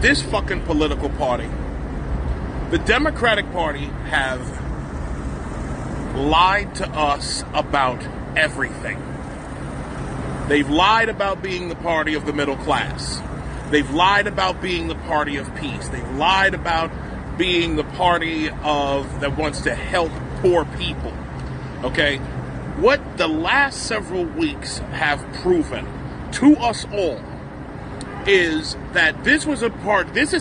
this fucking political party, the Democratic Party, have lied to us about everything. They've lied about being the party of the middle class. They've lied about being the party of peace. They've lied about being the party that wants to help poor people. Okay? What the last several weeks have proven to us all is that this is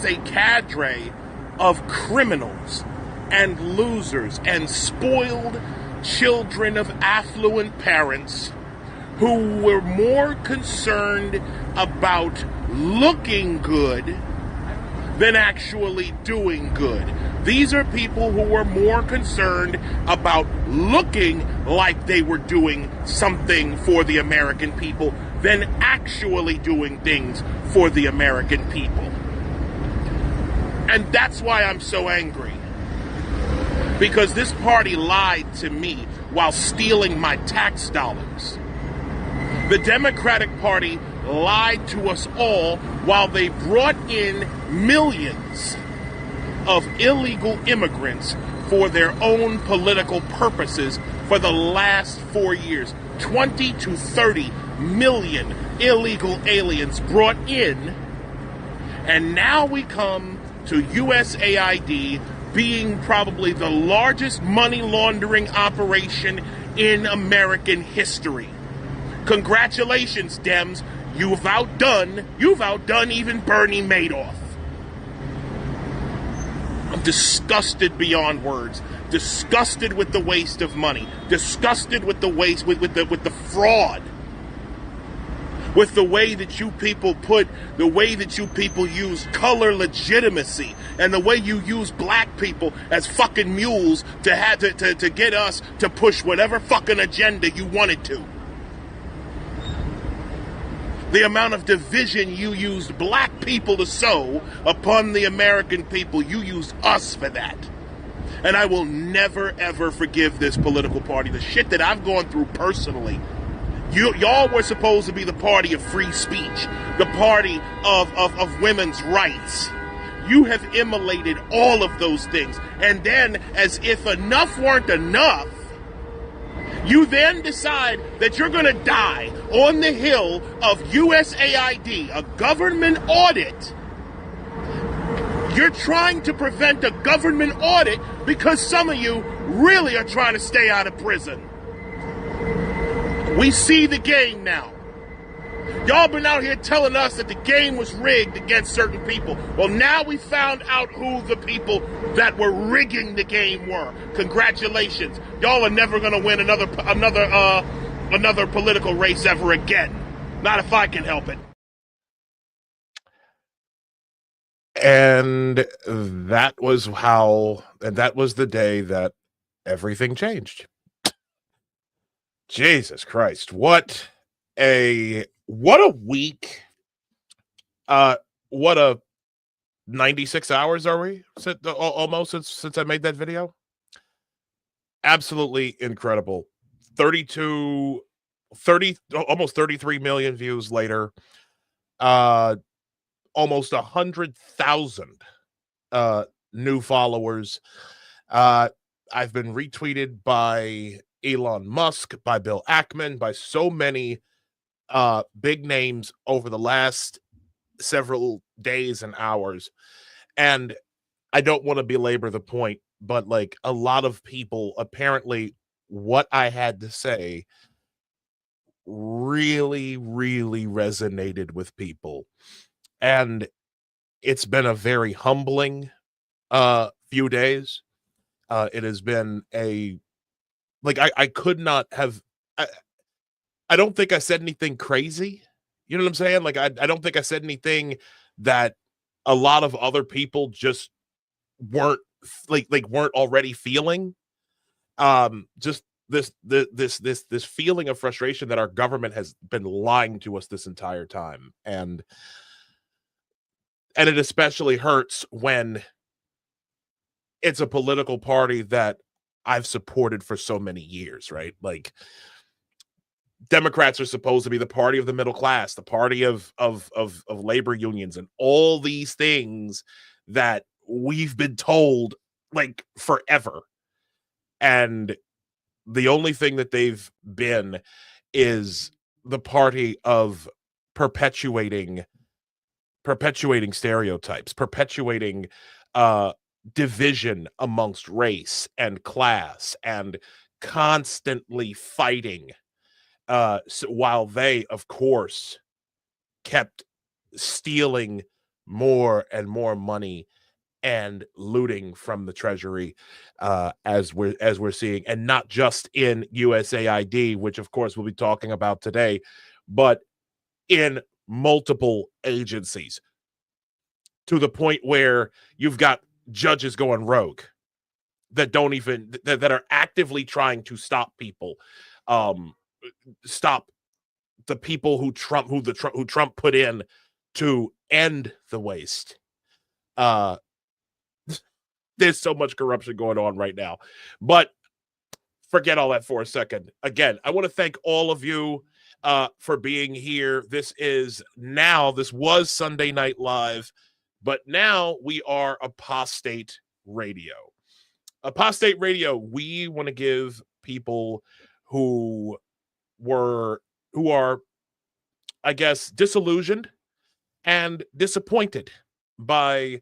a cadre of criminals and losers and spoiled children of affluent parents who were more concerned about looking good than actually doing good. These are people who were more concerned about looking like they were doing something for the American people than actually doing things for the American people. And that's why I'm so angry. Because this party lied to me while stealing my tax dollars. The Democratic Party lied to us all while they brought in millions of illegal immigrants for their own political purposes for the last 4 years. 20 to 30 million illegal aliens brought in, and now we come to USAID being probably the largest money laundering operation in American history. Congratulations, Dems. You've outdone even Bernie Madoff. I'm disgusted beyond words. Disgusted with the waste of money. Disgusted with the waste, with the fraud. With the way that you people use color legitimacy, and the way you use black people as fucking mules to get us to push whatever fucking agenda you wanted to. The amount of division you used black people to sow upon the American people, you used us for that. And I will never, ever forgive this political party. The shit that I've gone through personally. Y'all were supposed to be the party of free speech, the party of women's rights. You have immolated all of those things. And then, as if enough weren't enough, you then decide that you're going to die on the hill of USAID, a government audit. You're trying to prevent a government audit because some of you really are trying to stay out of prison. We see the game now. Y'all been out here telling us that the game was rigged against certain people. Well, now we found out who the people that were rigging the game were. Congratulations. Y'all are never going to win another political race ever again. Not if I can help it. And that was the day that everything changed. Jesus Christ. What a week. What a 96 hours are we? Almost since I made that video. Absolutely incredible. Almost 33 million views later. Almost 100,000 new followers. I've been retweeted by Elon Musk, by Bill Ackman, by so many big names over the last several days and hours. And I don't want to belabor the point, but like a lot of people, apparently what I had to say really, really resonated with people. And it's been a very humbling few days. It has been I could not have, I don't think I said anything crazy. You know what I'm saying? Like, I don't think I said anything that a lot of other people just weren't weren't already feeling. Just this feeling of frustration that our government has been lying to us this entire time. And it especially hurts when it's a political party that I've supported for so many years, right? Like, Democrats are supposed to be the party of the middle class, the party of labor unions, and all these things that we've been told like forever. And the only thing that they've been is the party of perpetuating stereotypes, perpetuating division amongst race and class, and constantly fighting, while they, of course, kept stealing more and more money and looting from the treasury, as we're seeing, and not just in USAID, which of course we'll be talking about today, but in multiple agencies, to the point where you've got judges going rogue that don't even that are actively trying to stop people, stop the people who Trump put in to end the waste. There's so much corruption going on right now, but forget all that for a second. Again, I want to thank all of you for being here. This was Sunday Night Live, but now we are Apostate Radio. Apostate Radio, we want to give people who are, I guess, disillusioned and disappointed by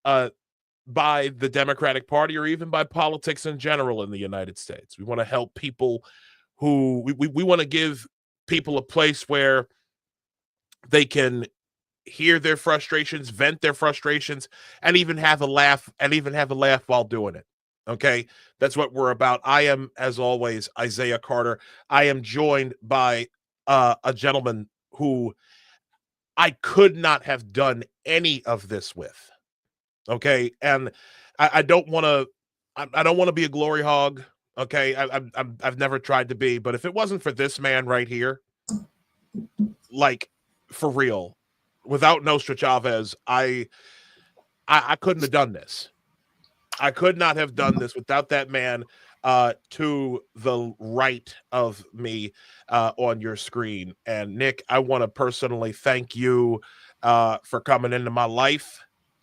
the Democratic Party, or even by politics in general in the United States. We want to help people who we want to give people a place where they can hear their frustrations, vent their frustrations, and even have a laugh while doing it. Okay, that's what we're about. I am, as always, Isaiah Carter. I am joined by a gentleman who I could not have done any of this with. Okay, and I don't want to be a glory hog. Okay, I've never tried to be, but if it wasn't for this man right here, like, for real, without Nostra Chavez, I couldn't have done this. I could not have done this without that man to the right of me on your screen. And Nick, I want to personally thank you for coming into my life.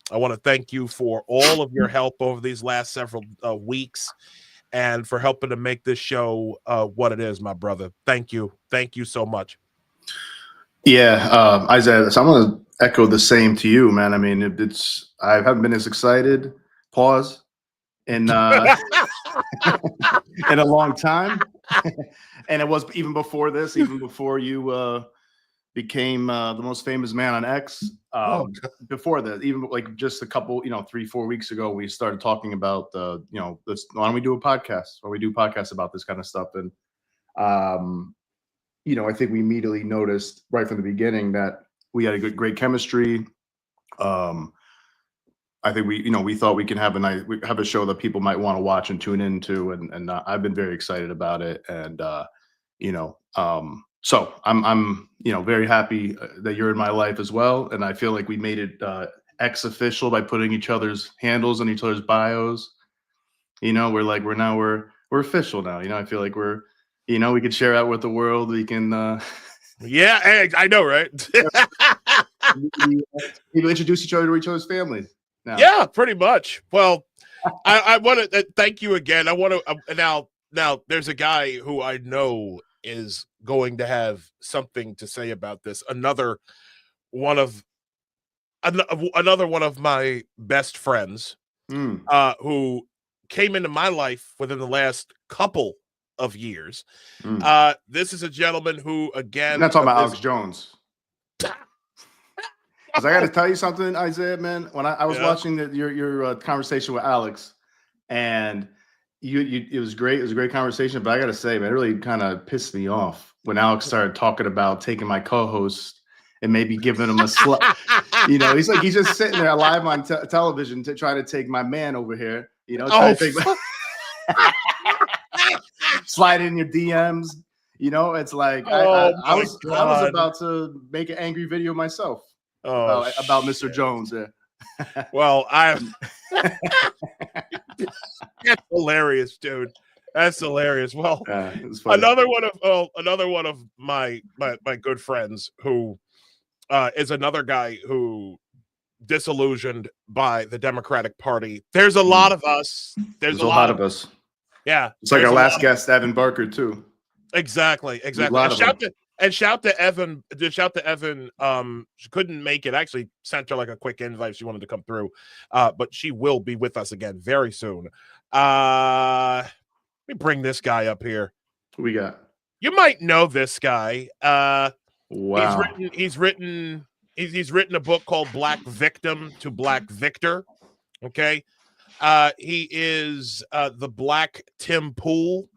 I want to thank you for all of your help over these last several weeks, and for helping to make this show what it is, my brother. Thank you. Thank you so much. Yeah, Isaiah, so I'm going to echo the same to you, man. I mean, I haven't been as excited, pause, in a long time. And it was even before this, even before you became the most famous man on X. Before that, even like just a couple, 3-4 weeks ago, we started talking about this. Why don't we do a podcast? Why don't we do podcasts about this kind of stuff? And I think we immediately noticed right from the beginning that we had a great chemistry. I think we thought we can have a show that people might want to watch and tune into, and I've been very excited about it. And so I'm very happy that you're in my life as well. And I feel like we made it X official by putting each other's handles on each other's bios. We're official now. I feel like we can share out with the world. We can yeah, I know, right? People introduce each other to each other's families now. Yeah, pretty much. Well, I want to thank you again. I want to now there's a guy who I know is going to have something to say about this. Another one of my best friends, who came into my life within the last couple of years. This is a gentleman who, again, I'm not talking about Alex Jones. Because I got to tell you something, Isaiah, man. When I was watching your conversation with Alex, and it was great. It was a great conversation. But I got to say, man, it really kind of pissed me off when Alex started talking about taking my co-host and maybe giving him a slap. He's just sitting there live on television to try to take my man over here. Slide in your DMs. It's like I was about to make an angry video myself about Mr. Jones. Well, that's hilarious, dude. That's hilarious. Well, it's funny. another one of my good friends who is another guy who disillusioned by the Democratic Party. There's a lot of us. There's a lot of us. Yeah, it's like our last guest, Evan Barker, too. Exactly. Shout to Evan. Shout to Evan. She couldn't make it. I actually sent her like a quick invite. She wanted to come through, but she will be with us again very soon. Let me bring this guy up here. Who we got? You might know this guy. Wow. He's written a book called Black Victim to Black Victor. Okay. He is the Black Tim Pool.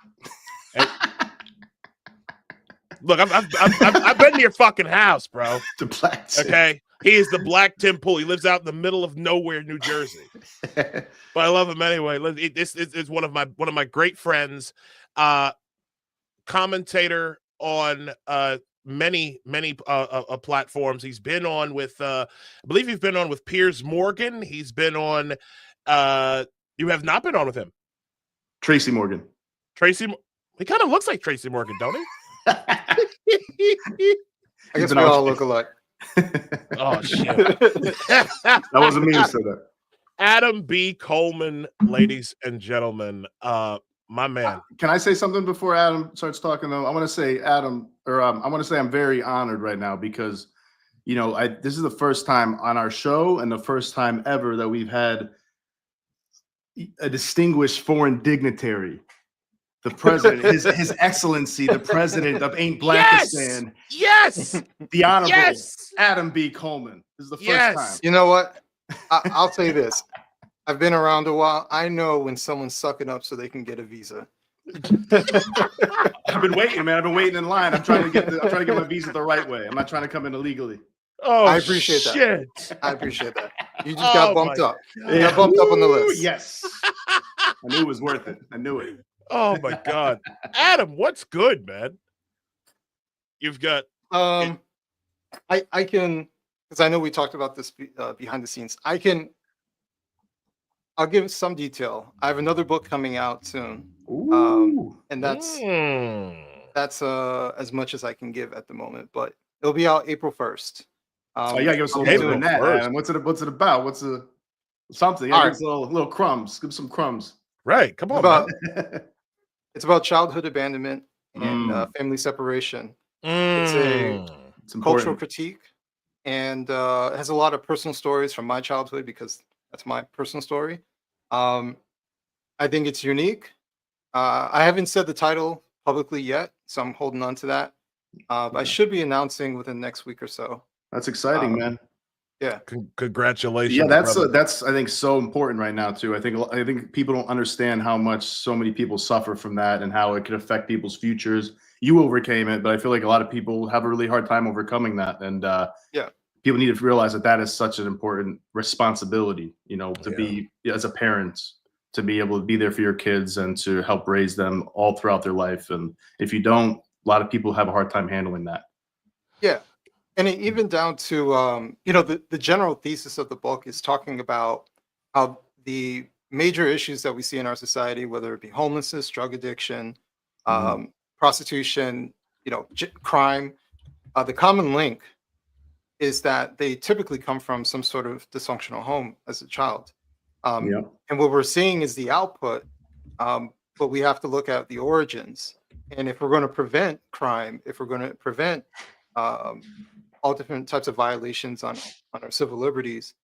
Look, I've been to your fucking house, bro. The Black Tim. Okay, he is the Black Tim Pool. He lives out in the middle of nowhere, New Jersey. But I love him anyway. This is one of my great friends, commentator on many platforms. He's been on with I believe he's been on with Piers Morgan. He's been on. You have not been on with him, Tracy Morgan. He kind of looks like Tracy Morgan, don't he? I guess we all look alike. Oh shit! That wasn't me who said that. Adam B. Coleman, ladies and gentlemen, my man. Can I say something before Adam starts talking? Though I want to say, Adam, or I want to say I'm very honored right now because, this is the first time on our show and the first time ever that we've had a distinguished foreign dignitary. The president, his excellency, the president of Ain't Blackistan. Yes. The honorable Adam B. Coleman. This is the first time. You know what? I'll say this. I've been around a while. I know when someone's sucking up so they can get a visa. I've been waiting, man. I've been waiting in line. I'm trying to get my visa the right way. I'm not trying to come in illegally. Oh, I appreciate that. I appreciate that. You just got bumped up. God. You got bumped up on the list. Yes. I knew it was worth it. I knew it. Oh my God, Adam, what's good, man? You've got. I can, because I know we talked about this behind the scenes. I'll give some detail. I have another book coming out soon, and that's as much as I can give at the moment. But it'll be out April 1st. You gotta give us a little bit on that, Adam. What's it about? What's something? Give us a little crumbs. Give some crumbs. Right. Come on. It's about childhood abandonment and family separation. It's a cultural critique, and it has a lot of personal stories from my childhood because that's my personal story. I think it's unique. I haven't said the title publicly yet, so I'm holding on to that. But I should be announcing within the next week or so. That's exciting, man. Yeah. Congratulations. Yeah, that's I think so important right now too. I think people don't understand how much so many people suffer from that and how it can affect people's futures. You overcame it, but I feel like a lot of people have a really hard time overcoming that. And people need to realize that is such an important responsibility, to be as a parent, to be able to be there for your kids and to help raise them all throughout their life. And if you don't, a lot of people have a hard time handling that. Yeah. And even down to, the general thesis of the book is talking about how the major issues that we see in our society, whether it be homelessness, drug addiction, prostitution, crime, the common link is that they typically come from some sort of dysfunctional home as a child. And what we're seeing is the output, but we have to look at the origins. And if we're going to prevent crime, if we're going to prevent all different types of violations on our civil liberties,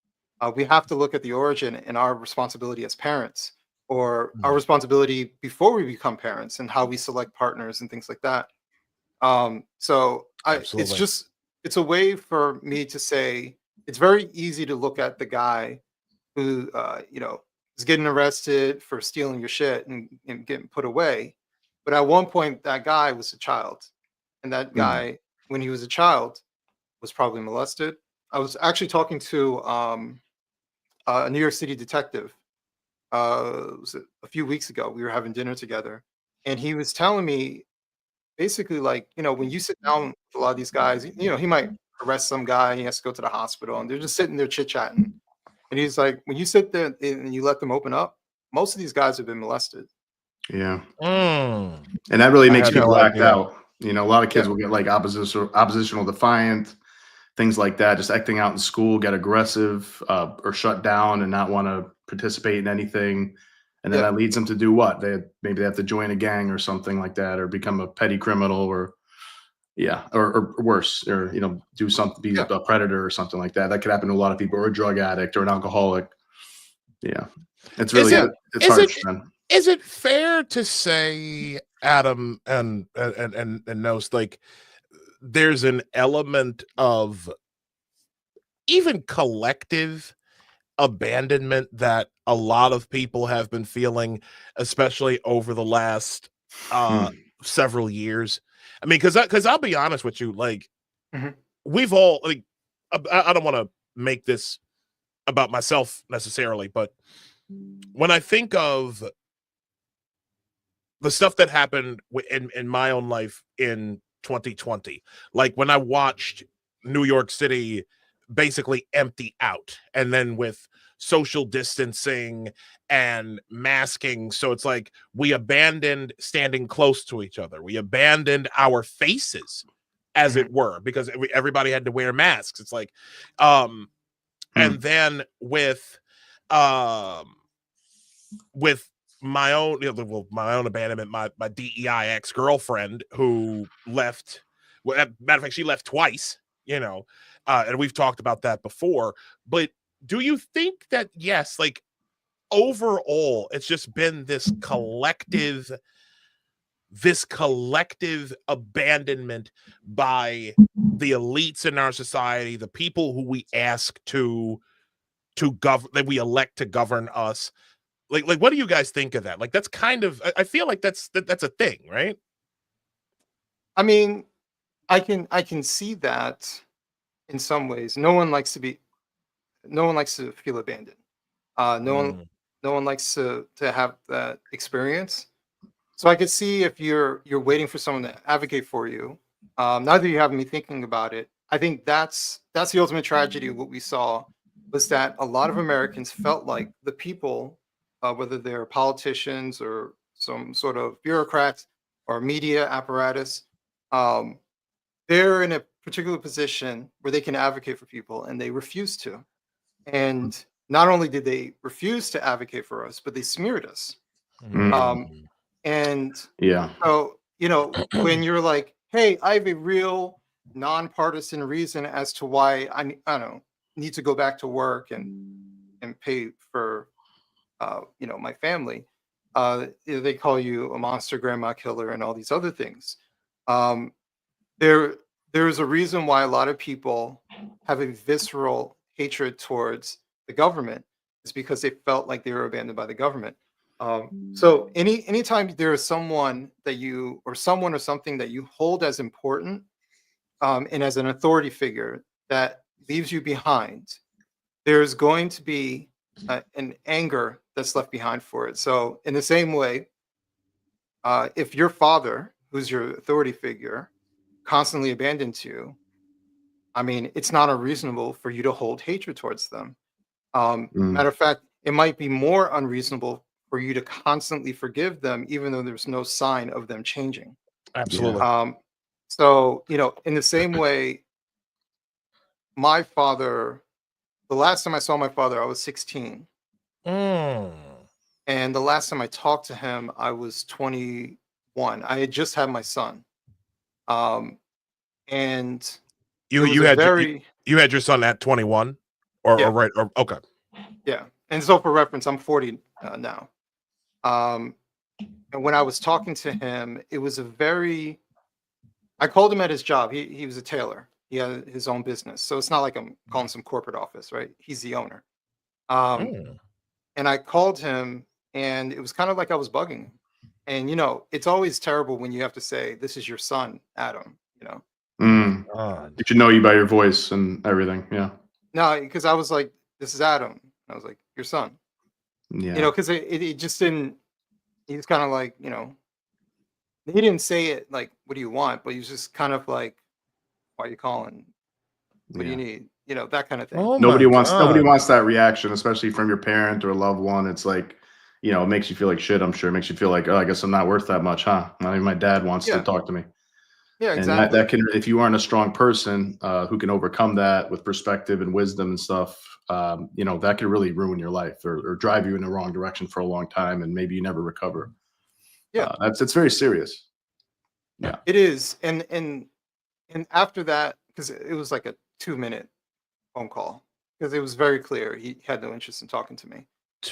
we have to look at the origin and our responsibility as parents, or our responsibility before we become parents, and how we select partners and things like that. It's a way for me to say it's very easy to look at the guy who is getting arrested for stealing your shit and getting put away. But at one point, that guy was a child, and that guy, when he was a child, was probably molested. I was actually talking to a New York City detective. Was it a few weeks ago? We were having dinner together, and he was telling me basically, like, when you sit down with a lot of these guys, he might arrest some guy, he has to go to the hospital, and they're just sitting there chit-chatting. And he's like, when you sit there and you let them open up, most of these guys have been molested. Yeah. Mm. And that really I makes had people no act idea. out. You know, a lot of kids Yeah. will get like oppositional defiant, things like that, just acting out in school, get aggressive, or shut down and not want to participate in anything. And then Yeah. that leads them to do what? Maybe they have to join a gang or something like that, or become a petty criminal, or or worse, or do something, be Yeah. a predator or something like that. That could happen to a lot of people, or a drug addict or an alcoholic. Yeah. It's Is really it it's is it harsh, man. is it fair to say, Adam and Nost, like there's an element of even collective abandonment that a lot of people have been feeling, especially over the last Hmm. several years? I mean, because I'll be honest with you, like Mhm. we've all like I don't want to make this about myself necessarily, but when I think of the stuff that happened in my own life in 2020, like when I watched New York City basically empty out, and then with social distancing and masking, so it's like we abandoned standing close to each other, we abandoned our faces, as Mhm. it were, because everybody had to wear masks. It's like um Hmm. and then um with my own, my own abandonment, my DEI ex-girlfriend who left. Well, matter of fact, she left twice, and we've talked about that before. But do you think that, yes, like overall, it's just been this collective abandonment by the elites in our society, the people who we ask to govern, that we elect to govern us? Like what do you guys think of that? Like that's kind of, I feel like that's a thing, right? I mean, I can see that in some ways. No one likes to feel abandoned. No one Mm. no one likes to have that experience. So I could see if you're waiting for someone to advocate for you. Now that you have me thinking about it, I think that's the ultimate tragedy of what we saw, was that a lot of Americans felt like the people, whether they're politicians or some sort of bureaucrats or media apparatus, um, they're in a particular position where they can advocate for people, and they refuse to. And not only did they refuse to advocate for us, but they smeared us. Mm. Um, and Yeah. so, when you're like, hey, I have a real nonpartisan reason as to why I don't know, need to go back to work and pay for my family, they call you a monster grandma killer and all these other things. Um, there there's a reason why a lot of people have a visceral hatred towards the government. Is because they felt like they were abandoned by the government. So anytime there is someone that you, or someone or something that you hold as important, and as an authority figure that leaves you behind, there's going to be an anger that's left behind for it. So in the same way, if your father, who's your authority figure, constantly abandons you, I mean, it's not unreasonable for you to hold hatred towards them. Mm. Matter of fact, it might be more unreasonable for you to constantly forgive them, even though there's no sign of them changing. Yeah. Absolutely. So, in the same way, my father, the last time I saw my father, I was 16. Mm. And the last time I talked to him, I was 21. I had just had my son. Um, and You it was you a had your you, very, you had your son at 21, or yeah, right, or okay. yeah. And so for reference, I'm 40 now. Um, and when I was talking to him, it was a very, I called him at his job. He was a tailor. He had his own business. So it's not like I'm calling some corporate office, right? He's the owner. Um, Mm. and I called him, and it was kind of like I was bugging him. And it's always terrible when you have to say, "This is your son, Adam." Oh my Mm. god. You should know you by your voice and everything. Yeah. No, because I was like, "This is Adam." And I was like, "Your son." Yeah. Because it just didn't. He was kind of like, he didn't say it like, "What do you want?" But he was just kind of like, "Why are you calling? What do you Yeah. need?" That kind of thing. Oh my Nobody wants god. that reaction, especially from your parent or loved one. It's like, you know, it makes you feel like shit. I'm sure it makes you feel like, oh, I guess I'm not worth that much, huh? Not even my dad wants to Yeah. talk to me. Yeah, And exactly. that can, if you aren't a strong person who can overcome that with perspective and wisdom and stuff, you know, that could really ruin your life or drive you in the wrong direction for a long time, and maybe you never recover. Yeah, It's very serious. Yeah. it is. And after that, because it was like a 2-minute phone call, because it was very clear he had no interest in talking to me.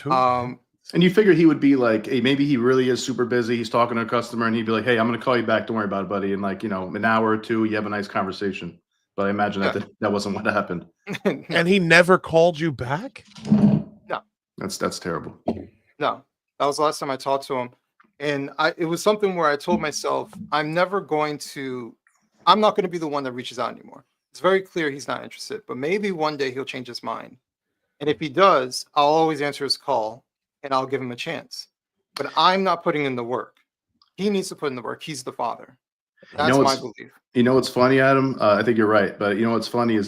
Um, And you figure he would be like, hey, maybe he really is super busy. He's talking to a customer and he'd be like, hey, I'm going to call you back. Don't worry about it, buddy. And like, you know, an hour or two, you have a nice conversation. But I imagine yeah. that wasn't what happened. No, And he never called you back? no, That's terrible. no. That was the last time I talked to him. And it was something where I told myself, I'm not going to be the one that reaches out anymore. It's very clear he's not interested, but maybe one day he'll change his mind. And if he does, I'll always answer his call and I'll give him a chance. But I'm not putting in the work. He needs to put in the work. He's the father. That's my belief. You know what's funny, Adam? I think you're right. But you know what's funny is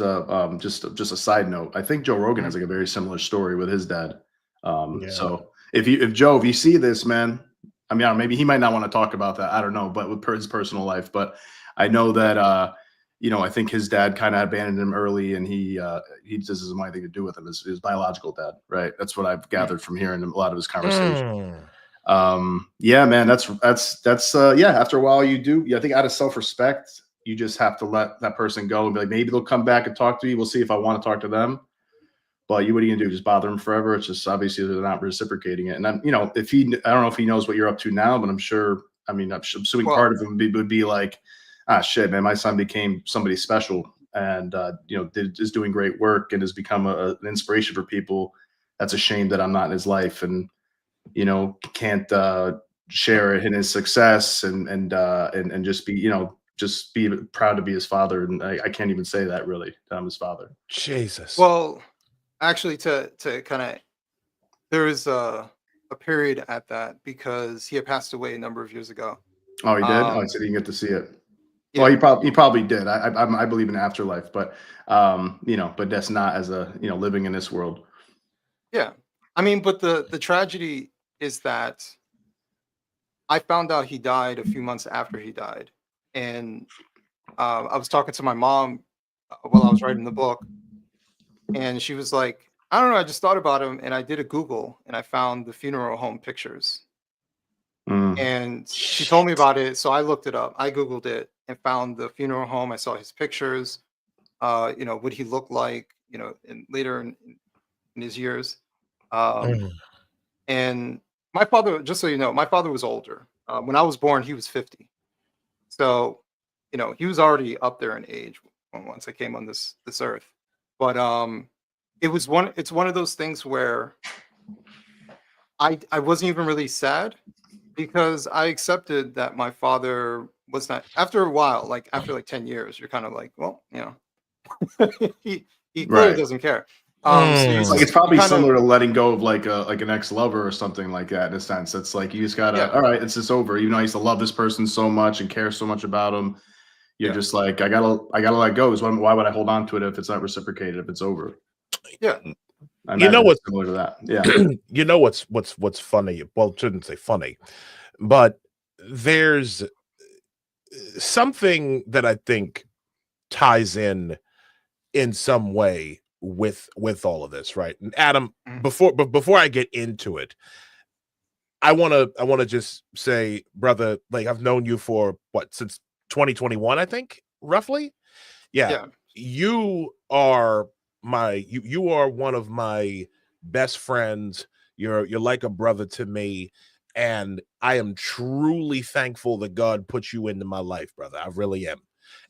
just a side note. I think Joe Rogan has like a very similar story with his dad. So if you see this, man, I mean, I don't know, maybe he might not want to talk about that. I don't know, but with his personal life. But I know that you know, I think his dad kind of abandoned him early, and he just doesn't want anything to do with him. His biological dad, right? That's what I've gathered from hearing a lot of his conversation. Yeah, man, that's yeah. After a while, you do. I think out of self-respect, you just have to let that person go and be like, maybe they'll come back and talk to you. We'll see if I want to talk to them. But what are you gonna do? Just bother them forever? It's just obviously they're not reciprocating it. And I'm, you know, I don't know if he knows what you're up to now, but I'm sure. I mean, I'm assuming part of him would be like, ah, shit, man, my son became somebody special, and you know, is doing great work and has become an inspiration for people. That's a shame that I'm not in his life, and you know, can't share in his success and just be, you know, just be proud to be his father. And I can't even say that really. I'm his father. Jesus. Well, actually, to kind of, there was a period at that because he had passed away a number of years ago. Oh, he did? Oh, I said he didn't get to see it. Yeah. Well, he probably did. I believe in afterlife, but you know, but that's not as a, you know, living in this world. Yeah. I mean, but the tragedy is that I found out he died a few months after he died. And I was talking to my mom while I was writing the book, and she was like, I don't know, I just thought about him, and I did a Google and I found the funeral home pictures. And she told me about it, so I looked it up. I Googled it and found the funeral home. I saw his pictures. You know, what he looked like, you know, later in his years. And my father, just so you know, my father was older. When I was born, he was 50. So, you know, he was already up there in age once I came on this earth. But it's one of those things where I wasn't even really sad, because I accepted that my father was not. After a while, like after like 10 years, you're kind of like, well, you know, he clearly doesn't care. So it's probably similar to letting go of like an ex-lover or something like that, in a sense. It's like you just gotta, all right, it's just over. Even though I used to love this person so much and care so much about him, you're just like, I gotta let go. Why would I hold on to it if it's not reciprocated, if it's over? Yeah. You know what's similar to that? Yeah. You know what's funny? Well, shouldn't say funny, but there's something that I think ties in some way with all of this, right? And Adam, before I get into it, I want to just say, brother, like I've known you for since 2021, I think, roughly. Yeah. You are you are one of my best friends. You're like a brother to me, and I am truly thankful that God put you into my life, brother. I really am.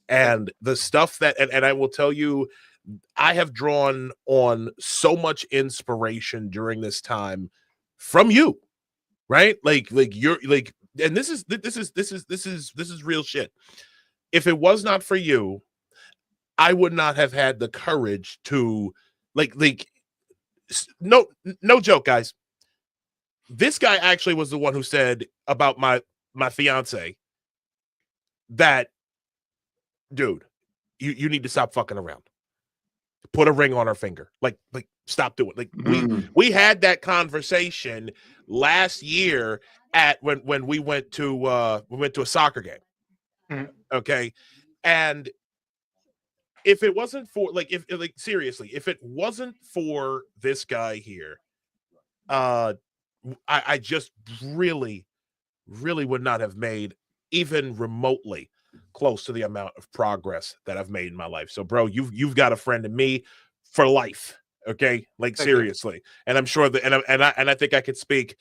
And the stuff that and I will tell you, I have drawn on so much inspiration during this time from you, right? Like you're like, and this is real shit. If it was not for you, I would not have had the courage to like no joke, guys. This guy actually was the one who said about my fiance that, dude, you need to stop fucking around. put a ring on her finger. Like stop doing it. Like we had that conversation last year at when we went to a soccer game. Okay. And if it wasn't for seriously, if it wasn't for this guy here, I just really would not have made even remotely close to the amount of progress that I've made in my life. So, bro, you've got a friend in me for life. Okay, like Thank seriously, you. and I'm sure that, and I think I could speak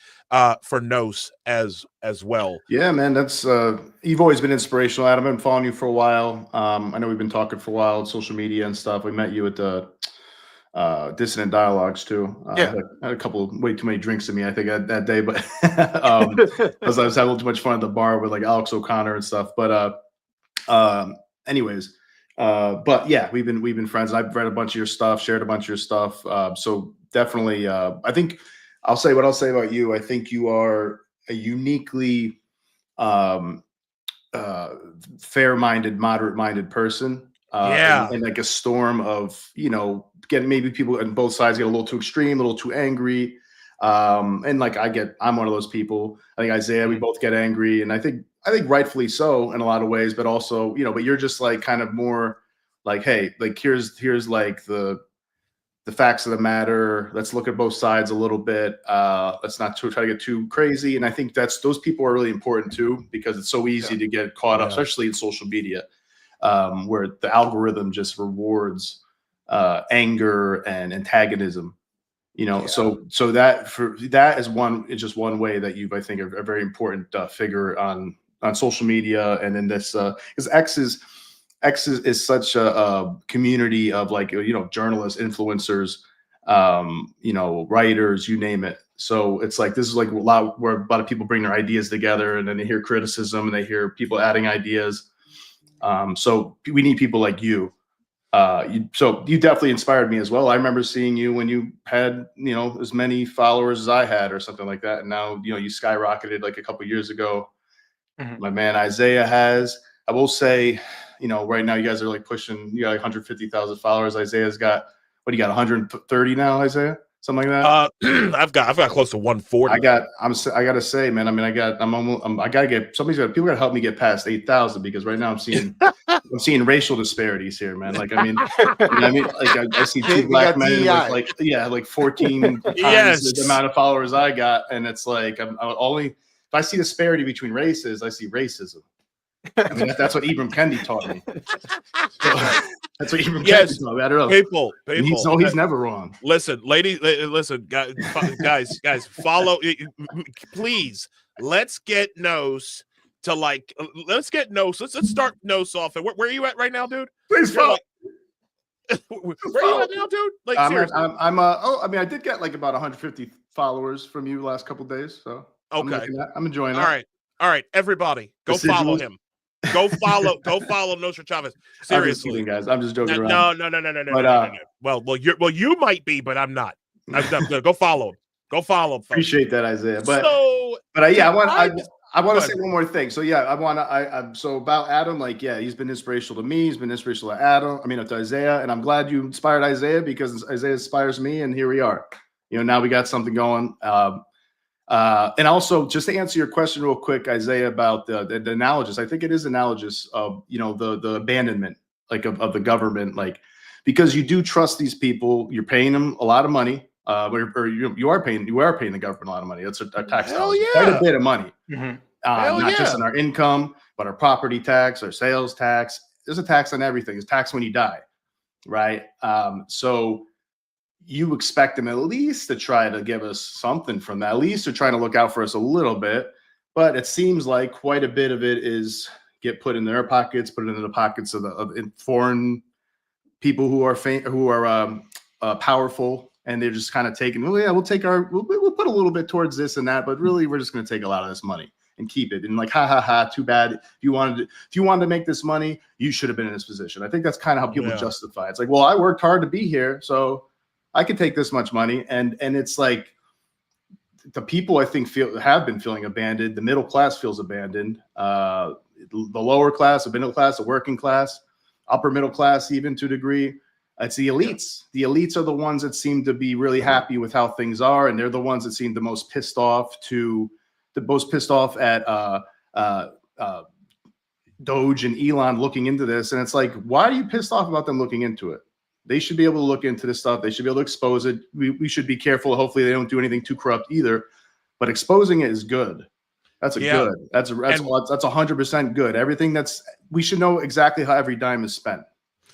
for Nos as well. Yeah, man, that's you've always been inspirational, Adam. I've been following you for a while. I know we've been talking for a while on social media and stuff. We met you at the Dissident Dialogues too. Yeah. I had a couple way too many drinks in me, I think, that day, but I was having a little too much fun at the bar with like Alex O'Connor and stuff. But anyways, but yeah, we've been friends. I've read a bunch of your stuff, shared a bunch of your stuff. So definitely, I think I'll say what I'll say about you. I think you are a uniquely fair-minded, moderate-minded person. And like a storm of, getting maybe people on both sides get a little too extreme, a little too angry. And like I'm one of those people. I think Isaiah, we both get angry, and I think rightfully so in a lot of ways, but also, but you're just like kind of more like, hey, like here's like the facts of the matter. Let's look at both sides a little bit. Let's not try to get too crazy. And I think those people are really important too, because it's so easy to get caught up, especially in social media, where the algorithm just rewards anger and antagonism. So that is just one way that you've, I think, a very important figure on social media. And then this because X is such a community of like, journalists, influencers, writers, you name it. So it's like, this is like where a lot of people bring their ideas together, and then they hear criticism and they hear people adding ideas. So we need people like you. So you definitely inspired me as well. I remember seeing you when you had, as many followers as I had or something like that. And now, you skyrocketed like a couple of years ago. My man Isaiah has. I will say, right now you guys are like pushing, you got like 150,000 followers. Isaiah's got, what do you got, 130 now, Isaiah? Something like that. I've got close to 140. I gotta say, man. I mean, I gotta get people gotta help me get past 8,000, because right now I'm seeing racial disparities here, man. Like, I mean, like I see two black men with like 14 times the amount of followers I got, and it's like I'm only, if I see disparity between races, I see racism. I mean, that's what Ibram Kendi taught me. So, that's what Ibram Kendi taught me. I don't know. People. He's never wrong. Listen, ladies, guys, follow. Please, let's get Nos to let's get Nos. Let's start Nos off. Where are you at right now, dude? Please follow. Where are you at now, dude? Like, seriously. I did get like about 150 followers from you the last couple of days. So okay, I'm enjoying that. All right, everybody, go follow him. Go follow Nosra Chavez. Seriously, I'm just kidding, guys. I'm just joking around. No. Well, you might be, but I'm not. Go follow him. Go follow him. Folks. Appreciate that, Isaiah. I want to say one more thing. So so about Adam, like, he's been inspirational to me. He's been inspirational to to Isaiah, and I'm glad you inspired Isaiah, because Isaiah inspires me, and here we are. Now we got something going. And also, just to answer your question real quick, Isaiah, about the analogous, I think it is analogous of, the abandonment, like of the government, like, because you do trust these people, you're paying them a lot of money, or you are paying the government a lot of money. That's our tax dollars, quite a bit of money, not just on our income, but our property tax, our sales tax. There's a tax on everything. There's tax when you die, right? So you expect them at least to try to give us something from that. At least they're trying to look out for us a little bit. But it seems like quite a bit of it is get put in their pockets, put it into the pockets of foreign people who are powerful, and they're just kind of taking, we'll put a little bit towards this and that, but really we're just going to take a lot of this money and keep it. And like, too bad. If you wanted to make this money, you should have been in this position. I think that's kind of how people justify it. It's like, well, I worked hard to be here, so I could take this much money. And it's like, the people, I think, have been feeling abandoned. The middle class feels abandoned. The lower class, the middle class, the working class, upper middle class, even to a degree. It's the elites. The elites are the ones that seem to be really happy with how things are, and they're the ones that seem the most pissed off at Doge and Elon looking into this. And it's like, why are you pissed off about them looking into it? They should be able to look into this stuff. They should be able to expose it. We should be careful. Hopefully they don't do anything too corrupt either. But exposing it is good. That's good. That's 100% good. Everything we should know exactly how every dime is spent.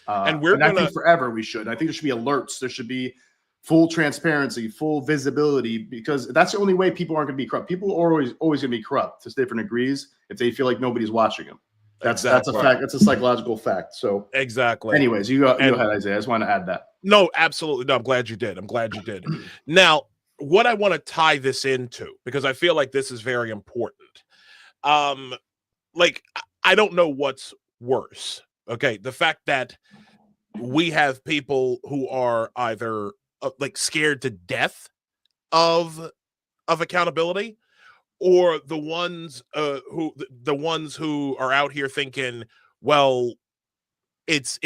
I think forever we should. I think there should be alerts. There should be full transparency, full visibility, because that's the only way people aren't going to be corrupt. People are always going to be corrupt to different degrees if they feel like nobody's watching them. That's a fact. That's a psychological fact. So exactly. Anyways, you go ahead, Isaiah. I just want to add that. No, absolutely. No, I'm glad you did. Now, what I want to tie this into, because I feel like this is very important. Like, I don't know what's worse. Okay, the fact that we have people who are either like scared to death of accountability, or the ones who are out here thinking, well, it's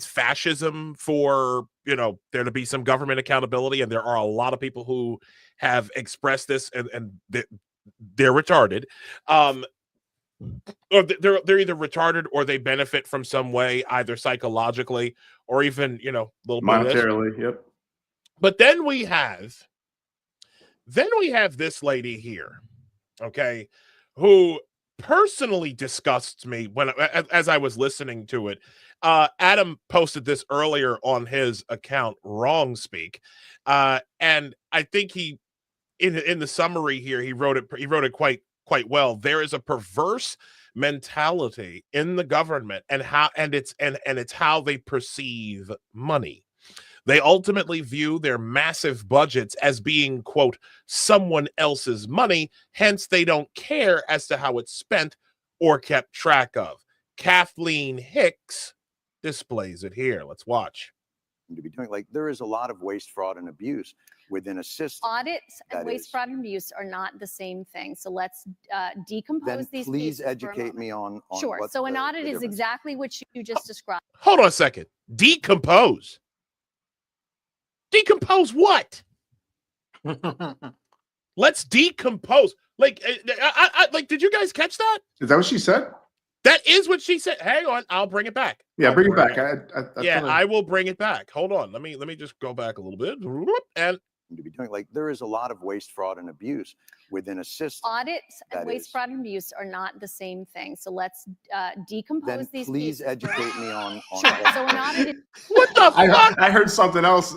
fascism for there to be some government accountability, and there are a lot of people who have expressed this, and they're retarded. Or they're either retarded or they benefit from some way, either psychologically or even a little monetarily. Yep. But then we have this lady here, okay, who personally disgusts me as I was listening to it. Adam posted this earlier on his account, Wrong Speak, and I think he in the summary here he wrote it quite well. There is a perverse mentality in the government and it's how they perceive money. They ultimately view their massive budgets as being, quote, someone else's money, hence they don't care as to how it's spent or kept track of. Kathleen Hicks displays it here. Let's watch. To be doing, like, there is a lot of waste, fraud, and abuse within a system. Audits and waste, fraud, and abuse are not the same thing. So let's decompose these. Please educate me on sure. So an audit is exactly what you just described. Hold on a second. Decompose. Decompose what? Let's decompose. Like, did you guys catch that? Is that what she said? That is what she said. Hang on, I'll bring it back. Yeah, bring it back. I will bring it back. Hold on. Let me just go back a little bit. And to be doing, like, there is a lot of waste, fraud, and abuse within a system. Audits and waste, fraud, and abuse are not the same thing. So let's decompose these. Please educate me on sure. So an audit. What the fuck? I heard something else.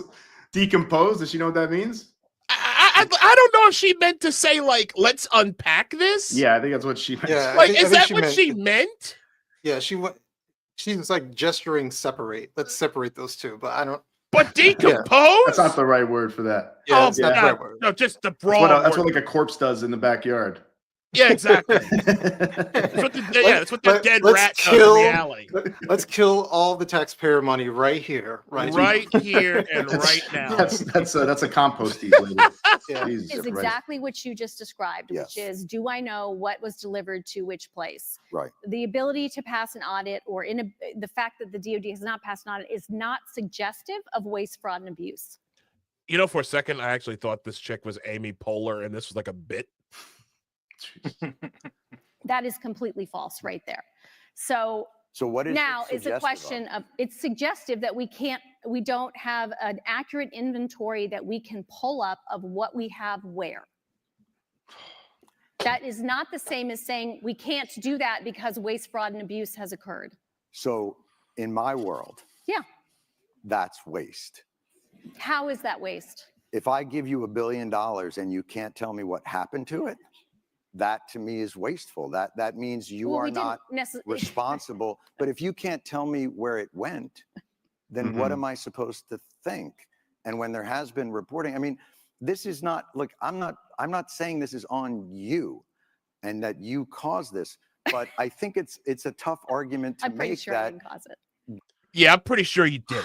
Decompose. Does she know what that means? I don't know if she meant to say, like, let's unpack this. Yeah, I think that's what she meant. Yeah, like, is that what she meant? Yeah, she was like gesturing separate. Let's separate those two, but I don't. But decompose? Yeah, that's not the right word for that. Yeah, it's not the right word. No, just the broad. That's what like a corpse does in the backyard. Yeah, exactly. That's what the dead rat does in the alley. Let's kill all the taxpayer money right here, right here, and right now. That's a compost heap, lady. Yeah. Is exactly what you just described, which is, do I know what was delivered to which place? Right. The ability to pass an audit, or the fact that the DoD has not passed an audit, is not suggestive of waste, fraud, and abuse. For a second, I actually thought this chick was Amy Poehler, and this was like a bit. That is completely false right there. So what is now is a question of, it's suggestive that we don't have an accurate inventory that we can pull up of what we have where. That is not the same as saying we can't do that because waste, fraud, and abuse has occurred. So in my world, that's waste. How is that waste? If I give you $1 billion and you can't tell me what happened to it, that to me is wasteful. That means you are not responsible. But if you can't tell me where it went, then what am I supposed to think? And when there has been reporting, I mean, this is not, look, I'm not saying this is on you and that you caused this, but I think it's a tough argument to make. I'm pretty sure I didn't cause it. Yeah, I'm pretty sure you did.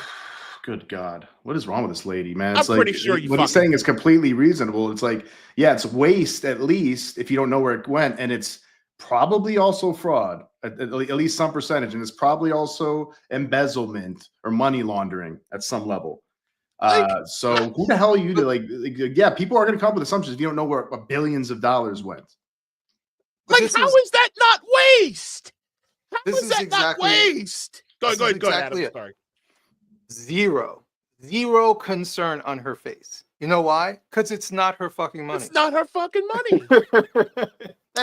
Good God. What is wrong with this lady, man? It's pretty sure you what he's saying is completely reasonable. It's like, yeah, it's waste at least if you don't know where it went. And it's probably also fraud. at least some percentage, and it's probably also embezzlement or money laundering at some level. So who the hell are you to yeah, people are going to come up with assumptions if you don't know where billions of dollars went. How is that not waste? How is that not waste? Go ahead, Adam. Sorry. Zero concern on her face. You know why? Because it's not her fucking money. It's not her fucking money.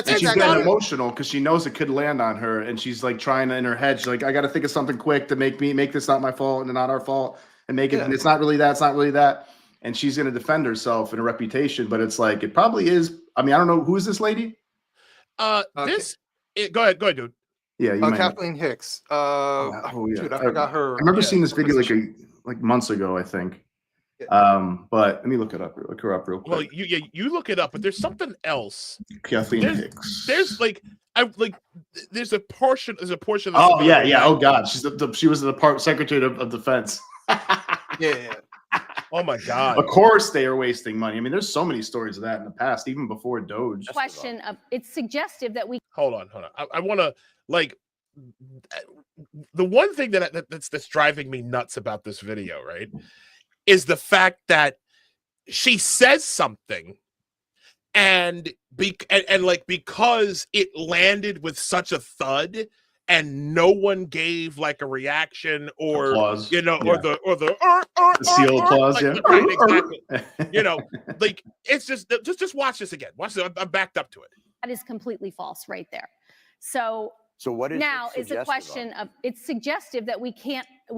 She's getting emotional because she knows it could land on her, and she's like trying to, in her head, she's like, I got to think of something quick to make this not my fault and not our fault, and make it. And it's not really that. It's not really that. And she's going to defend herself and her reputation, but it's like it probably is. I mean, I don't know who is this lady. Go ahead, dude. Yeah, Kathleen Hicks. Yeah. Dude, I forgot her. I remember seeing this video like months ago, I think. But let me look it up. Look her up real quick. Well, you look it up, but there's something else. Kathleen Hicks. There's there's a portion. Of oh yeah. Oh god, she was the Secretary of Defense. Yeah. Oh my god. Of course they are wasting money. I mean, there's so many stories of that in the past, even before Doge. Question of it's suggestive that we hold on. I want to the one thing that's driving me nuts about this video, right, is the fact that she says something and because it landed with such a thud and no one gave like a reaction or applause, or the seal applause, exactly. It's just watch this again. Watch this. I'm backed up to it. That is completely false right there. So what is now is a question of it's suggestive that we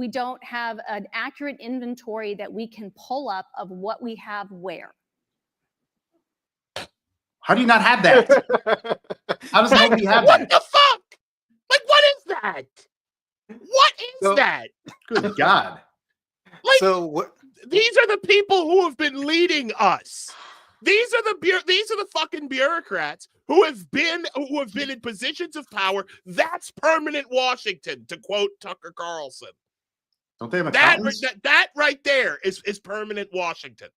don't have an accurate inventory that we can pull up of what we have where. How do you not have that? How does nobody have that? What the fuck? What is that? What is that? Good God. These are the people who have been leading us. These are the fucking bureaucrats who have been in positions of power. That's permanent Washington, to quote Tucker Carlson. Don't they have accountants? That right there is permanent Washington.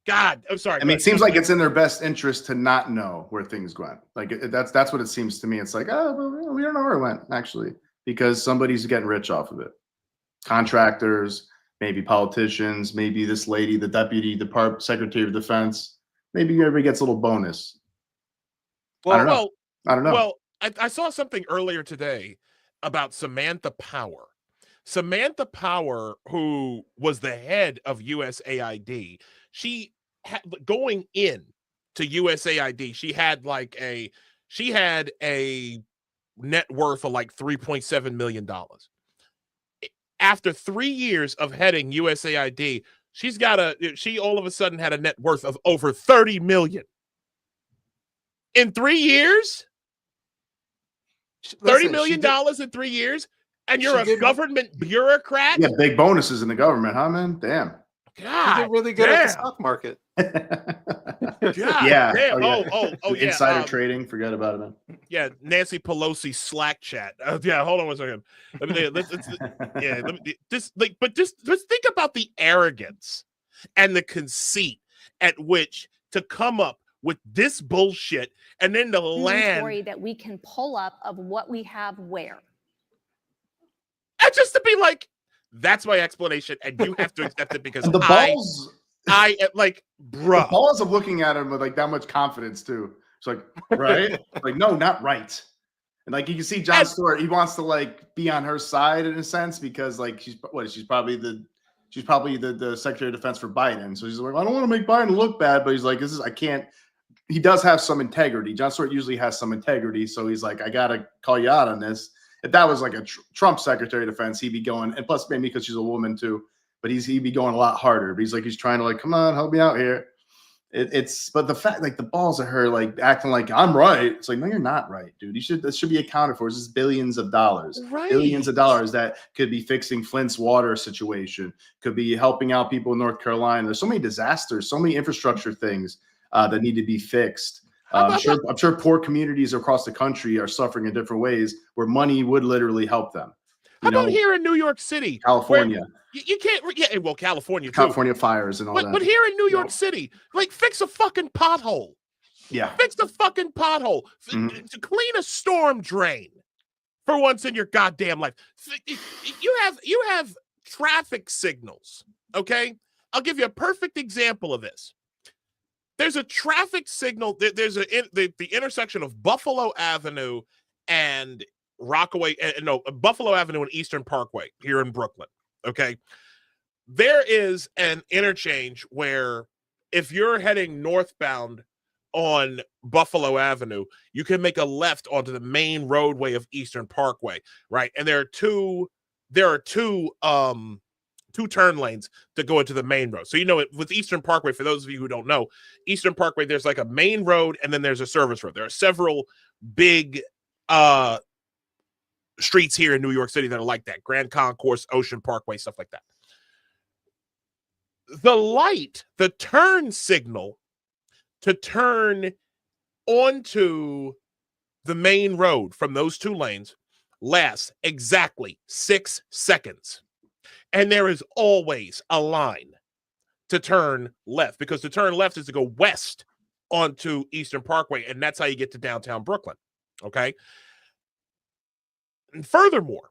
God, I'm sorry. I mean, it seems like it's in their best interest to not know where things went. Like that's what it seems to me. It's like, oh, well, we don't know where it went actually, because somebody's getting rich off of it. Contractors, maybe politicians, maybe this lady, the deputy Secretary of Defense. Maybe everybody gets a little bonus. I don't know. Well, I saw something earlier today about Samantha Power. Samantha Power, who was the head of USAID, she going in to USAID, she had a net worth of like $3.7 million. After 3 years of heading USAID, she all of a sudden had a net worth of over $30 million. In 3 years? $30 million in 3 years? And you're a government bureaucrat? Yeah, big bonuses in the government, huh, man? Damn. God, you're really good at the stock market. God, yeah. Damn. Oh, yeah. Insider trading. Forget about it, man. Yeah, Nancy Pelosi Slack chat. Yeah, hold on 1 second. Just think about the arrogance and the conceit at which to come up with this bullshit and then to land that we can pull up of what we have where. And just to be like, that's my explanation, and you have to accept it because the balls. I like, bro. The balls of looking at him with like that much confidence too. It's like, right? Like, no, not right. And like you can see Jon Stewart, he wants to like be on her side in a sense because like she's probably the Secretary of Defense for Biden. So she's like, I don't want to make Biden look bad, but he's like, I can't. He does have some integrity. Jon Stewart usually has some integrity, so he's like, I gotta call you out on this. If that was like a Trump Secretary of Defense, he'd be going, and plus maybe because she's a woman too, but he'd be going a lot harder. But he's trying to like, come on, help me out here. But the fact, like the balls of her, like acting like I'm right. It's like, no, you're not right, dude. This should be accounted for. This is billions of dollars, billions of dollars that could be fixing Flint's water situation, could be helping out people in North Carolina. There's so many disasters, so many infrastructure things that need to be fixed. I'm sure poor communities across the country are suffering in different ways where money would literally help them. How about here in New York City? California. You can't, well, California too. California fires and all that. But here in New York City, like fix a fucking pothole. Yeah. Fix the fucking pothole. To clean a storm drain for once in your goddamn life. You have traffic signals, okay? I'll give you a perfect example of this. There's a traffic signal. There's the intersection of Buffalo Avenue and Rockaway. Buffalo Avenue and Eastern Parkway here in Brooklyn. Okay, there is an interchange where if you're heading northbound on Buffalo Avenue, you can make a left onto the main roadway of Eastern Parkway, right? And there are two turn lanes to go into the main road. So, with Eastern Parkway, for those of you who don't know, Eastern Parkway, there's like a main road and then there's a service road. There are several big streets here in New York City that are like that. Grand Concourse, Ocean Parkway, stuff like that. The turn signal to turn onto the main road from those two lanes lasts exactly 6 seconds. And there is always a line to turn left, because to turn left is to go west onto Eastern Parkway, and that's how you get to downtown Brooklyn, okay? And furthermore,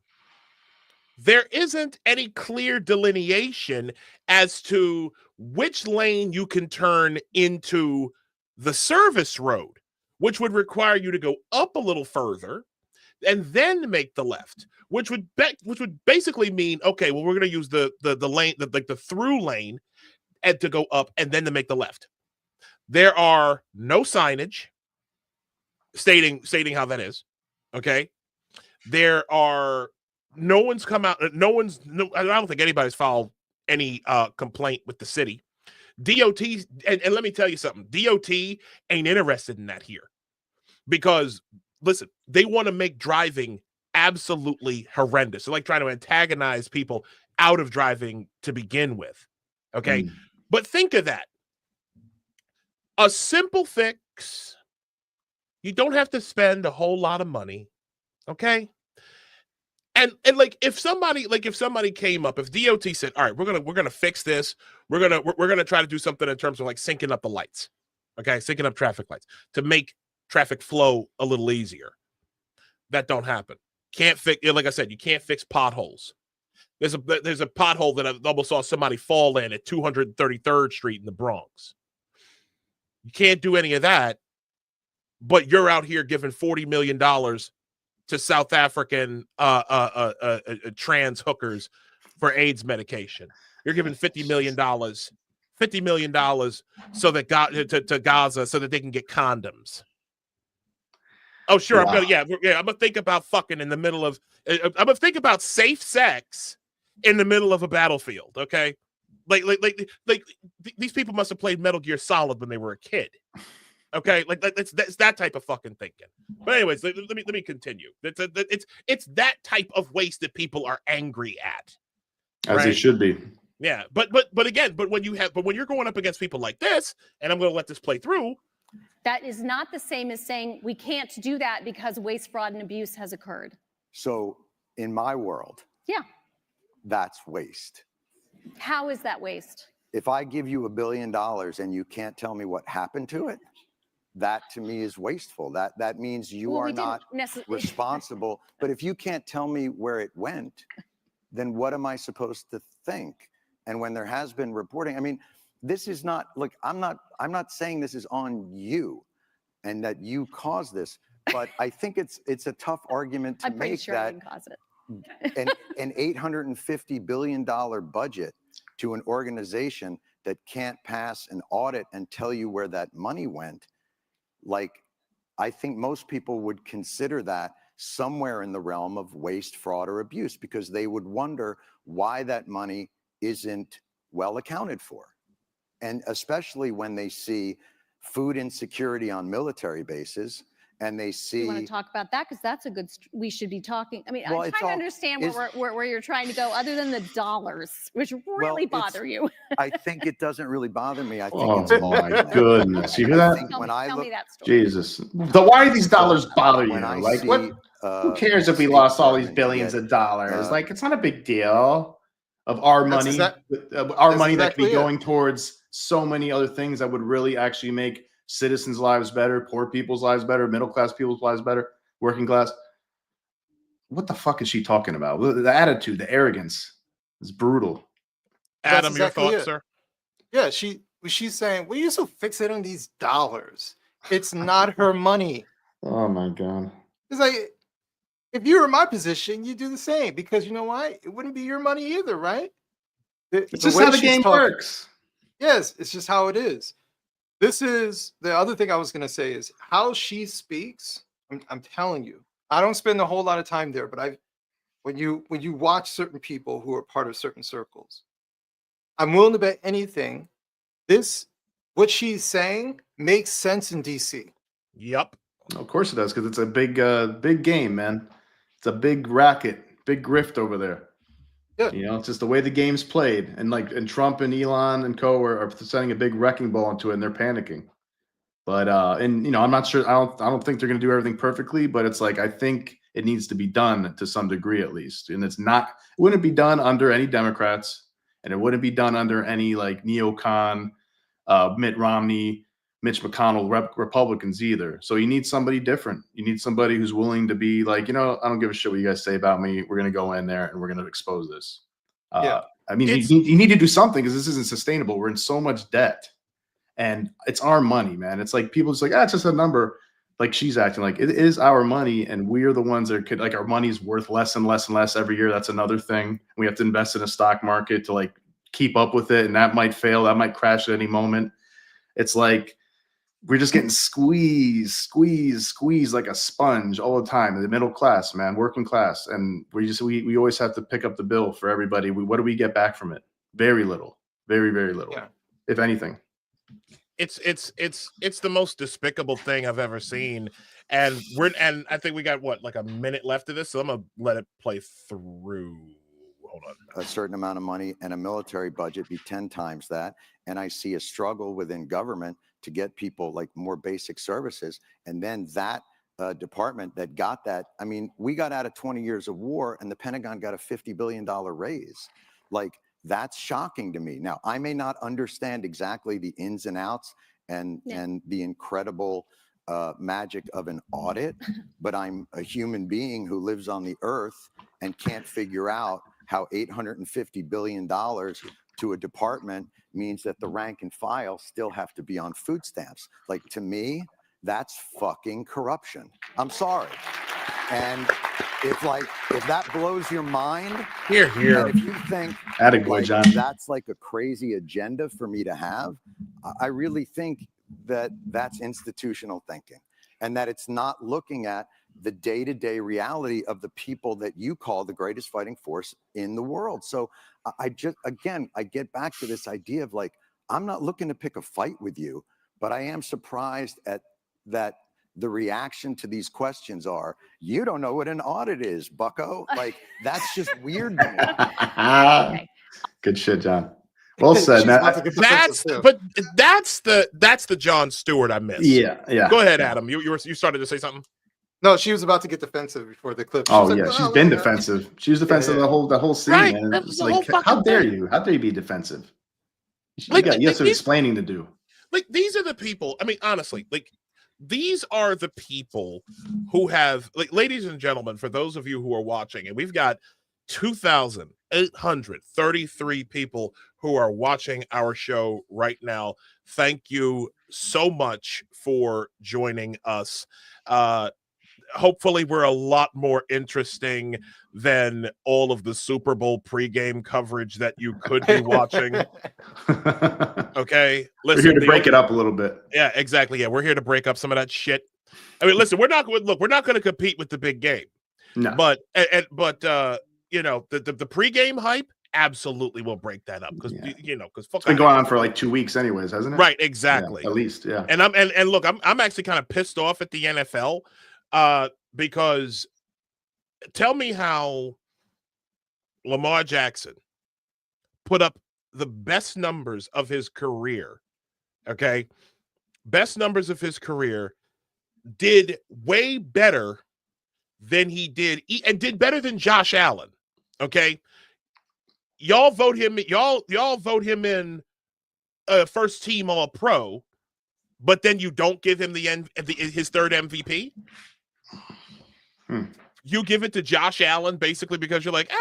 there isn't any clear delineation as to which lane you can turn into the service road, which would require you to go up a little further and then make the left, which would basically mean, okay, well, we're going to use the lane, the through lane, and to go up and then to make the left. There are no signage stating how that is. Okay, there are no one's come out. I don't think anybody's filed any complaint with the city. DOT, and let me tell you something, DOT ain't interested in that here, because listen, they want to make driving absolutely horrendous. They're like trying to antagonize people out of driving to begin with. Okay. But think of that. A simple fix. You don't have to spend a whole lot of money. Okay. And like if somebody came up, if DOT said, all right, we're gonna fix this, we're gonna try to do something in terms of like syncing up the lights. Okay, syncing up traffic lights to make traffic flow a little easier. That don't happen. Can't fix, like I said, you can't fix potholes. There's a pothole that I almost saw somebody fall in at 233rd Street in the Bronx. You can't do any of that, but you're out here giving $40 million to South African trans hookers for AIDS medication. You're giving $50 million so that to Gaza so that they can get condoms. Oh, sure. Wow. I'm gonna think about fucking in the middle of. I'm gonna think about safe sex in the middle of a battlefield. Okay, like these people must have played Metal Gear Solid when they were a kid. Okay, like that's that type of fucking thinking. But anyways, let me continue. It's that type of waste that people are angry at, as right? They should be. Yeah, but when you're going up against people like this, and I'm going to let this play through. That is not the same as saying we can't do that because waste, fraud, and abuse has occurred. So in my world, yeah, that's waste. How is that waste? If I give you $1 billion and you can't tell me what happened to it, that to me is wasteful. That means you are not responsible. But if you can't tell me where it went, then what am I supposed to think? And when there has been reporting, I mean, this is not, look, I'm not saying this is on you and that you caused this, but I think it's a tough argument to make sure that I didn't cause it. an $850 billion budget to an organization that can't pass an audit and tell you where that money went. Like, I think most people would consider that somewhere in the realm of waste, fraud, or abuse, because they would wonder why that money isn't well accounted for. And especially when they see food insecurity on military bases, and they see. You want to talk about that? Because that's a good, we should be talking. I mean, well, I'm trying to understand where you're trying to go, other than the dollars, which really bother you. I think it doesn't really bother me. I think it's my goodness. You hear that? Tell me that story. Jesus. Why do these dollars bother you? Like, what? Who cares if we lost all these billions of dollars? Like, it's not a big deal. Of our money, money that could be going towards so many other things that would really actually make citizens' lives better, poor people's lives better, middle class people's lives better, working class. What the fuck is she talking about? The attitude, the arrogance is brutal. Adam, exactly your thoughts, sir? Yeah, she's saying, "Well, you're so fixated on these dollars. It's not her money." Oh my God. It's like, if you were in my position, you'd do the same, because you know why? It wouldn't be your money either, right? It's just how the game works. Yes, it's just how it is. This is the other thing I was going to say is how she speaks. I'm telling you, I don't spend a whole lot of time there, but when you watch certain people who are part of certain circles, I'm willing to bet anything what she's saying makes sense in DC. Yep. Of course it does, because it's a big game, man. It's a big racket, big grift over there. Yeah. You know, it's just the way the game's played, and Trump and Elon and co are sending a big wrecking ball into it, and they're panicking. But and you know, I'm not sure. I don't think they're going to do everything perfectly, but it's like I think it needs to be done to some degree at least, and it wouldn't be done under any Democrats, and it wouldn't be done under any like neocon, Mitt Romney, Mitch McConnell Republicans either. So you need somebody different. You need somebody who's willing to be like, you know, I don't give a shit what you guys say about me. We're going to go in there and we're going to expose this. Yeah. I mean, you need to do something, because this isn't sustainable. We're in so much debt, and it's our money, man. It's like people just like, it's just a number. Like she's acting like it is our money, and we're the ones that like our money's worth less and less and less every year. That's another thing. We have to invest in a stock market to like keep up with it, and that might fail. That might crash at any moment. It's like we're just getting squeezed like a sponge all the time. The middle class, man, working class, and we always have to pick up the bill for everybody. What do we get back from it? Very little, very little, if anything. It's the most despicable thing I've ever seen, and I think we got like a minute left of this, so I'm gonna let it play through. Hold on. A certain amount of money and a military budget be 10 times that, and I see a struggle within government to get people like more basic services, and then that department that got that. I mean, we got out of 20 years of war, and the Pentagon got a $50 billion raise. Like, that's shocking to me. Now, I may not understand exactly the ins and outs and the incredible magic of an audit, but I'm a human being who lives on the earth and can't figure out how $850 billion to a department means that the rank and file still have to be on food stamps. Like, to me, that's fucking corruption. I'm sorry. And if that blows your mind, here. And if you think like, John, that's like a crazy agenda for me to have, I really think that that's institutional thinking, and that it's not looking at the day-to-day reality of the people that you call the greatest fighting force in the world. So I get back to this idea of like, I'm not looking to pick a fight with you, but I am surprised at that. The reaction to these questions are, you don't know what an audit is, bucko. Like, that's just weird to me. Okay. Good shit, John. Well said, man. That's the Jon Stewart I missed. Yeah. Go ahead, Adam. You started to say something. No, she was about to get defensive before the clip. She's been defensive. She was defensive the whole scene, right. man. That was the like, whole how dare thing. you? How dare you be defensive? Like, you have some explaining to do. Like, these are the people. I mean, honestly, like, these are the people who have, like, ladies and gentlemen, for those of you who are watching, and we've got 2,833 people who are watching our show right now. Thank you so much for joining us. Hopefully we're a lot more interesting than all of the Super Bowl pregame coverage that you could be watching. Okay, listen, we're here to break it up a little bit. Yeah, exactly. Yeah, we're here to break up some of that shit. I mean, listen, we're not going to compete with the big game. No, but you know, the pregame hype absolutely will break that up, because because it's been going on for like 2 weeks, anyways, hasn't it? Right, exactly. Yeah, at least, yeah. And look, I'm actually kind of pissed off at the NFL. Because tell me how Lamar Jackson put up the best numbers of his career, okay? Best numbers of his career, did way better than he did, and did better than Josh Allen, okay? Y'all vote him in first team All-Pro, but then you don't give him his third MVP. You give it to Josh Allen basically because you're like,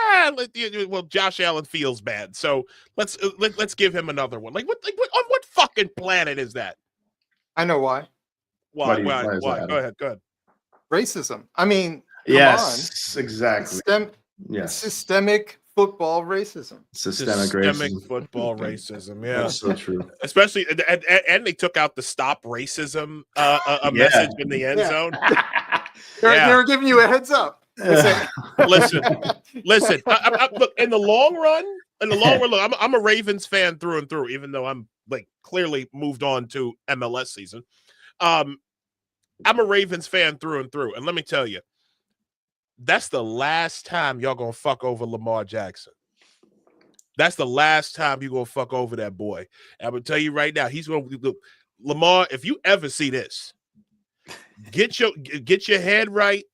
well, Josh Allen feels bad, so let's give him another one. Like what on what fucking planet is that? I know why. Why? Go ahead. Racism. I mean, yes, exactly. Systemic football racism. Systemic football racism. Yeah, that's so true. Especially, and they took out the stop racism message in the end zone. They were giving you a heads up. Listen. Look, in the long run, look, I'm a Ravens fan through and through, even though I'm like clearly moved on to MLS season. I'm a Ravens fan through and through, and let me tell you, that's the last time y'all gonna fuck over Lamar Jackson. That's the last time you gonna fuck over that boy. And I'm gonna tell you right now, he's gonna look, Lamar. If you ever see this, get your head right.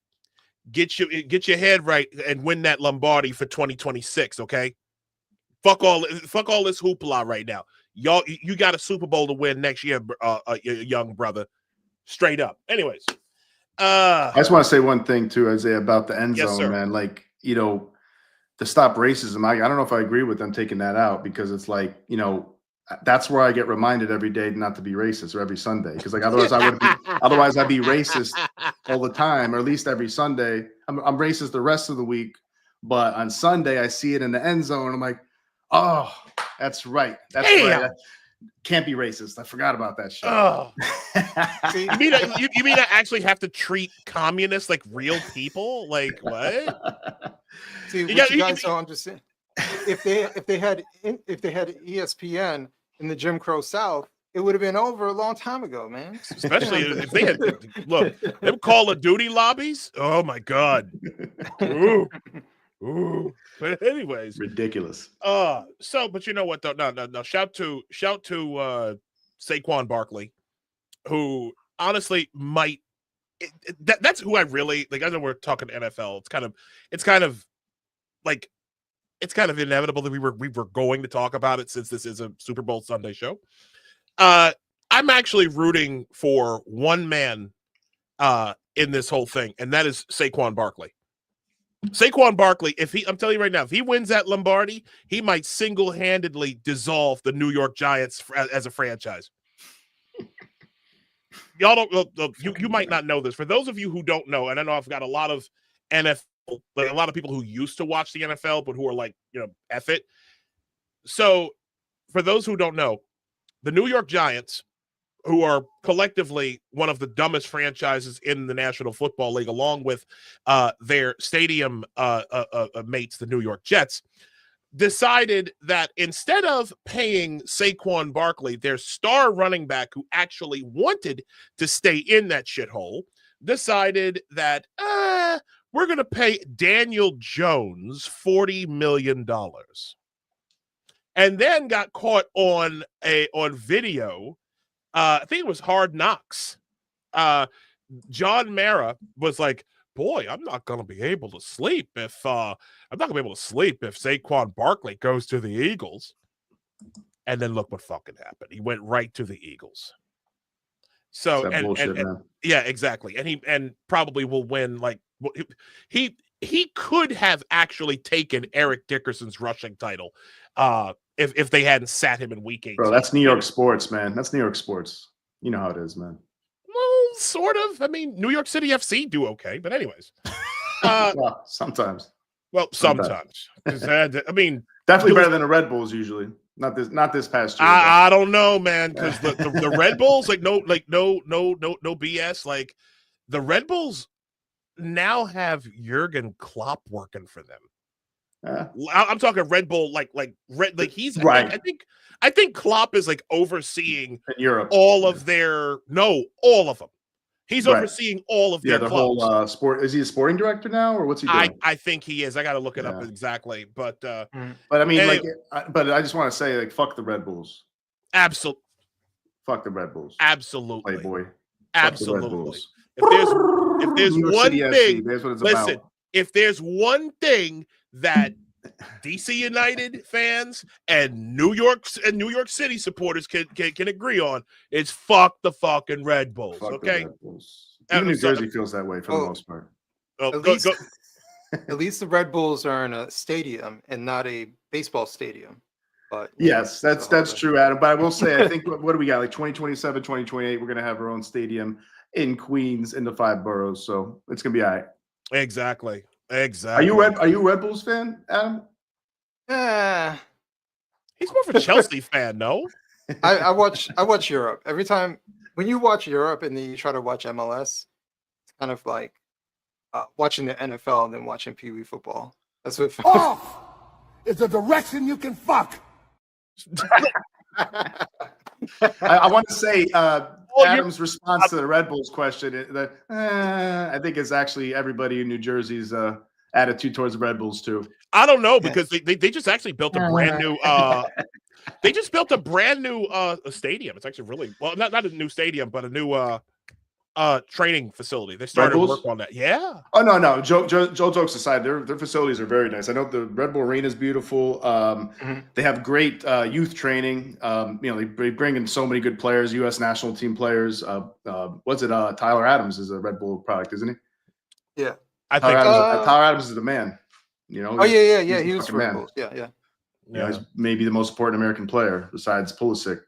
Get your head right and win that Lombardi for 2026. Okay, fuck all this hoopla right now. Y'all, you got a Super Bowl to win next year, young brother. Straight up. Anyways, I just want to say one thing too, Isaiah, about the end zone, sir. man. Like, to stop racism, I don't know if I agree with them taking that out, because it's like, that's where I get reminded every day not to be racist, or every Sunday, because like otherwise I'd be racist all the time, or at least every Sunday. I'm racist the rest of the week, but on Sunday I see it in the end zone. I'm like, oh, that's right. That's right. Can't be racist. I forgot about that shit. Oh. you mean I actually have to treat communists like real people? Like what? See, you guys don't understand. If they had ESPN in the Jim Crow South, it would have been over a long time ago, man. Especially if they had them Call of Duty lobbies. Oh my god. Ooh. But anyways, ridiculous. But you know what though? No. Shout to Saquon Barkley, who honestly might. That's who I really like. I know we're talking NFL. It's kind of inevitable that we were going to talk about it, since this is a Super Bowl Sunday show. I'm actually rooting for one man in this whole thing, and that is Saquon Barkley. Saquon Barkley, I'm telling you right now, if he wins that Lombardi, he might single-handedly dissolve the New York Giants as a franchise. Y'all don't. You might not know this. For those of you who don't know, and I know I've got a lot of NFL, like a lot of people who used to watch the NFL, but who are like, F it. So, for those who don't know, the New York Giants, who are collectively one of the dumbest franchises in the National Football League, along with their stadium mates, the New York Jets, decided that instead of paying Saquon Barkley, their star running back, who actually wanted to stay in that shithole, decided that we're going to pay Daniel Jones $40 million. And then got caught on video. I think it was Hard Knocks. John Mara was like, "Boy, I'm not going to be able to sleep if Saquon Barkley goes to the Eagles." And then look what fucking happened. He went right to the Eagles. So yeah, exactly. And he probably will win. Like he could have actually taken Eric Dickerson's rushing title if they hadn't sat him in week 8. Bro, that's New York sports, man. That's New York sports. You know how it is, man. Well, sort of. I mean, New York City FC do okay, but anyways. Well, sometimes. Well, sometimes. I mean, definitely better than the Red Bulls usually. Not this past year. I don't know, man, because the Red Bulls, no BS. Like the Red Bulls now have Jurgen Klopp working for them. I'm talking Red Bull, like he's right. I think Klopp is like overseeing in Europe all of them. He's overseeing all of their the clubs. Whole sport. Is he a sporting director now, or what's he doing? I think he is. I got to look it up exactly, but I mean, but I just want to say, like, fuck the Red Bulls. Absolutely. Fuck the Red Bulls. Absolutely. Playboy. Absolutely. If there's one thing, that's what it's listen, about. if there's one thing that DC United fans and New York City supporters can agree on is fuck the fucking Red Bulls. Fuck Okay, the Red Bulls. Even New Jersey feels that way for the most part. At least the Red Bulls are in a stadium and not a baseball stadium. But yes, that's true, Adam. But I will say, I think what do we got? Like 2027, 2028, we're gonna have our own stadium in Queens in the 5 boroughs, so it's gonna be all right. Exactly. Are you a Red Bulls fan, Adam? He's more of a Chelsea fan, no? I watch Europe. Every time when you watch Europe and then you try to watch MLS, it's kind of like watching the NFL and then watching Pee Wee football. That's what. Off is a direction you can fuck. I want to say Adam's response to the Red Bulls question that I think is actually everybody in New Jersey's attitude towards the Red Bulls too. I don't know because they just actually built a brand new they just built a brand new stadium. It's actually really well, not a new stadium, but a new training facility. They started work on that. Yeah. Oh no. Joe jokes aside, their facilities are very nice. I know the Red Bull Arena is beautiful. They have great youth training. They bring in so many good players, U.S. national team players. Tyler Adams is a Red Bull product, isn't he? Yeah. I think Tyler Adams is the man. You know. Oh yeah. He was Red Bulls. Yeah. He's maybe the most important American player besides Pulisic,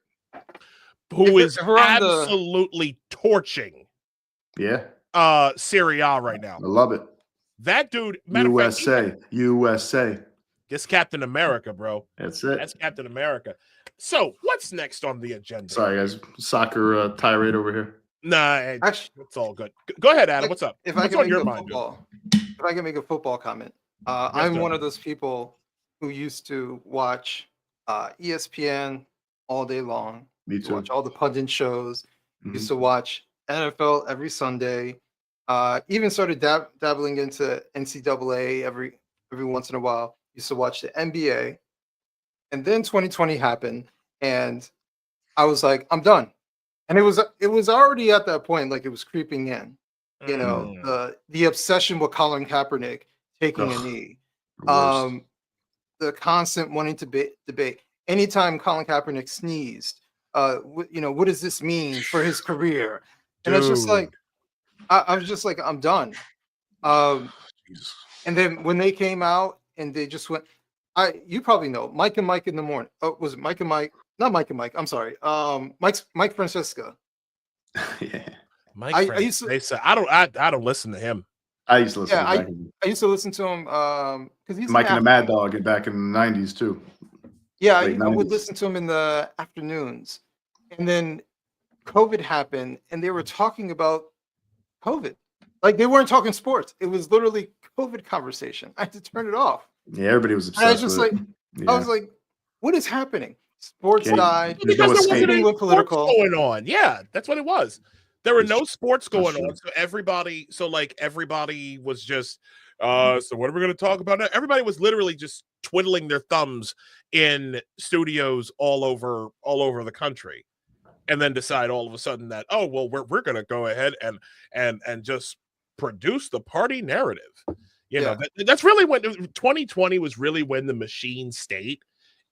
who is absolutely torching. Yeah. Serie A right now. I love it. That dude, USA. This Captain America, bro. That's it. That's Captain America. So, what's next on the agenda? Sorry, guys. Soccer tirade over here. Nah, actually, it's all good. Go ahead, Adam. What's up? What's on your mind? If I can make a football comment, I'm one of those people who used to watch ESPN all day long. Me too. Watch all the pundit shows. Used to watch NFL every Sunday. Even started dabbling into NCAA every once in a while. Used to watch the NBA. And then 2020 happened, and I was like, I'm done. And it was already at that point, like it was creeping in. You know, the obsession with Colin Kaepernick taking a knee. The constant wanting to debate. Anytime Colin Kaepernick sneezed, what does this mean for his career? And it's just like, I was just like, I'm done. And then when they came out and they just went, you probably know Mike and Mike in the morning. Oh, was it Mike and Mike? Not Mike and Mike. I'm sorry. Mike Francesca. Yeah. Mike. I don't listen to him. I used to listen. I used to listen to him because he's Mike and the Mad Dog back in the 90s too. Yeah, I would listen to him in the afternoons, and then COVID happened, and they were talking about COVID. Like they weren't talking sports. It was literally COVID conversation. I had to turn it off. Yeah, everybody was obsessed. And I was just I was like, what is happening? Sports died. Because there wasn't any political going on. Yeah, that's what it was. There were no sports going on, so everybody was just. So what are we going to talk about now? Everybody was literally just twiddling their thumbs in studios all over the country, and then decide all of a sudden that we're going to go ahead and just produce the party narrative. You know, that's really when 2020 was really when the machine state.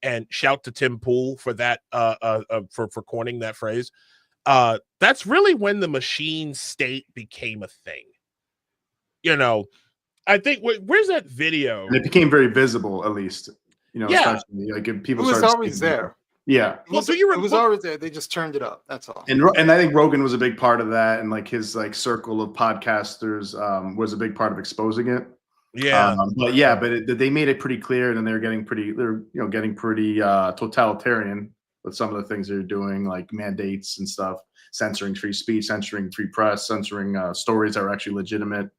And shout to Tim Pool for that for coining that phrase. That's really when the machine state became a thing. You know, I think where's that video? And it became very visible, at least. You know, especially like if people. It was always there. Yeah. Well, it was always there. They just turned it up. That's all. And I think Rogan was a big part of that, and like his circle of podcasters was a big part of exposing it. Yeah, but they made it pretty clear, and then they're getting pretty totalitarian with some of the things they're doing, like mandates and stuff, censoring free speech, censoring free press, censoring stories that are actually legitimate.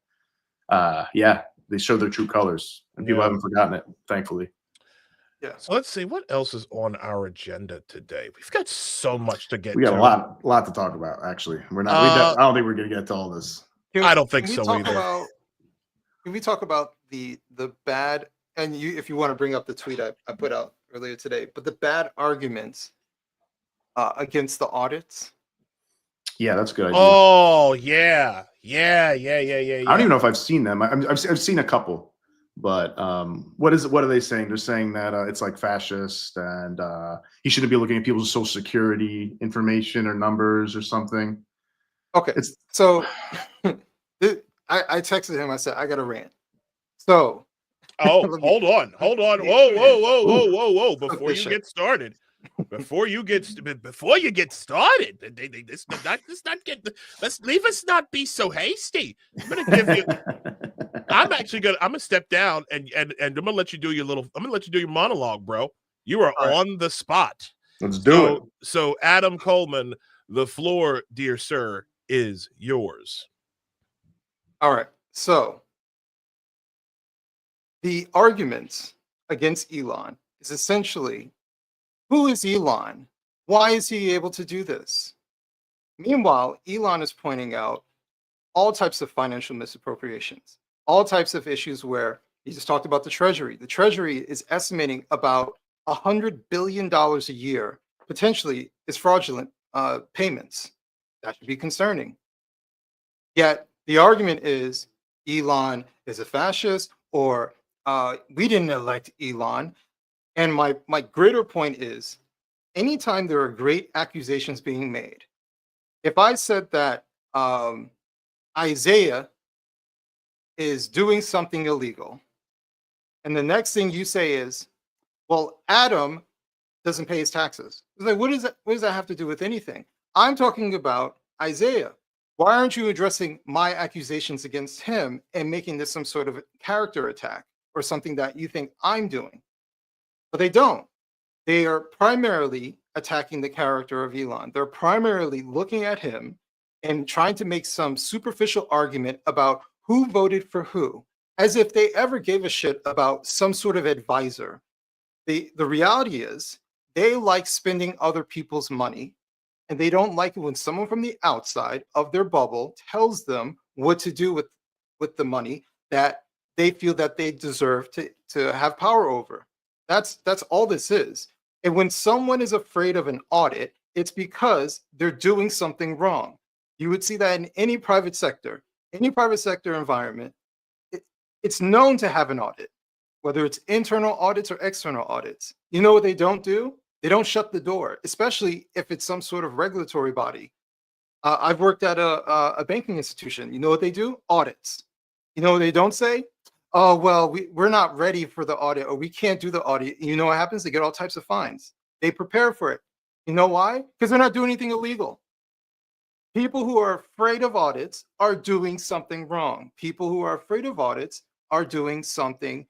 They show their true colors, and people haven't forgotten it, thankfully. Yeah. So let's see what else is on our agenda today. We've got so much to get. We got a lot to talk about. Actually, we're not. I don't think we're going to get to all this. I don't think so either. Can we talk about the bad, and if you want to bring up the tweet I put out earlier today, but the bad arguments against the audits? Yeah, that's a good idea. Oh, yeah. I don't even know if I've seen them. I've seen a couple, But what are they saying? They're saying that it's like fascist, and he shouldn't be looking at people's social security information or numbers or something. Okay, so I texted him. I said I got a rant. So, hold on. Whoa. Before you get started, let's leave us not be so hasty. I'm gonna give you. I'm gonna step down and I'm gonna let you do your monologue, bro. You are on the spot. Let's do it. So Adam Coleman, the floor, dear sir, is yours. All right. So the argument against Elon is essentially, who is Elon? Why is he able to do this? Meanwhile, Elon is pointing out all types of financial misappropriations, all types of issues where he just talked about the Treasury. The Treasury is estimating about $100 billion a year, potentially, is fraudulent payments. That should be concerning. Yet the argument is Elon is a fascist, or we didn't elect Elon. And my greater point is, anytime there are great accusations being made, if I said that Isaiah is doing something illegal, and the next thing you say is, well, Adam doesn't pay his taxes. It's like, what does that have to do with anything? I'm talking about Isaiah. Why aren't you addressing my accusations against him and making this some sort of character attack or something that you think I'm doing? But they don't. They are primarily attacking the character of Elon. They're primarily looking at him and trying to make some superficial argument about who voted for who, as if they ever gave a shit about some sort of advisor. The reality is they like spending other people's money, and they don't like it when someone from the outside of their bubble tells them what to do with the money that they feel that they deserve to have power over. That's all this is. And when someone is afraid of an audit, it's because they're doing something wrong. You would see that in any private sector environment. It's known to have an audit, whether it's internal audits or external audits. You know what they don't do? They don't shut the door, especially if it's some sort of regulatory body. I've worked at a banking institution. You know what they do? Audits. You know what they don't say? Oh, well, we're not ready for the audit, or we can't do the audit. You know what happens? They get all types of fines. They prepare for it. You know why? Because they're not doing anything illegal. People who are afraid of audits are doing something wrong. People who are afraid of audits are doing something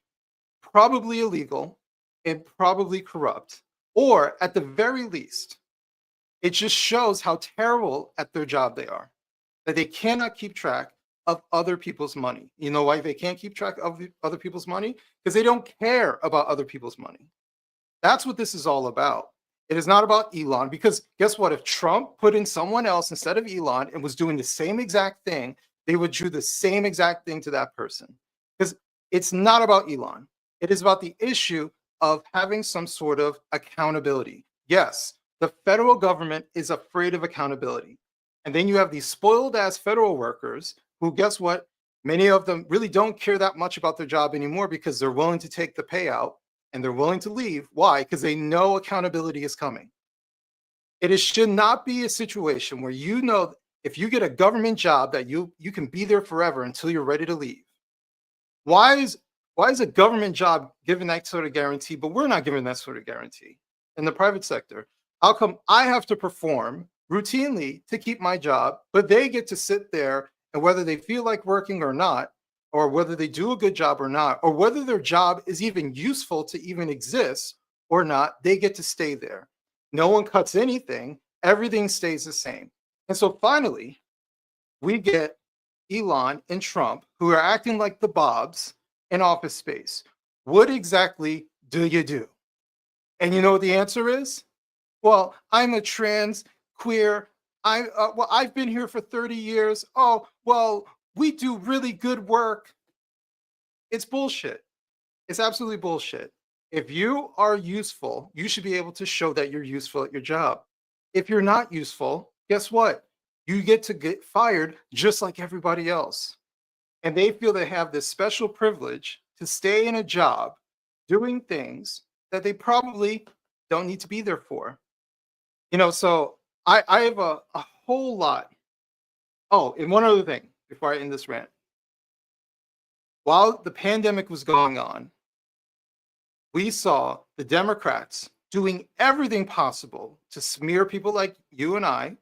probably illegal and probably corrupt. Or at the very least, it just shows how terrible at their job they are, that they cannot keep track of other people's money. You know why they can't keep track of other people's money? Because they don't care about other people's money. That's what this is all about. It is not about Elon, because guess what? If Trump put in someone else instead of Elon and was doing the same exact thing, they would do the same exact thing to that person. Because it's not about Elon. It is about the issue of having some sort of accountability. Yes, the federal government is afraid of accountability. And then you have these spoiled ass federal workers who, guess what? Many of them really don't care that much about their job anymore because they're willing to take the payout and they're willing to leave. Why? Because they know accountability is coming. Should not be a situation where you know if you get a government job that you can be there forever until you're ready to leave. Why is a government job given that sort of guarantee, but we're not given that sort of guarantee in the private sector? How come I have to perform routinely to keep my job, but they get to sit there, and whether they feel like working or not, or whether they do a good job or not, or whether their job is even useful to even exist or not, they get to stay there. No one cuts anything. Everything stays the same. And so finally, we get Elon and Trump, who are acting like the Bobs in Office Space. What exactly do you do? And you know what the answer is? Well, I'm a trans, queer, I've been here for 30 years. Oh, well, we do really good work. It's bullshit. It's absolutely bullshit. If you are useful, you should be able to show that you're useful at your job. If you're not useful, guess what? You get to get fired just like everybody else. And they feel they have this special privilege to stay in a job doing things that they probably don't need to be there for. So I have a whole lot. Oh, and one other thing before I end this rant. While the pandemic was going on, we saw the Democrats doing everything possible to smear people like you and I,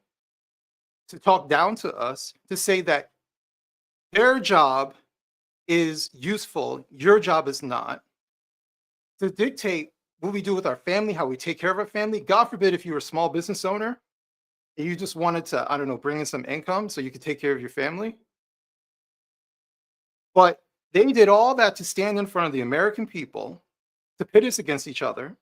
to talk down to us, to say that their job is useful, your job is not, to dictate what we do with our family, how we take care of our family. God forbid if you were a small business owner and you just wanted to, I don't know, bring in some income so you could take care of your family. But they did all that to stand in front of the American people, to pit us against each other,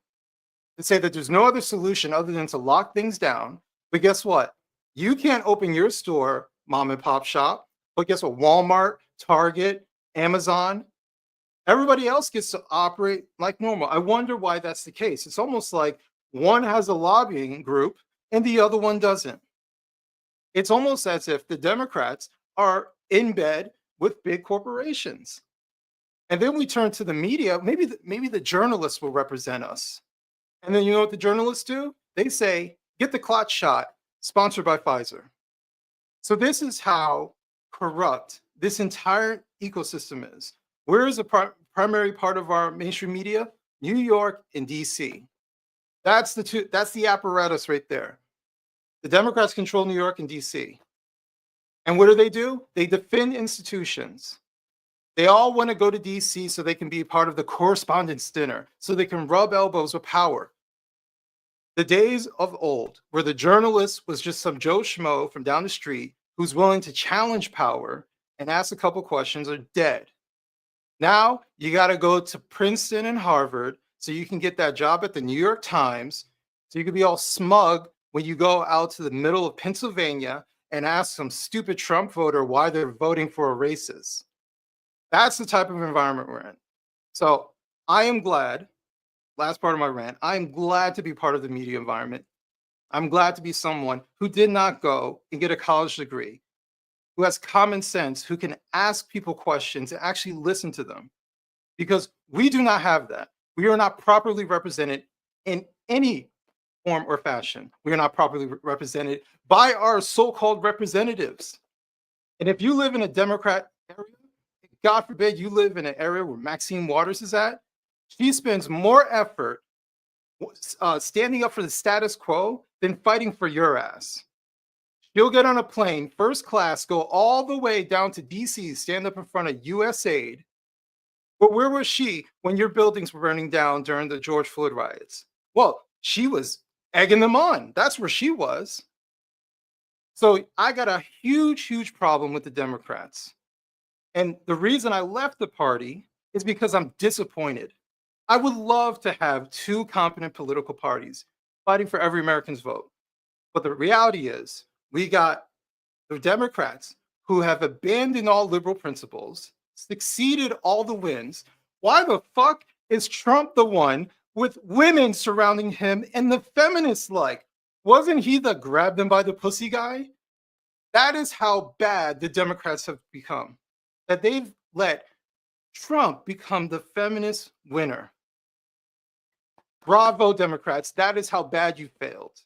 to say that there's no other solution other than to lock things down. But guess what? You can't open your store, mom and pop shop. But guess what? Walmart, Target, Amazon, everybody else gets to operate like normal. I wonder why that's the case. It's almost like one has a lobbying group and the other one doesn't. It's almost as if the Democrats are in bed with big corporations. And then we turn to the media. Maybe the journalists will represent us. And then you know what the journalists do? They say, get the clot shot, sponsored by Pfizer. So this is how corrupt this entire ecosystem is. Where is the primary part of our mainstream media? New York and DC. That's the apparatus right there. The Democrats control New York and DC. And what do? They defend institutions. They all want to go to DC so they can be part of the correspondence dinner, so they can rub elbows with power. The days of old, where the journalist was just some Joe Schmo from down the street who's willing to challenge power and ask a couple questions, are dead. Now you got to go to Princeton and Harvard so you can get that job at the New York Times, so you can be all smug when you go out to the middle of Pennsylvania and ask some stupid Trump voter why they're voting for a racist. That's the type of environment we're in. So I am glad, last part of my rant, I'm glad to be part of the media environment. I'm glad to be someone who did not go and get a college degree, who has common sense, who can ask people questions and actually listen to them. Because we do not have that. We are not properly represented in any form or fashion. We are not properly represented by our so-called representatives. And if you live in a Democrat area, God forbid you live in an area where Maxine Waters is at, she spends more effort standing up for the status quo than fighting for your ass. She'll get on a plane, first class, go all the way down to DC, stand up in front of USAID. But where was she when your buildings were burning down during the George Floyd riots? Well, she was egging them on. That's where she was. So I got a huge, huge problem with the Democrats. And the reason I left the party is because I'm disappointed. I would love to have two competent political parties fighting for every American's vote. But the reality is, we got the Democrats who have abandoned all liberal principles, succeeded all the wins. Why the fuck is Trump the one with women surrounding him and the feminists like? Wasn't he the grab them by the pussy guy? That is how bad the Democrats have become. That they've let Trump become the feminist winner. Bravo, Democrats. That is how bad you failed.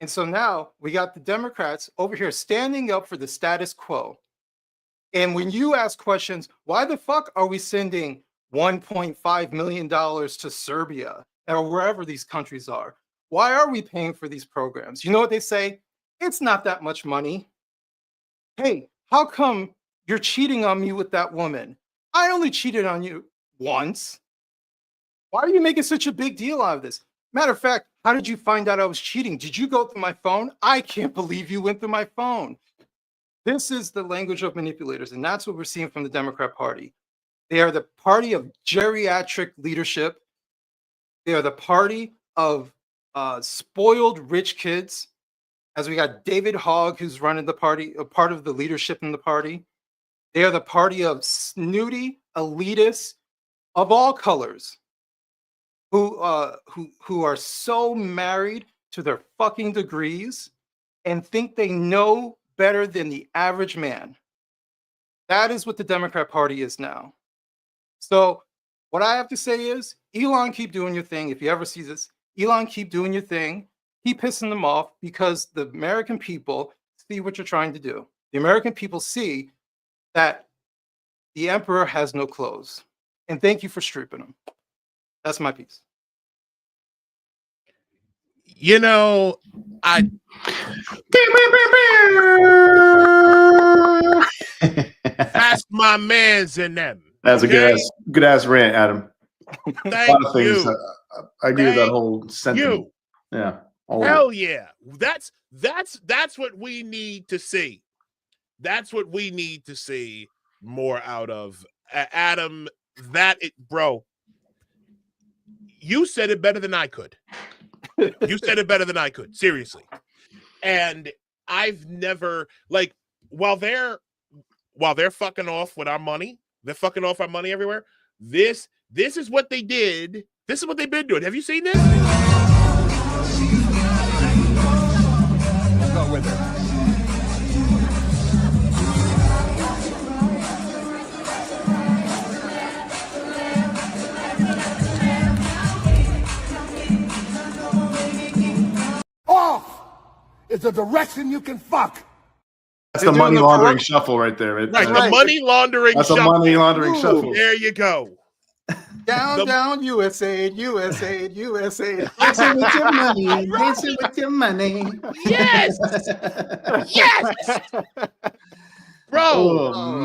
And so now we got the Democrats over here standing up for the status quo. And when you ask questions, why the fuck are we sending $1.5 million to Serbia or wherever these countries are? Why are we paying for these programs? You know what they say? It's not that much money. Hey, how come you're cheating on me with that woman? I only cheated on you once. Why are you making such a big deal out of this? Matter of fact, how did you find out I was cheating? Did you go through my phone? I can't believe you went through my phone. This is the language of manipulators, and that's what we're seeing from the Democrat Party. They are the party of geriatric leadership. They are the party of spoiled rich kids, as we got David Hogg, who's running the party, a part of the leadership in the party. They are the party of snooty elitists of all colors who are so married to their fucking degrees and think they know better than the average man. That is what the Democrat Party is now. So What I have to say is, Elon, keep doing your thing. If you ever see this, Elon, keep doing your thing. Keep pissing them off, because the American people see what you're trying to do. The American people see that the emperor has no clothes. And thank you for stripping him. That's my piece. You know, that's my man's in them. That's okay? a good ass rant, Adam. Thank a lot of things. you. I agree with that whole sentiment. Yeah. Hell yeah. That's what we need to see. That's what we need to see more out of. Adam, bro, you said it better than I could. You said it better than I could, seriously. And I've never, like, while they're fucking off with our money, they're fucking off our money everywhere. This is what they did. This is what they've been doing. Have you seen this? Let's go with it. Off is a direction you can fuck. That's the money laundering shuffle right there. Right, the money laundering shuffle. That's a money laundering shuffle. There you go. Down, USA, USA, USA. Dancing with your money, dancing with your money. Yes, yes, bro.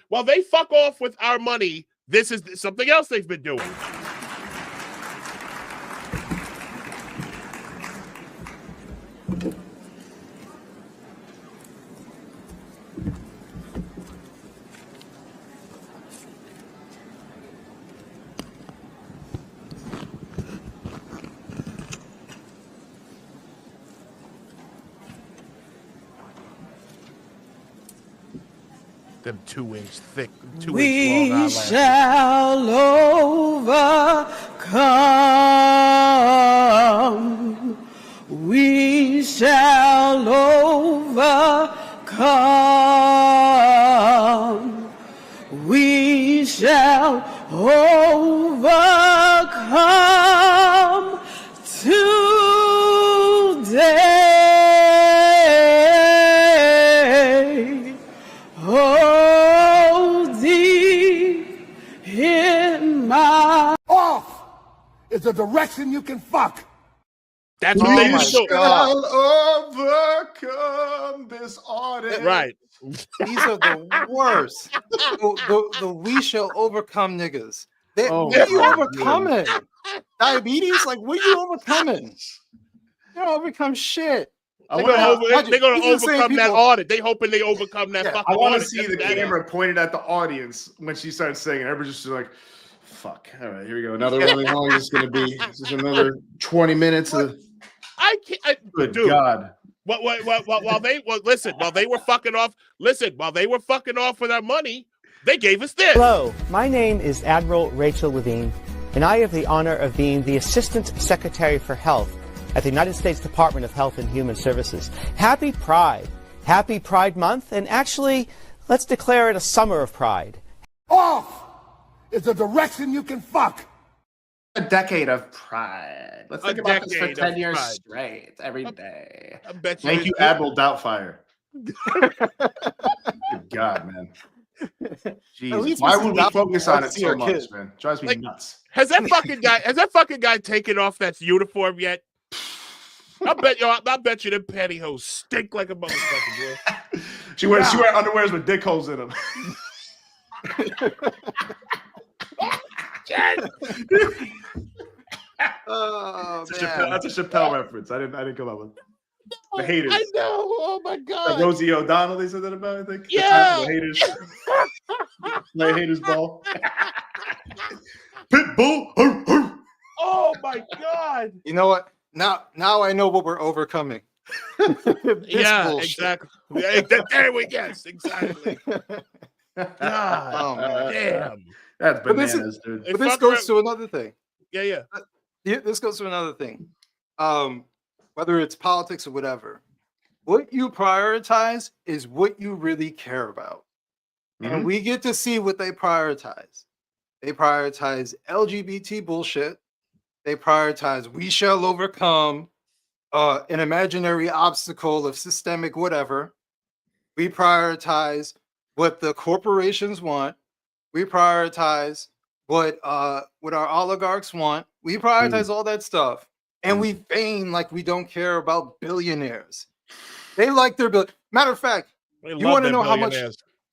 While they fuck off with our money, this is something else they've been doing. Them 2-inch thick, 2-inch long eyelashes. We shall overcome. We shall overcome. We shall overcome today. Off is a direction you can fuck. That's what they We do. shall overcome this audit. Right. These are the worst. The we shall overcome niggas. What are you overcoming? Diabetes? Like, what are you overcoming? You don't overcome shit. They're going to overcome that audit. They hoping they overcome that fucking audit. I want to see the camera pointed at the audience when she starts saying it. Everybody's just like, fuck. All right, here we go. Another one. How long is this going to be? This is another 20 minutes. Good dude, God. While they were fucking off with our money, they gave us this. Hello, my name is Admiral Rachel Levine, and I have the honor of being the Assistant Secretary for Health at the United States Department of Health and Human Services. Happy Pride. Happy Pride Month, and actually, let's declare it a summer of pride. Off is a direction you can fuck. A decade of pride. Let's think about this for 10 years pride. straight, every day. I bet you. Thank you, Admiral Doubtfire. Good God, man. Jesus. Why would we focus on it so much, man? Drives me nuts. Has that fucking guy taken off that uniform yet? I bet you them pantyhose stink like a motherfucker, boy. She wears underwears with dick holes in them. Oh, that's a Chappelle reference. I didn't come up with the haters. I know. Oh my God. Like Rosie O'Donnell, they said that about, I think. Yeah. The haters. The haters ball. Pitbull. Oh my God. You know what? Now I know what we're overcoming. Yeah, bullshit. exactly. There we go. Exactly. God, Oh, man. damn. That's bananas, dude. But this goes to another thing. Yeah. This goes to another thing. Whether it's politics or whatever, what you prioritize is what you really care about. And we get to see what they prioritize. They prioritize LGBT bullshit. They prioritize we shall overcome an imaginary obstacle of systemic whatever. We prioritize what the corporations want. We prioritize what our oligarchs want. We prioritize all that stuff. And we feign like we don't care about billionaires. They like their bill. Matter of fact, you want to know how much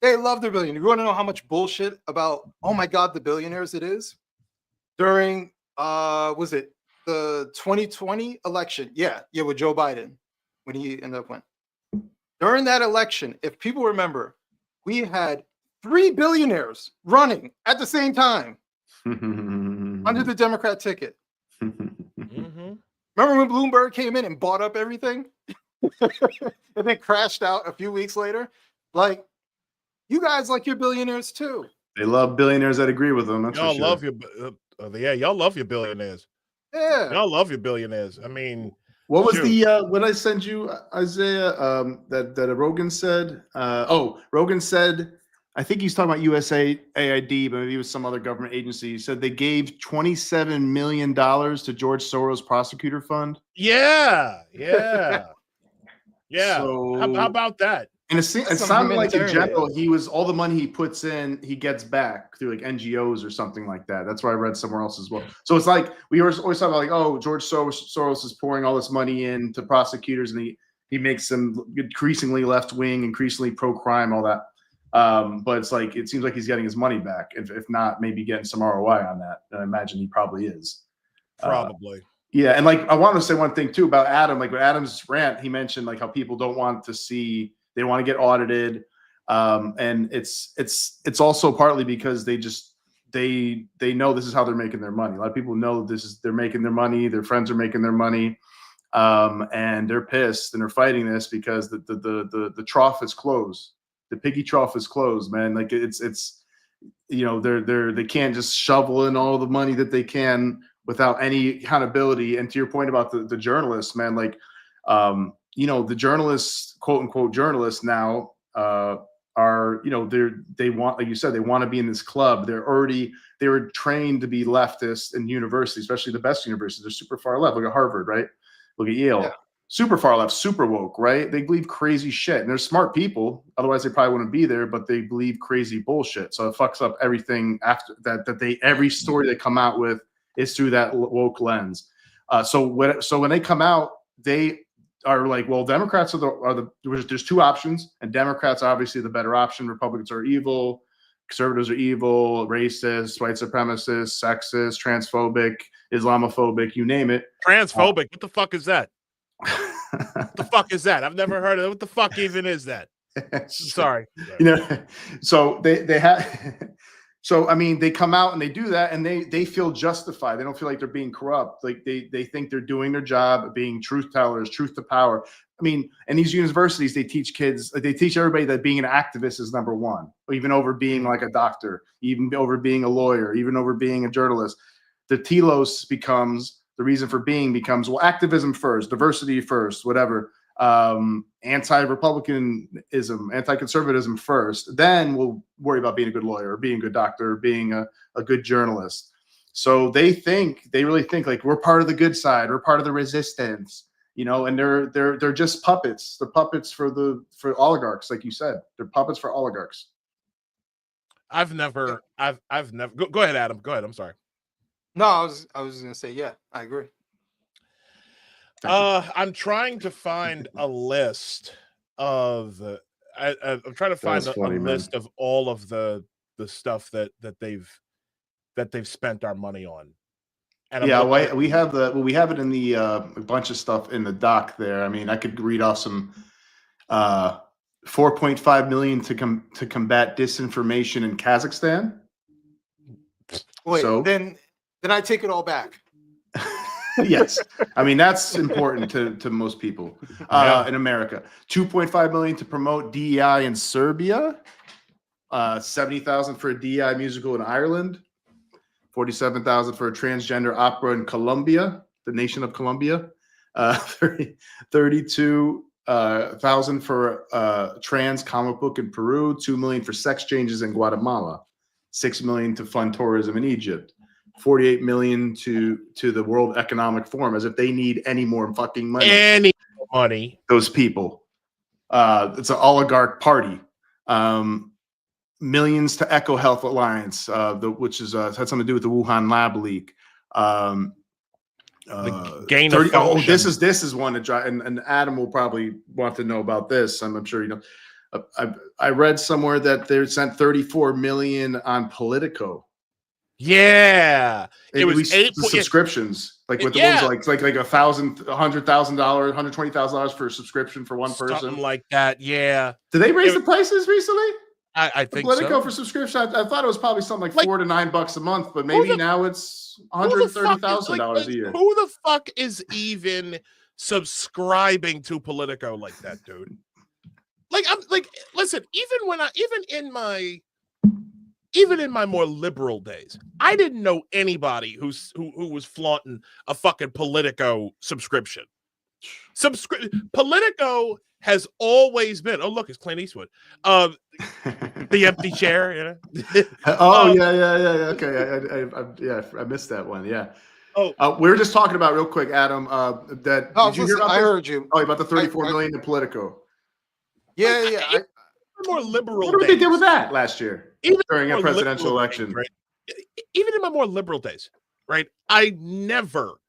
they love their billionaires. You want to know how much bullshit about, oh my God, the billionaires it is? During, was it the 2020 election? Yeah, with Joe Biden, when he ended up winning. During that election, if people remember, we had 3 billionaires running at the same time under the Democrat ticket. Mm-hmm. Remember when Bloomberg came in and bought up everything and then crashed out a few weeks later? Like, you guys like your billionaires too. They love billionaires that agree with them. That's y'all for sure. love your y'all love your billionaires. Yeah, y'all love your billionaires. I mean, what was the what I send you, Isaiah? That Rogan said. Rogan said. I think he's talking about USAID, but maybe it was some other government agency. He said they gave $27 million to George Soros prosecutor fund. Yeah. So, how about that? And it sounded like in general, all the money he puts in, he gets back through like NGOs or something like that. That's what I read somewhere else as well. So it's like we always talk about like, oh, George Soros is pouring all this money in to prosecutors, and he makes them increasingly left wing, increasingly pro crime, all that. But it's like it seems like he's getting his money back. If not, maybe getting some ROI on that. And I imagine he probably is. Probably. Yeah, and like I want to say one thing too about Adam. Like with Adam's rant, he mentioned like how people don't want to see, they want to get audited, and it's also partly because they know this is how they're making their money. A lot of people know they're making their money. Their friends are making their money, and they're pissed and they're fighting this because the trough is closed. The piggy trough is closed, man. Like it's they can't just shovel in all the money that they can without any accountability. And to your point about the journalists, man, like the journalists, quote unquote journalists now are they want, like you said, they want to be in this club. They were trained to be leftists in university, especially the best universities. They're super far left. Look at Harvard, right? Look at Yale. Yeah. Super far left, super woke, right? They believe crazy shit. And they're smart people. Otherwise, they probably wouldn't be there, but they believe crazy bullshit. So it fucks up everything after that. Every story they come out with is through that woke lens. So when they come out, they are like, well, Democrats there's two options, and Democrats are obviously the better option. Republicans are evil. Conservatives are evil, racist, white supremacist, sexist, transphobic, Islamophobic, you name it. Transphobic. What the fuck is that? What the fuck is that? I've never heard of it. What the fuck even is that? Sorry. So they have. So I mean, they come out and they do that, and they feel justified. They don't feel like they're being corrupt. Like they think they're doing their job, being truth tellers, truth to power. I mean, and these universities, they teach kids, they teach everybody that being an activist is number one, even over being like a doctor, even over being a lawyer, even over being a journalist. The telos becomes, the reason for being becomes, well, activism first, diversity first, whatever. Anti-republicanism, anti-conservatism first. Then we'll worry about being a good lawyer or being a good doctor or being a good journalist. So they really think like we're part of the good side, we're part of the resistance, and they're just puppets. They're puppets for oligarchs, like you said. They're puppets for oligarchs. I've never go ahead, Adam. Go ahead. I'm sorry. No, I was gonna say, yeah, I agree. I'm trying to find a list of I'm trying to find a list of all of the stuff that they've spent our money on. And we have it in the a bunch of stuff in the doc there. I mean, I could read off some 4.5 million to combat disinformation in Kazakhstan. Wait, so then I take it all back. Yes, I mean that's important to most people in America. 2.5 million to promote DEI in Serbia. 70,000 for a DEI musical in Ireland. 47,000 for a transgender opera in Colombia, the nation of Colombia. 32,000 for a trans comic book in Peru. 2 million for sex changes in Guatemala. $6 million to fund tourism in Egypt, $48 million to the World Economic Forum, as if they need any more fucking money. Any money. Those people. It's an oligarch party. Millions to Echo Health Alliance, which is had something to do with the Wuhan lab leak. Gain of function. This is one to drive, and Adam will probably want to know about this. I'm sure you know. I read somewhere that they sent 34 million on Politico. Yeah, it was 8 subscriptions, like with the ones like $100,000, $120,000 for a subscription for one person, something like that. Yeah. Did they raise the prices recently? I think Politico so. for subscription. I thought it was probably something like $4 to $9 a month, but maybe now it's $130,000 a year. Who the fuck is even subscribing to Politico like that, dude? Like, I'm like, listen, even in my more liberal days, I didn't know anybody who was flaunting a fucking Politico subscription. Politico has always been. Oh, look, it's Clint Eastwood. The empty chair. You know? Yeah. Okay, I missed that one. Yeah. We were just talking about real quick, Adam. Did you hear about I heard you. Oh, about the 34 million in Politico. Yeah. More liberal. What did they do with that last year during a presidential election? Days, right? Even in my more liberal days, right? I never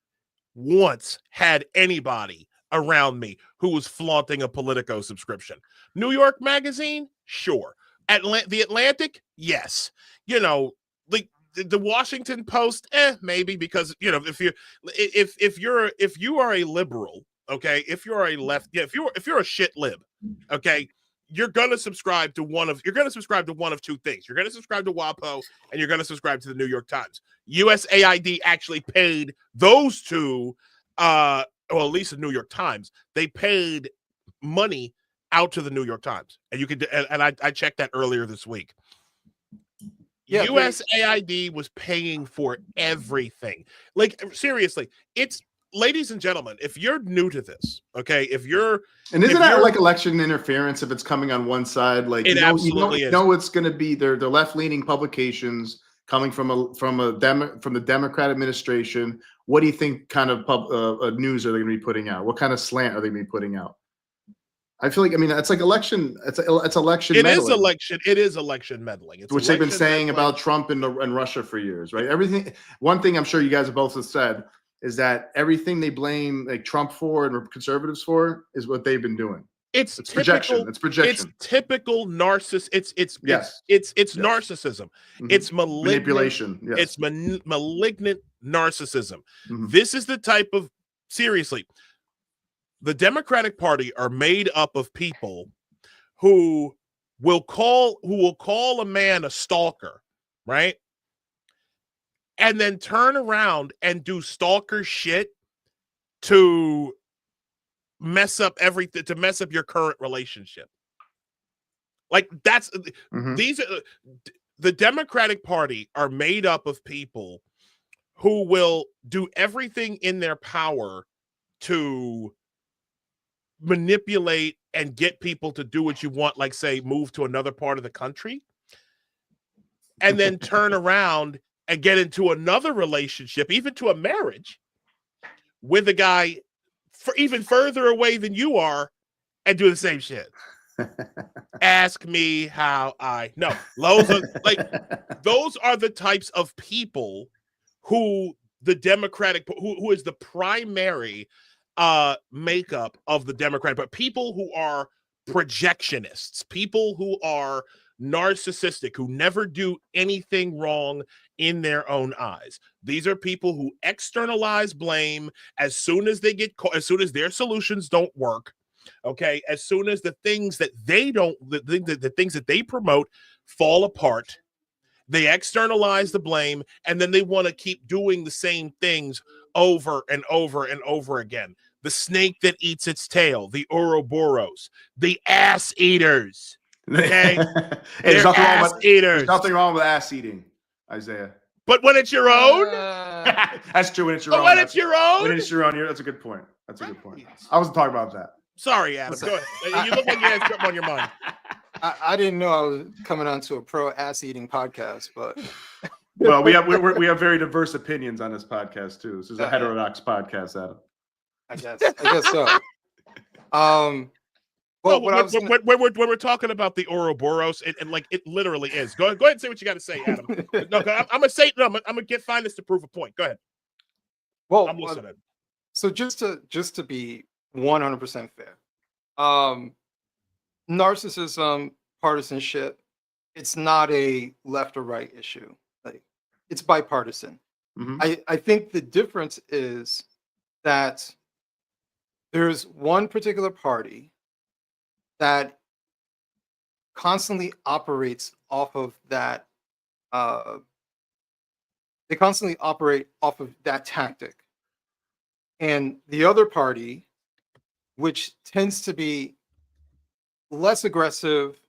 once had anybody around me who was flaunting a Politico subscription. New York Magazine, sure. The Atlantic, yes. You know, like the Washington Post, maybe, because you know if you are a liberal, okay, if you're a left, if you're a shit lib, okay. You're gonna subscribe to one of two things. You're gonna subscribe to WAPO and you're gonna subscribe to the New York Times. USAID actually paid those two, or at least the New York Times. They paid money out to the New York Times, and you could. And I checked that earlier this week. Yeah, USAID was paying for everything. Like seriously, it's. Ladies and gentlemen, if you're new to this, okay, isn't that like election interference if it's coming on one side? Like it absolutely is. It's going to be they're left-leaning publications coming from the Democrat administration. What do you think kind of news are they going to be putting out? What kind of slant are they going to be putting out? I feel like it's like election. It's election. It is election. It is election meddling. Which they've been saying about Trump and Russia for years, right? Everything. One thing I'm sure you guys have both said is that everything they blame like Trump for and conservatives for is what they've been doing. It's projection. It's projection. It's typical narcissism. It's narcissism. Mm-hmm. It's manipulation. Yes. It's malignant narcissism. Mm-hmm. This is the type of seriously. The Democratic Party are made up of people who will call a man a stalker, right? And then turn around and do stalker shit to mess up everything, to mess up your current relationship. Like that's these are the Democratic Party are made up of people who will do everything in their power to manipulate and get people to do what you want, like say move to another part of the country, and then turn around and get into another relationship, even to a marriage, with a guy even further away than you are, and do the same shit. Ask me how I know. Those are the types of people who the Democratic, who is the primary makeup of the Democratic, but people who are projectionists, people who are narcissistic, who never do anything wrong in their own eyes. These are people who externalize blame as soon as they get caught, as soon as their solutions don't work. Okay, as soon as the things that they don't, the things that they promote fall apart, they externalize the blame, and then they want to keep doing the same things over and over and over again. The snake that eats its tail, the Ouroboros, the ass eaters. Okay, there's nothing wrong with ass eating, Isaiah. But when it's your own, that's true. When it's your own, when it's your own, that's a good point. That's a good point. I wasn't talking about that. Sorry, Adam. Go ahead. You look like you had something on your mind. I didn't know I was coming onto a pro ass eating podcast, but well, we have very diverse opinions on this podcast too. This is a heterodox podcast, Adam. I guess so. Well, when we're talking about the Ouroboros, and like it literally is. Go ahead and say what you got to say, Adam. No, I'm gonna find this to prove a point. Go ahead. Well, I'm listening. So just to be 100% fair, narcissism, partisanship, it's not a left or right issue. Like, it's bipartisan. Mm-hmm. I think the difference is that there's one particular party that constantly operates off of that. They constantly operate off of that tactic. And the other party, which tends to be less aggressive,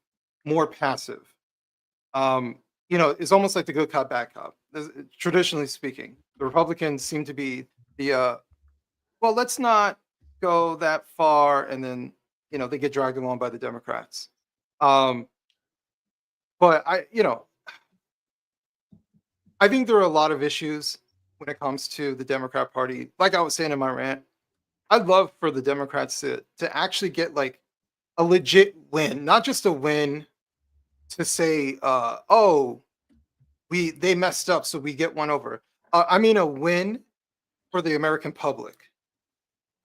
more passive, is almost like the good cop, bad cop. Traditionally speaking, the Republicans seem to be the, well, let's not go that far, and then they get dragged along by the Democrats. But I think there are a lot of issues when it comes to the Democrat Party. Like I was saying in my rant, I'd love for the Democrats to actually get like a legit win, not just a win to say, they messed up, so we get one over. I mean a win for the American public.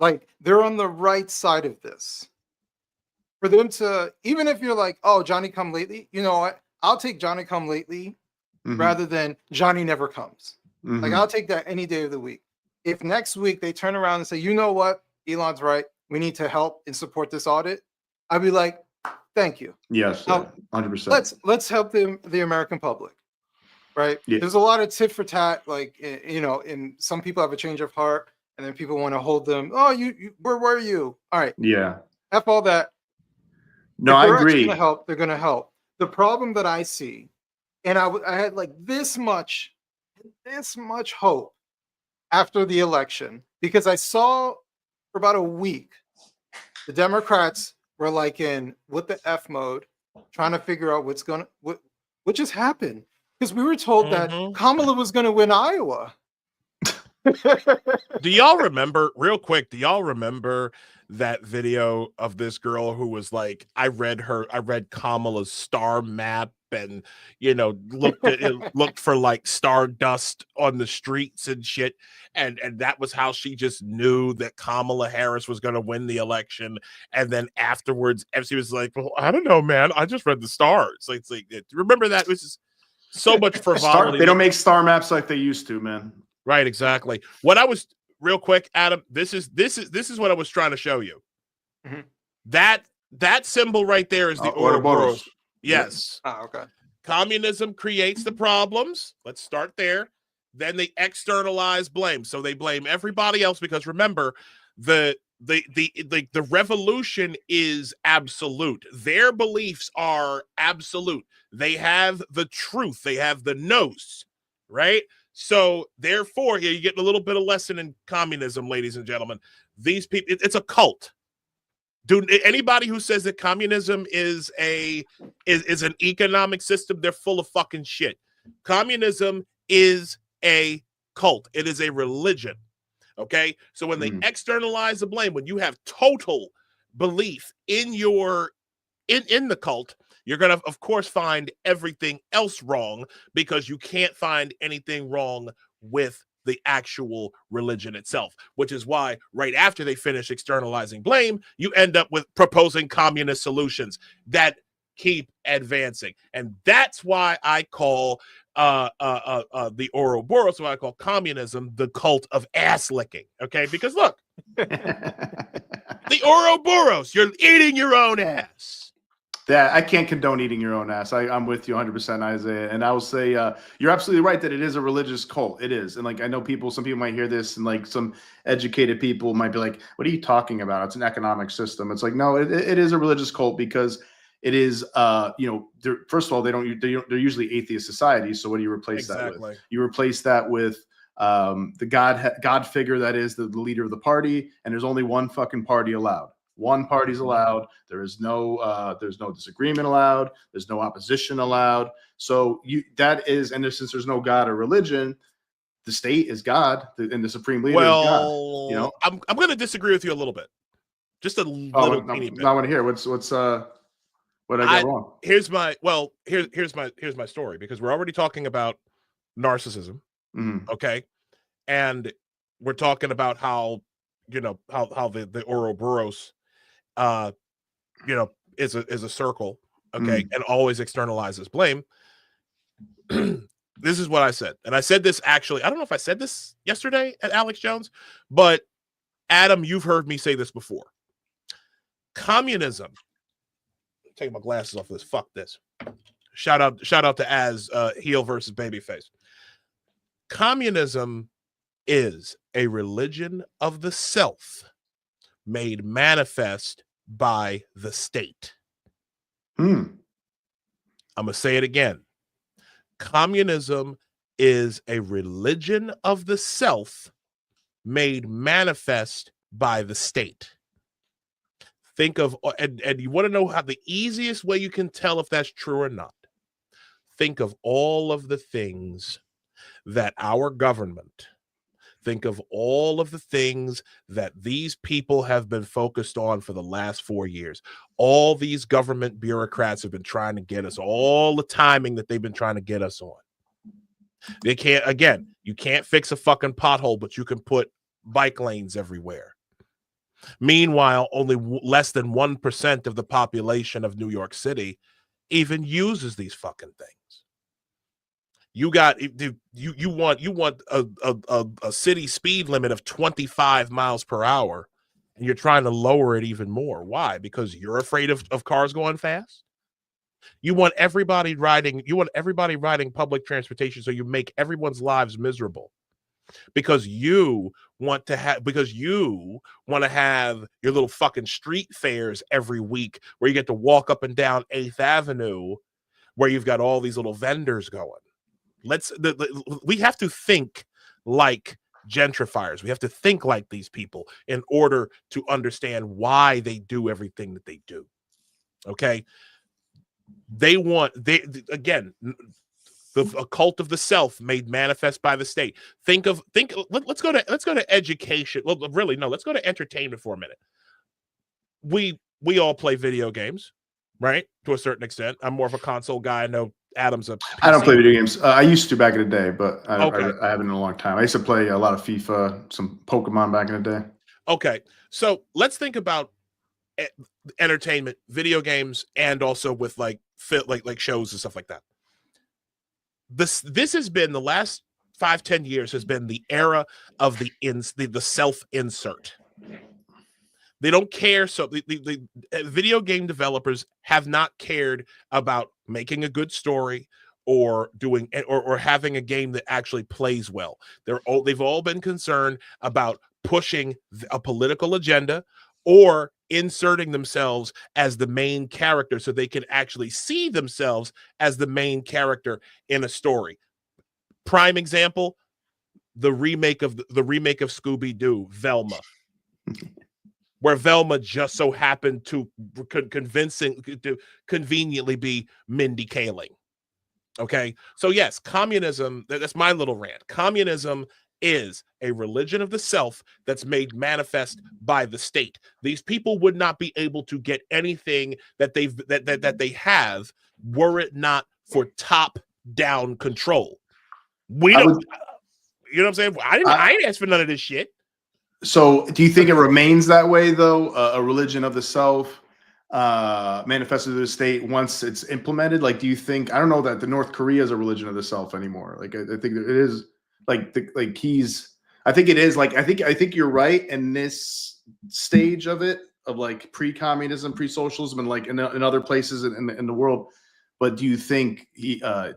Like, they're on the right side of this. For them to, even if you're like, oh, Johnny come lately, you know what? I'll take Johnny come lately rather than Johnny never comes. Like, I'll take that any day of the week. If next week they turn around and say, you know what? Elon's right. We need to help and support this audit. I'd be like, thank you. Yes, 100%. Let's help the American public, right? Yeah. There's a lot of tit for tat, like, and some people have a change of heart, and then people want to hold them. Oh, you where were you? All right. Yeah. F all that. No, I agree. They're going to help. The problem that I see, and I had like this much hope after the election, because I saw for about a week the Democrats were like in with the F mode, trying to figure out what just happened, because we were told that Kamala was going to win Iowa. Do y'all remember, real quick, that video of this girl who was like, I read Kamala's star map and looked for like star dust on the streets and shit, and that was how she just knew that Kamala Harris was going to win the election. And then afterwards she was like, well, I don't know, man, I just read the stars. Like, remember that? It was just so much frivolity. They don't make star maps like they used to, man. Right, exactly. What I was, real quick, Adam, this is what I was trying to show you. That symbol right there is the Ouroboros. Yes. Oh, okay. Communism creates the problems. Let's start there. Then they externalize blame. So they blame everybody else, because remember, the revolution is absolute. Their beliefs are absolute. They have the truth. They have the nous, right? So therefore, here you get a little bit of lesson in communism, ladies and gentlemen. These people, it's a cult. Dude, anybody who says that communism is an economic system, they're full of fucking shit. Communism is a cult. It is a religion. Okay? So when they externalize the blame, when you have total belief in the cult, you're going to, of course, find everything else wrong, because you can't find anything wrong with the actual religion itself, which is why right after they finish externalizing blame, you end up with proposing communist solutions that keep advancing. And that's why I call the Ouroboros, what I call communism, the cult of ass licking. Okay, because look, the Ouroboros, you're eating your own ass. That I can't condone eating your own ass. I'm with you 100%, Isaiah. And I will say you're absolutely right that it is a religious cult. It is. And like, I know some people might hear this, and like some educated people might be like, what are you talking about? It's an economic system. It's like, no, it is a religious cult, because it is, first of all, they're usually atheist societies. So what do you replace that with? You replace that with the God figure that is the leader of the party, and there's only one fucking party allowed. One party's allowed. There's no disagreement allowed. There's no opposition allowed. So and since there's no God or religion, the state is God, and the supreme leader is God. You know, I'm going to disagree with you a little bit, just a little teeny bit. I want to hear what I got wrong. Here's my story, because we're already talking about narcissism, okay, and we're talking about how the Ouroboros, is a circle, okay, and always externalizes blame. This is what I said, and I said this actually. I don't know if I said this yesterday at Alex Jones, but Adam, you've heard me say this before. Communism. Taking my glasses off this. Fuck this. Shout out to Az, heel versus babyface. Communism is a religion of the self made manifest by the state. I'm going to say it again. Communism is a religion of the self made manifest by the state. Think of, and you want to know how the easiest way you can tell if that's true or not. Think of all of the things that our government, think of all of the things that these people have been focused on for the last 4 years. All these government bureaucrats have been trying to get us, all the timing that they've been trying to get us on. They can't, again, you can't fix a fucking pothole, but you can put bike lanes everywhere. Meanwhile, only less than 1% of the population of New York City even uses these fucking things. You want a city speed limit of 25 miles per hour, and you're trying to lower it even more. Why? Because you're afraid of cars going fast. You want everybody riding public transportation, so you make everyone's lives miserable. Because you want to have your little fucking street fairs every week where you get to walk up and down 8th Avenue where you've got all these little vendors going. We have to think like gentrifiers. We have to think like these people in order to understand why they do everything that they do. Okay? A cult of the self made manifest by the state. Let's go to education. Well, really, no, let's go to entertainment for a minute. We all play video games, right? To a certain extent. I'm more of a console guy. I know Adam's a PC. I don't play video games. I used to back in the day, but I haven't in a long time. I used to play a lot of FIFA, some Pokemon back in the day. Okay, so let's think about entertainment, video games, and also with like shows and stuff like that. This has been the last 5-10 years has been the era of the self-insert. They don't care. So the video game developers have not cared about making a good story or doing or having a game that actually plays well. They've all been concerned about pushing a political agenda or inserting themselves as the main character so they can actually see themselves as the main character in a story. Prime example, the remake of Scooby-Doo, Velma. Where Velma just so happened to conveniently be Mindy Kaling. Okay? So yes, communism, that's my little rant. Communism is a religion of the self that's made manifest by the state. These people would not be able to get anything that they have were it not for top-down control. You know what I'm saying? I ain't asked for none of this shit. So do you think it remains that way, though? A religion of the self manifested to the state once it's implemented? Like, do you think, I don't know that the North Korea is a religion of the self anymore. Like, I think it is I think it is like, I think you're right in this stage of it, of like pre-communism, pre-socialism, and like in other places in the world. But do you think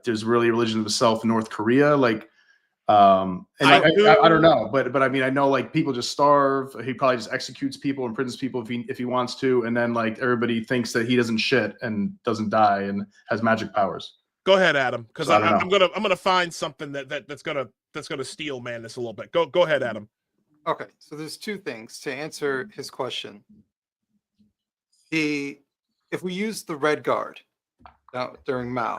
there's really a religion of the self in North Korea? Like, I don't know, but I mean, I know like people just starve. He probably just executes people, imprisons people if he wants to, and then like everybody thinks that he doesn't shit and doesn't die and has magic powers. Go ahead, Adam, because I'm gonna find something that's gonna steel man this a little bit. Go ahead, Adam. Okay, so there's two things to answer his question. if we use the Red Guard during Mao,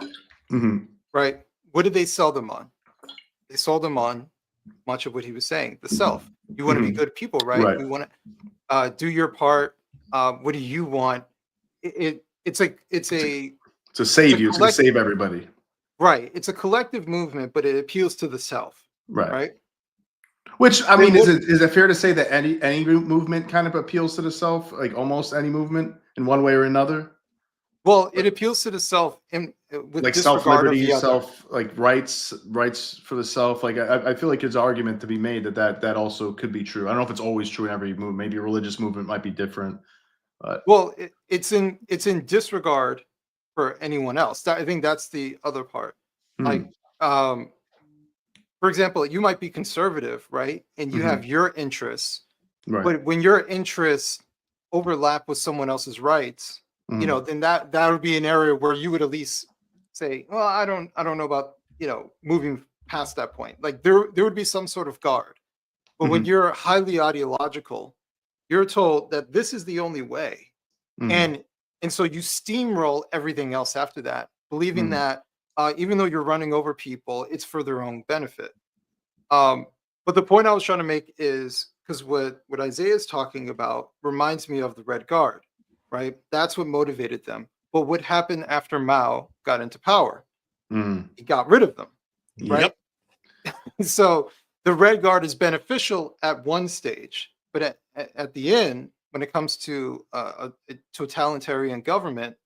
Mhm. right? What did they sell them on? They sold them on much of what he was saying, the self. You want to be good people, right? Right. We want to do your part. What do you want? It's to save you. It's to save everybody. Right. It's a collective movement, but it appeals to the self. Right. Right. Which, I mean, is it fair to say that any movement kind of appeals to the self, like almost any movement in one way or another? Well, it appeals to the self with like self-liberty, like rights for the self. Like I feel like there's an argument to be made that also could be true. I don't know if it's always true in every movement. Maybe a religious movement might be different. But well, it's in disregard for anyone else. I think that's the other part. Like, for example, you might be conservative, right? And you have your interests, right. But when your interests overlap with someone else's rights, you know, then that would be an area where you would at least say, well, I don't know about, you know, moving past that point. Like there would be some sort of guard. But when you're highly ideological, you're told that this is the only way. And so you steamroll everything else after that, believing that even though you're running over people, it's for their own benefit. But the point I was trying to make is, because what Isaiah is talking about reminds me of the Red Guard, right? That's what motivated them. But what happened after Mao got into power? He got rid of them, right? Yep. So the Red Guard is beneficial at one stage, but at the end, when it comes to a totalitarian government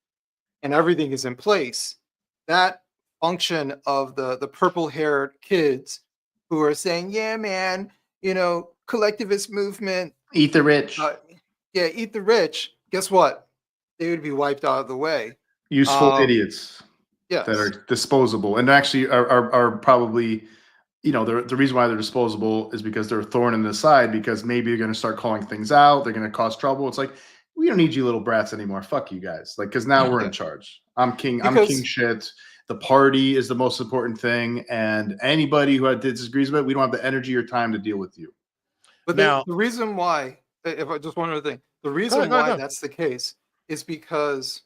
and everything is in place, that function of the purple-haired kids who are saying, yeah, man, you know, collectivist movement. Eat the rich. Eat the rich. Guess what? They would be wiped out of the way. Useful idiots. Yes. That are disposable and actually are probably, you know, the reason why they're disposable is because they're a thorn in the side, because maybe they're going to start calling things out. They're going to cause trouble. It's like, we don't need you little brats anymore. Fuck you guys. Like, because now we're in charge. I'm king. I'm king shit. The party is the most important thing. And anybody who disagrees with it, we don't have the energy or time to deal with you. But now, the reason why, if I just one other thing, the reason why that's the case is because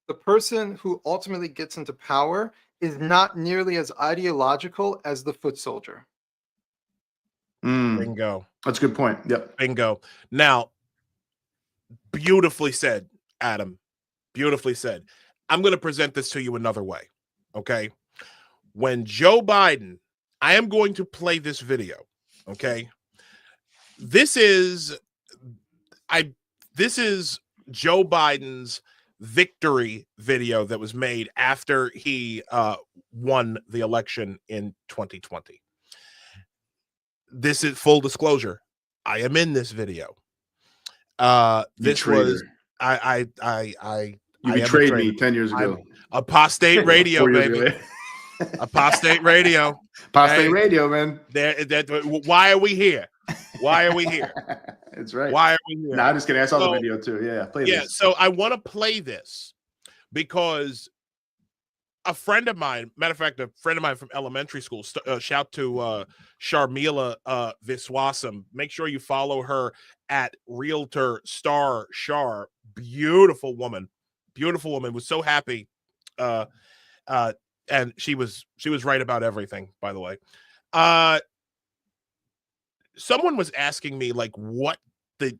the person who ultimately gets into power is not nearly as ideological as the foot soldier. Bingo. That's a good point. Yep. Bingo. Now, beautifully said, Adam. Beautifully said. I'm going to present this to you another way. Okay. When Joe Biden, I am going to play this video. Okay. This is Joe Biden's victory video that was made after he won the election in 2020. This is full disclosure. I am in this video. This was you betrayed me 10 years ago. Apostate radio, baby. Apostate radio. Apostate radio, man. Why are we here? Why are we here? That's right. Why are we here? No, I'm just kidding. I saw the video too. Yeah, play this. So I want to play this because a friend of mine, matter of fact, a friend of mine from elementary school, shout to Sharmila Viswasam. Make sure you follow her at Realtor Star Shar. Beautiful woman. Was so happy. And she was right about everything, by the way. Someone was asking me like what I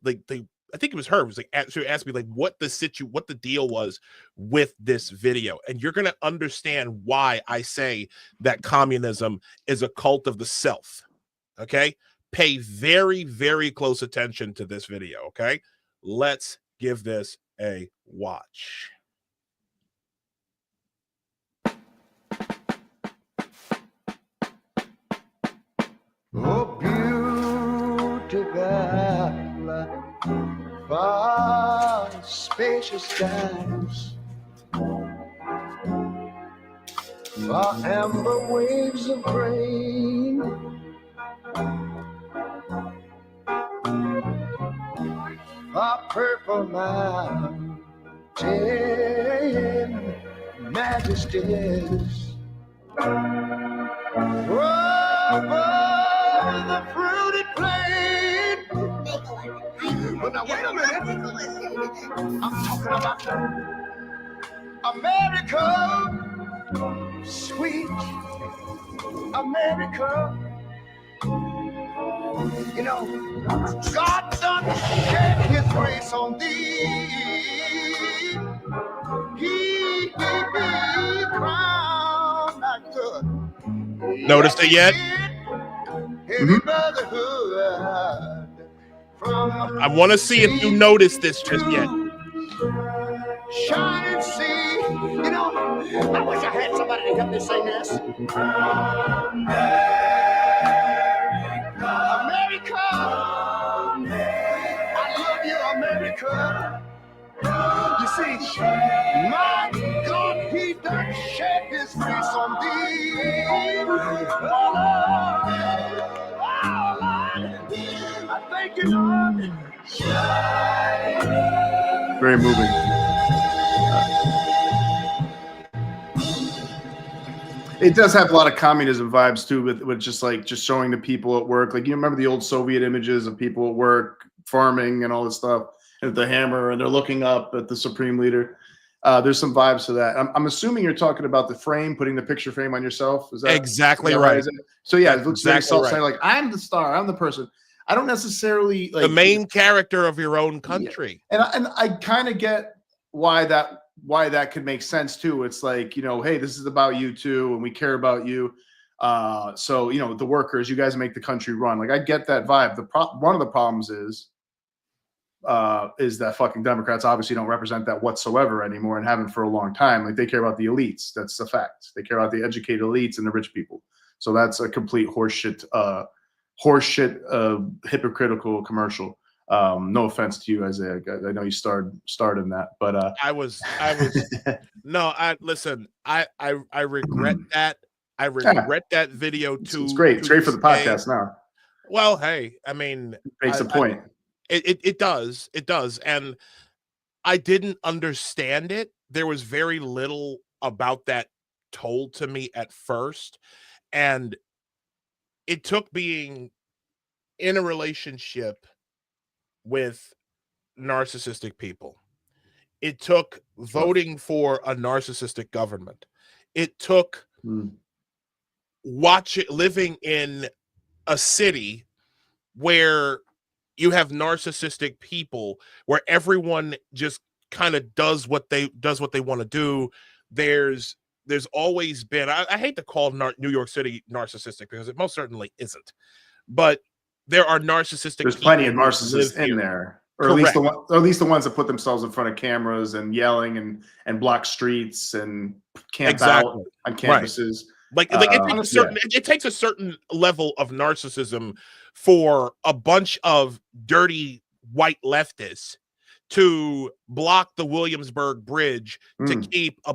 think it was her. It was like, she asked me like what the deal was with this video, and you're gonna understand why I say that communism is a cult of the self. Okay, pay very, very close attention to this video. Okay, let's give this a watch. Oh, beautiful, far spacious skies, far amber waves of grain, far purple mountain majesties. Over the fruited plain, But now wait a minute. I'm talking about America, sweet America. You know, God done shed his grace on thee. He crowned not good. Noticed it yet? I want to see if you noticed this just yet. Shine and see. You know, I wish I had somebody to help me sing this. America, I love you, America. You see, my God, he done shed his face on thee. Oh, Lord. I thank you, Lord. Very moving. It does have a lot of communism vibes too, with just showing the people at work. Like, you remember the old Soviet images of people at work farming and all this stuff, and the hammer, and they're looking up at the supreme leader. There's some vibes to that. I'm assuming you're talking about the frame, putting the picture frame on yourself. Is that exactly right? So yeah, it looks exactly very self-centered. Like, I'm the star, I'm the person. I don't necessarily like the main character of your own country. Yeah. And I kind of get why that could make sense too. It's like, you know, hey, this is about you too, and we care about you. So, you know, the workers, you guys make the country run. Like, I get that vibe. One of the problems is that fucking Democrats obviously don't represent that whatsoever anymore, and haven't for a long time. Like, they care about the elites. That's a fact. They care about the educated elites and the rich people. So that's a complete horseshit, hypocritical commercial. No offense to you, Isaiah. I know you starred in that, but listen. I regret that. I regret that video too. It's great. It's great for the podcast now. Well, hey, I mean, it makes a point. It does. And I didn't understand it. There was very little about that told to me at first. And it took being in a relationship with narcissistic people. It took voting for a narcissistic government. It took living in a city where you have narcissistic people, where everyone just kind of does what they want to do. There's always been, I hate to call New York City narcissistic, because it most certainly isn't, but there are narcissistic. There's plenty of narcissists in there, or at least the ones that put themselves in front of cameras and yelling and block streets and camp out on campuses. Right. Like it takes a certain level of narcissism for a bunch of dirty white leftists to block the Williamsburg Bridge to keep a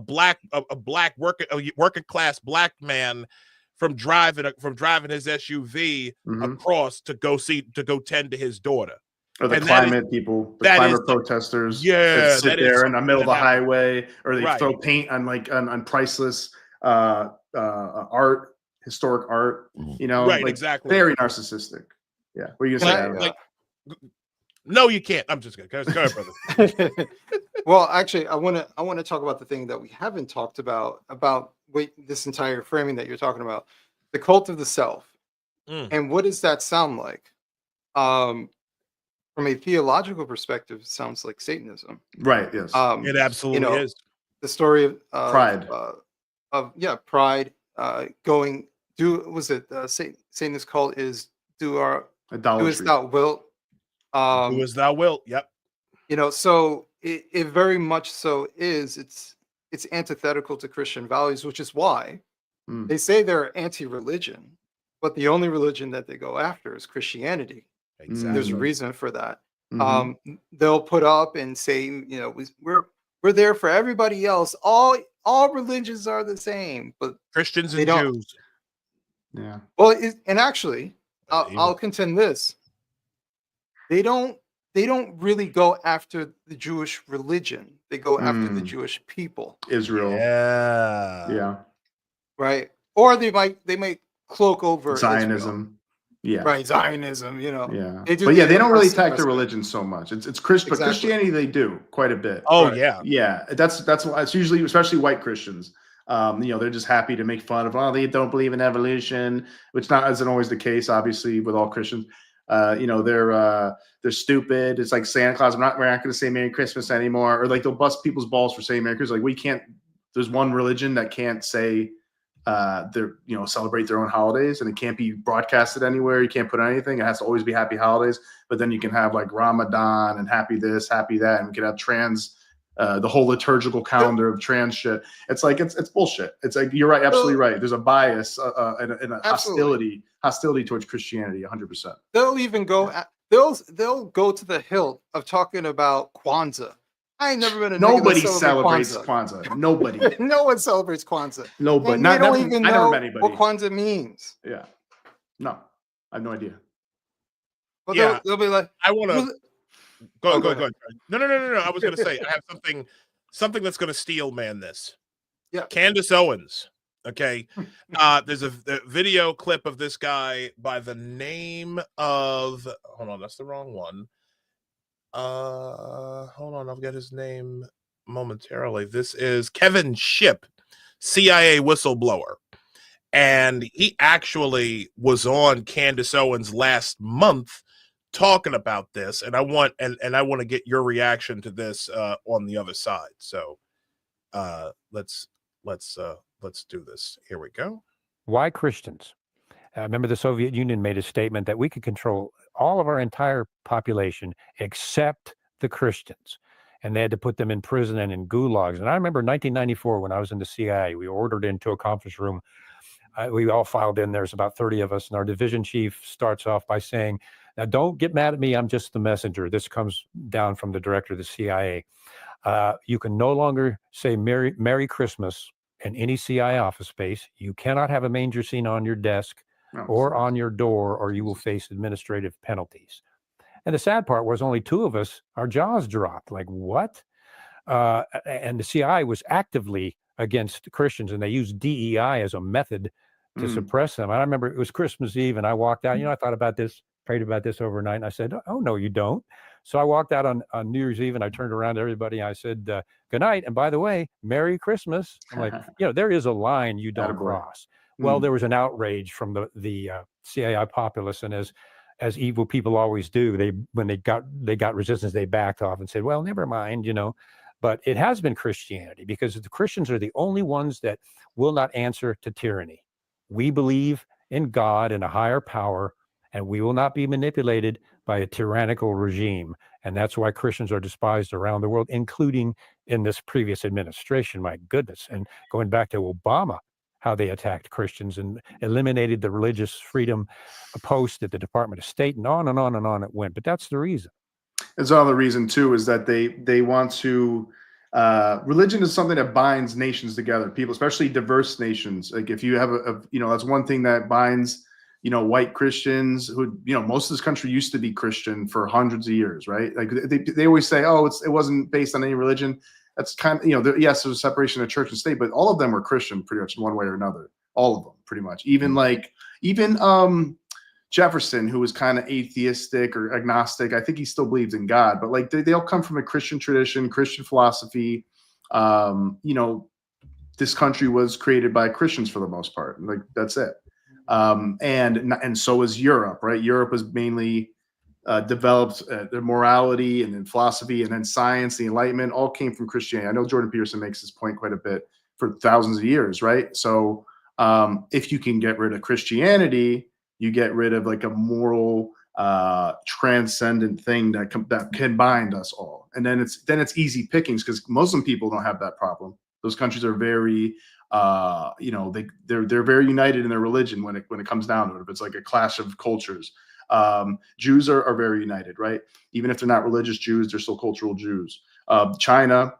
working class black man from driving his SUV across to go tend to his daughter. Or the climate protesters that sit there in the middle of the highway, or they throw paint on on priceless art, historic art, you know, exactly. Very narcissistic. Yeah. What are you gonna say? No, you can't. I'm just kidding. Go ahead, brother. Well, actually, I want to talk about the thing that we haven't talked about this entire framing that you're talking about, the cult of the self, and what does that sound like? From a theological perspective, it sounds like Satanism. Right. Yes. It absolutely is. The story of pride. Pride. Satan's cult is do as thou wilt. Do as thou wilt. Yep. You know, so it very much so is. It's antithetical to Christian values, which is why they say they're anti-religion, but the only religion that they go after is Christianity. Exactly. There's a reason for that. They'll put up and say, you know, we're there for everybody else. All religions are the same, but Christians and Jews. Yeah. Well, and actually, I'll contend this. They don't really go after the Jewish religion. They go after the Jewish people. Israel. Yeah. Yeah. Right. Or they might cloak over Zionism. Yeah. Right, Zionism, you know. Yeah. They do But yeah, the they don't really opposite attack their religion so much. It's Christian, but Exactly. Christianity they do quite a bit. Oh Right. yeah. Yeah, that's why it's usually, especially white Christians. You know, they're just happy to make fun of, oh, they don't believe in evolution, which not isn't always the case, obviously, with all Christians. You know, they're stupid. It's like Santa Claus. We're not going to say Merry Christmas anymore, or like they'll bust people's balls for saying Merry Christmas. Like we can't. There's one religion that can't say celebrate their own holidays, and it can't be broadcasted anywhere. You can't put anything. It has to always be Happy Holidays. But then you can have like Ramadan and Happy this, Happy that, and we can have the whole liturgical calendar of trans shit. It's like it's bullshit. It's like you're right, absolutely right. There's a bias and a hostility towards Christianity, 100%. They'll even go. They'll go to the hilt of talking about Kwanzaa. I ain't never been a Nobody celebrates Kwanzaa. Nobody. No one celebrates Kwanzaa. Nobody. And Not they don't never, even I know never met anybody. what Kwanzaa means. Yeah. No, I have no idea. But Yeah. they'll be like, I want to go ahead. No. I was going to say I have something that's going to steel man this. Yeah. Candace Owens. Okay. There's a video clip of this guy by the name of, hold on, that's the wrong one. Hold on, I'll get his name momentarily. This is Kevin Shipp, CIA whistleblower. And he actually was on Candace Owens last month talking about this. And I want to get your reaction to this on the other side. So let's do this. Here we go. Why Christians? I remember the Soviet Union made a statement that we could control all of our entire population except the Christians. And they had to put them in prison and in gulags. And I remember 1994 when I was in the CIA, we ordered into a conference room. We all filed in. There's about 30 of us. And our division chief starts off by saying, now don't get mad at me. I'm just the messenger. This comes down from the director of the CIA. You can no longer say Merry Christmas in any CIA office space. You cannot have a manger scene on your desk or on your door, or you will face administrative penalties. And the sad part was only two of us, our jaws dropped. Like, what? And the CIA was actively against Christians, and they used DEI as a method to suppress them. And I remember it was Christmas Eve, and I walked out. I thought about this, prayed about this overnight, and I said, oh, no, you don't. So I walked out on New Year's Eve, and I turned around to everybody, and I said, good night. And by the way, Merry Christmas. I'm like, there is a line you don't cross. Well, there was an outrage from the CIA populace, and as evil people always do, when they got resistance, they backed off and said, well, never mind, But it has been Christianity, because the Christians are the only ones that will not answer to tyranny. We believe in God and a higher power, and we will not be manipulated by a tyrannical regime. And that's why Christians are despised around the world, including in this previous administration. My goodness. And going back to Obama, how they attacked Christians and eliminated the religious freedom post at the Department of State, and on and on and on it went. But that's the reason. It's another reason too, is that they want to. Religion is something that binds nations together. People, especially diverse nations. Like if you have that's one thing that binds. White Christians who, most of this country used to be Christian for hundreds of years, right? Like they always say, oh, it wasn't based on any religion. That's kind of, yes, there's a separation of church and state, but all of them were Christian pretty much in one way or another. All of them, pretty much. Even Jefferson, who was kind of atheistic or agnostic, I think he still believes in God, but like they all come from a Christian tradition, Christian philosophy. This country was created by Christians for the most part. Like that's it. And so is Europe, right? Europe was mainly developed their morality and then philosophy and then science, the Enlightenment, all came from Christianity. I know Jordan Peterson makes this point quite a bit for thousands of years, right? So if you can get rid of Christianity, you get rid of like a moral, transcendent thing that can bind us all. And then it's easy pickings because Muslim people don't have that problem. Those countries are very they're very united in their religion when it comes down to it. If it's like a clash of cultures, Jews are very united, right? Even if they're not religious Jews, they're still cultural Jews. China,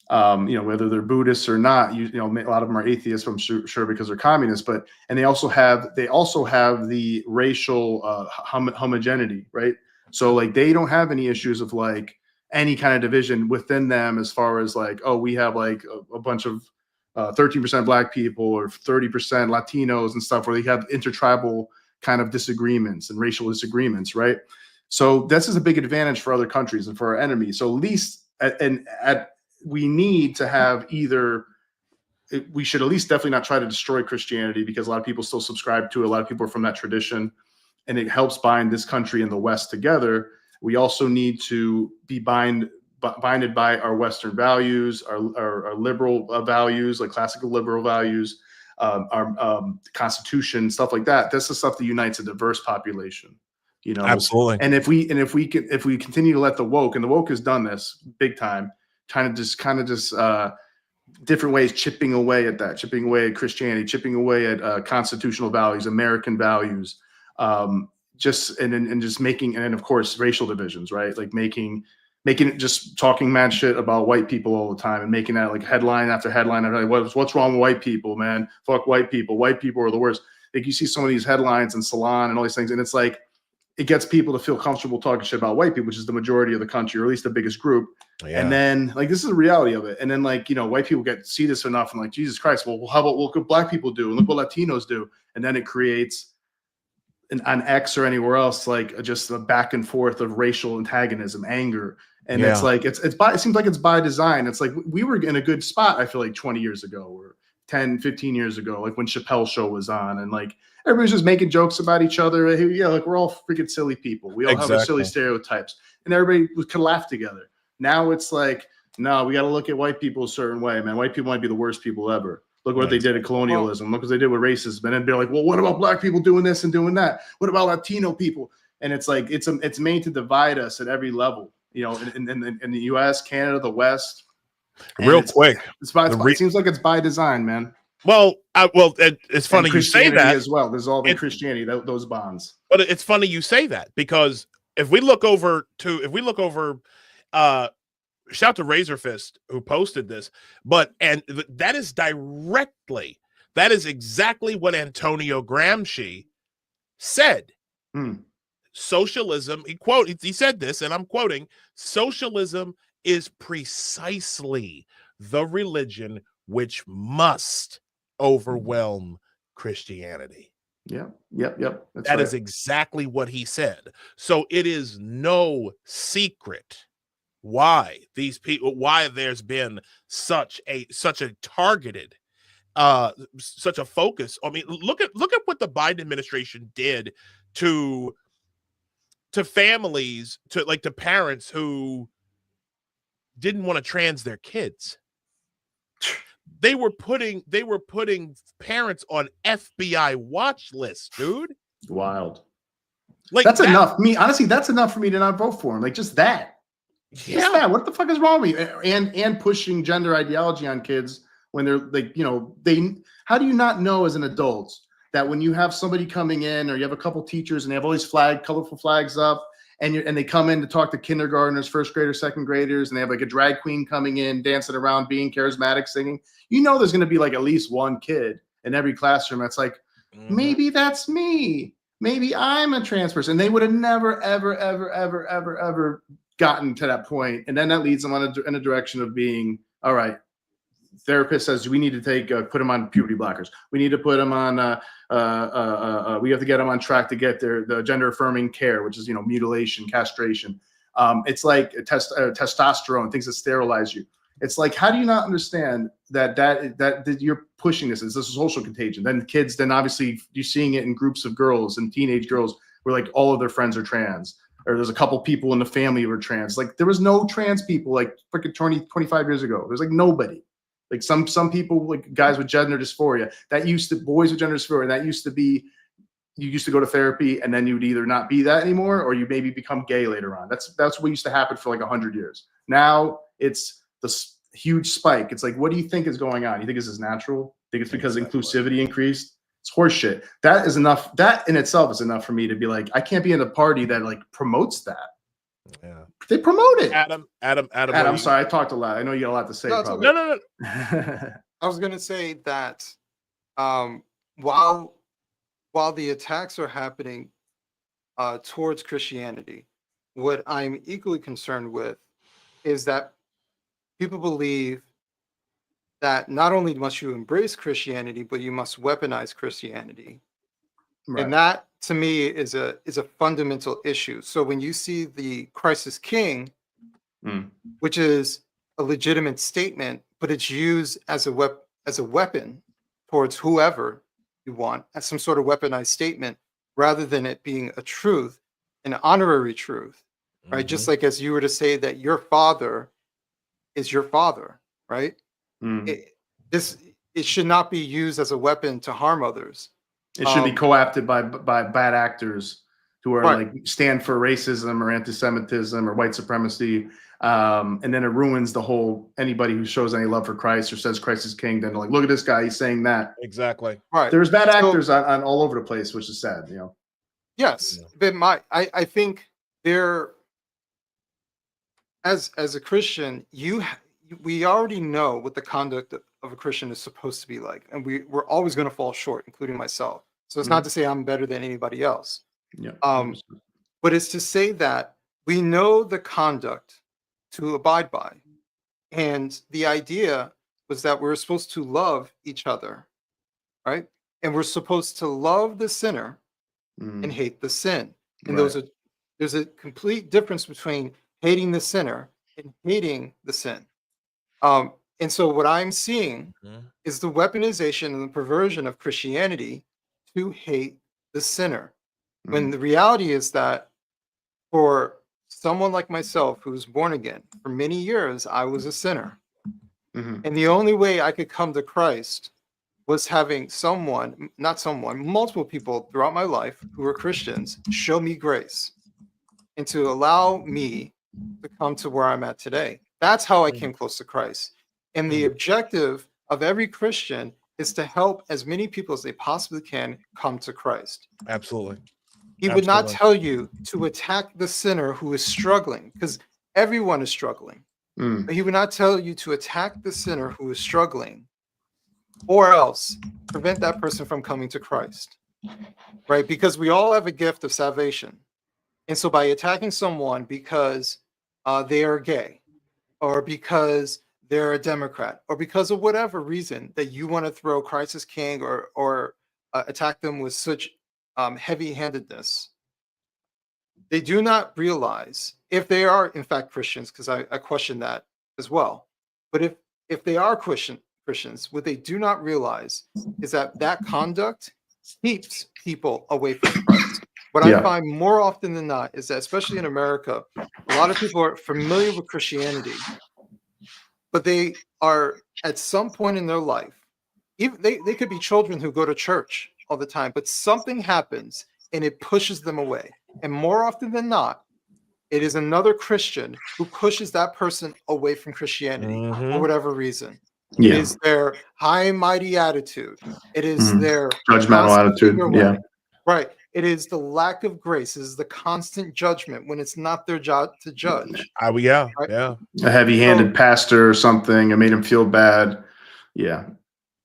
whether they're Buddhists or not, a lot of them are atheists, I'm sure because they're communists. And they also have the racial homogeneity, right? So like they don't have any issues of like any kind of division within them as far as like, oh, we have like a bunch of 13% Black people or 30% Latinos and stuff, where they have intertribal kind of disagreements and racial disagreements, right? So this is a big advantage for other countries and for our enemies. So at least we need to have we should at least definitely not try to destroy Christianity, because a lot of people still subscribe to it. A lot of people are from that tradition, and it helps bind this country and the West together. We also need to be binded by our Western values, our liberal values, like classical liberal values, our Constitution, stuff like that. That's the stuff that unites a diverse population. You know, Absolutely. And if we continue to let the woke, and the woke has done this big time, kind of just different ways, chipping away at Christianity, chipping away at constitutional values, American values, just making, and then of course racial divisions, right? Like making it, just talking mad shit about white people all the time, and making that like headline after headline. I'm like, what's wrong with white people, man? Fuck white people. White people are the worst. Like you see some of these headlines in Salon and all these things, and it's like, it gets people to feel comfortable talking shit about white people, which is the majority of the country, or at least the biggest group. Yeah. And then like, this is the reality of it. And then like, you know, white people see this enough and like, Jesus Christ, well, how about what could black people do? And look what Latinos do. And then it creates on X or anywhere else, like just a back and forth of racial antagonism, anger. And it's like, it seems like it's by design. It's like, we were in a good spot, I feel like 20 years ago or 10, 15 years ago, like when Chappelle's show was on, and like, everybody's just making jokes about each other. Yeah, like we're all freaking silly people. We all have silly stereotypes, and everybody could laugh together. Now it's like, no, we got to look at white people a certain way, man. White people might be the worst people ever. Look what they did at colonialism. Look what they did with racism. And then they're like, well, what about black people doing this and doing that? What about Latino people? And it's like, it's made to divide us at every level, you know, in the U.S., Canada, the West. Real quick. It seems like it's by design, man. Well, it's funny you say that as well. There's all in Christianity, those bonds. But it's funny you say that, because if we look over, shout out to Razor Fist who posted this, that is exactly what Antonio Gramsci said. Socialism, he said this, and I'm quoting, socialism is precisely the religion which must overwhelm Christianity. Yep. That is exactly what he said. So it is no secret why there's been such a targeted, such a focus. I mean, look at what the Biden administration did to families, to parents who didn't want to trans their kids. They were putting parents on FBI watch lists, dude. Wild. Like that's enough. Honestly, that's enough for me to not vote for him. Like just that. Yeah. Just that. What the fuck is wrong with me? And pushing gender ideology on kids when they're like, you know, how do you not know as an adult that when you have somebody coming in, or you have a couple teachers and they have all these colorful flags up, and they come in to talk to kindergartners, first graders, second graders, and they have like a drag queen coming in, dancing around, being charismatic, singing. You know, there's going to be like at least one kid in every classroom that's like, maybe that's me. Maybe I'm a trans person. And they would have never, ever, ever, ever, ever, ever gotten to that point. And then that leads them in a direction of being, all right, therapist says we need to put them on puberty blockers. We need to put them on, we have to get them on track to get the gender affirming care, which is, you know, mutilation, castration. It's like testosterone, things that sterilize you. It's like, how do you not understand that you're pushing this? It's a social contagion. Then kids, then obviously you're seeing it in groups of girls and teenage girls where like all of their friends are trans, or there's a couple people in the family who are trans. Like there was no trans people like freaking 25 years ago. There's like nobody. Like some people, like guys with gender dysphoria, boys with gender dysphoria, that used to be, you used to go to therapy and then you would either not be that anymore or you maybe become gay later on. That's what used to happen for like 100 years. Now it's this huge spike. It's like, what do you think is going on? You think this is natural? Think it's because inclusivity increased? It's horseshit. That is enough. That in itself is enough for me to be like, I can't be in a party that like promotes that. Yeah. They promote it. Adam, I'm sorry, I talked a lot. I know you got a lot to say. No. I was going to say that while the attacks are happening towards Christianity, what I'm equally concerned with is that people believe that not only must you embrace Christianity, but you must weaponize Christianity Right. And that to me is a fundamental issue. So when you see the Christ is King, which is a legitimate statement, but it's used as a weapon towards whoever you want, as some sort of weaponized statement, rather than it being a truth, an honorary truth, right? Just like as you were to say that your father is your father, right? It should not be used as a weapon to harm others. It should be co-opted by bad actors who are like stand for racism or anti-Semitism or white supremacy. And then it ruins the whole, anybody who shows any love for Christ or says Christ is king, then they're like, look at this guy, he's saying that. Exactly. Right. There's bad actors on all over the place, which is sad, you know? Yes. But I think there, as a Christian, we already know what the conduct of a Christian is supposed to be like. And we're always going to fall short, including myself. So it's not to say I'm better than anybody else. Yeah. But it's to say that we know the conduct to abide by. And the idea was that we're supposed to love each other, right? And we're supposed to love the sinner and hate the sin. And there's a complete difference between hating the sinner and hating the sin. And so what I'm seeing is the weaponization and the perversion of Christianity to hate the sinner. When the reality is that for someone like myself who was born again, for many years, I was a sinner. And the only way I could come to Christ was having multiple people throughout my life who were Christians show me grace and to allow me to come to where I'm at today. That's how I came close to Christ. And the objective of every Christian is to help as many people as they possibly can come to Christ. Absolutely. He would not tell you to attack the sinner who is struggling, because everyone is struggling. But he would not tell you to attack the sinner who is struggling, or else prevent that person from coming to Christ, right? Because we all have a gift of salvation. And so by attacking someone because they are gay, or because they're a Democrat, or because of whatever reason that you want to throw Christ as king or attack them with such heavy-handedness, they do not realize, if they are in fact Christians, because I question that as well, but if they are Christians, what they do not realize is that conduct keeps people away from Christ. What I find more often than not is that, especially in America, a lot of people are familiar with Christianity, but they are at some point in their life, even they could be children who go to church all the time, but something happens and it pushes them away. And more often than not, it is another Christian who pushes that person away from Christianity for whatever reason. It is their high and mighty attitude. It is their judgmental attitude. Yeah. Right. It is the lack of grace. It is the constant judgment when it's not their job to judge. Yeah. Right? A heavy-handed pastor or something. It made him feel bad. Yeah.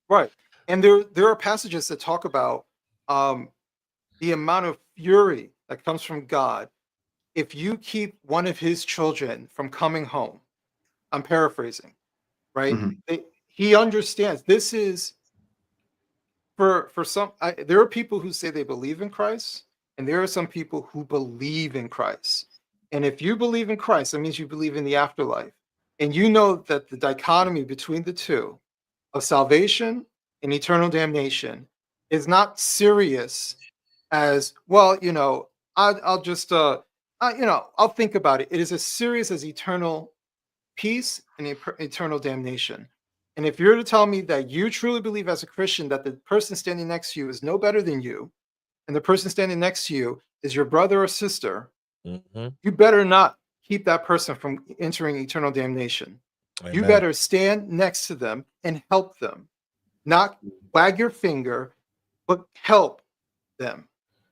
Right. And there are passages that talk about the amount of fury that comes from God if you keep one of his children from coming home. I'm paraphrasing, right? He understands this is for some. There are people who say they believe in Christ, and there are some people who believe in Christ. And if you believe in Christ, that means you believe in the afterlife. And you know that the dichotomy between the two of salvation and eternal damnation is not serious as, well, you know, I'll just, I'll think about it. It is as serious as eternal peace and eternal damnation. And if you're to tell me that you truly believe as a Christian that the person standing next to you is no better than you, and the person standing next to you is your brother or sister, you better not keep that person from entering eternal damnation. Amen. You better stand next to them and help them. Not wag your finger, but help them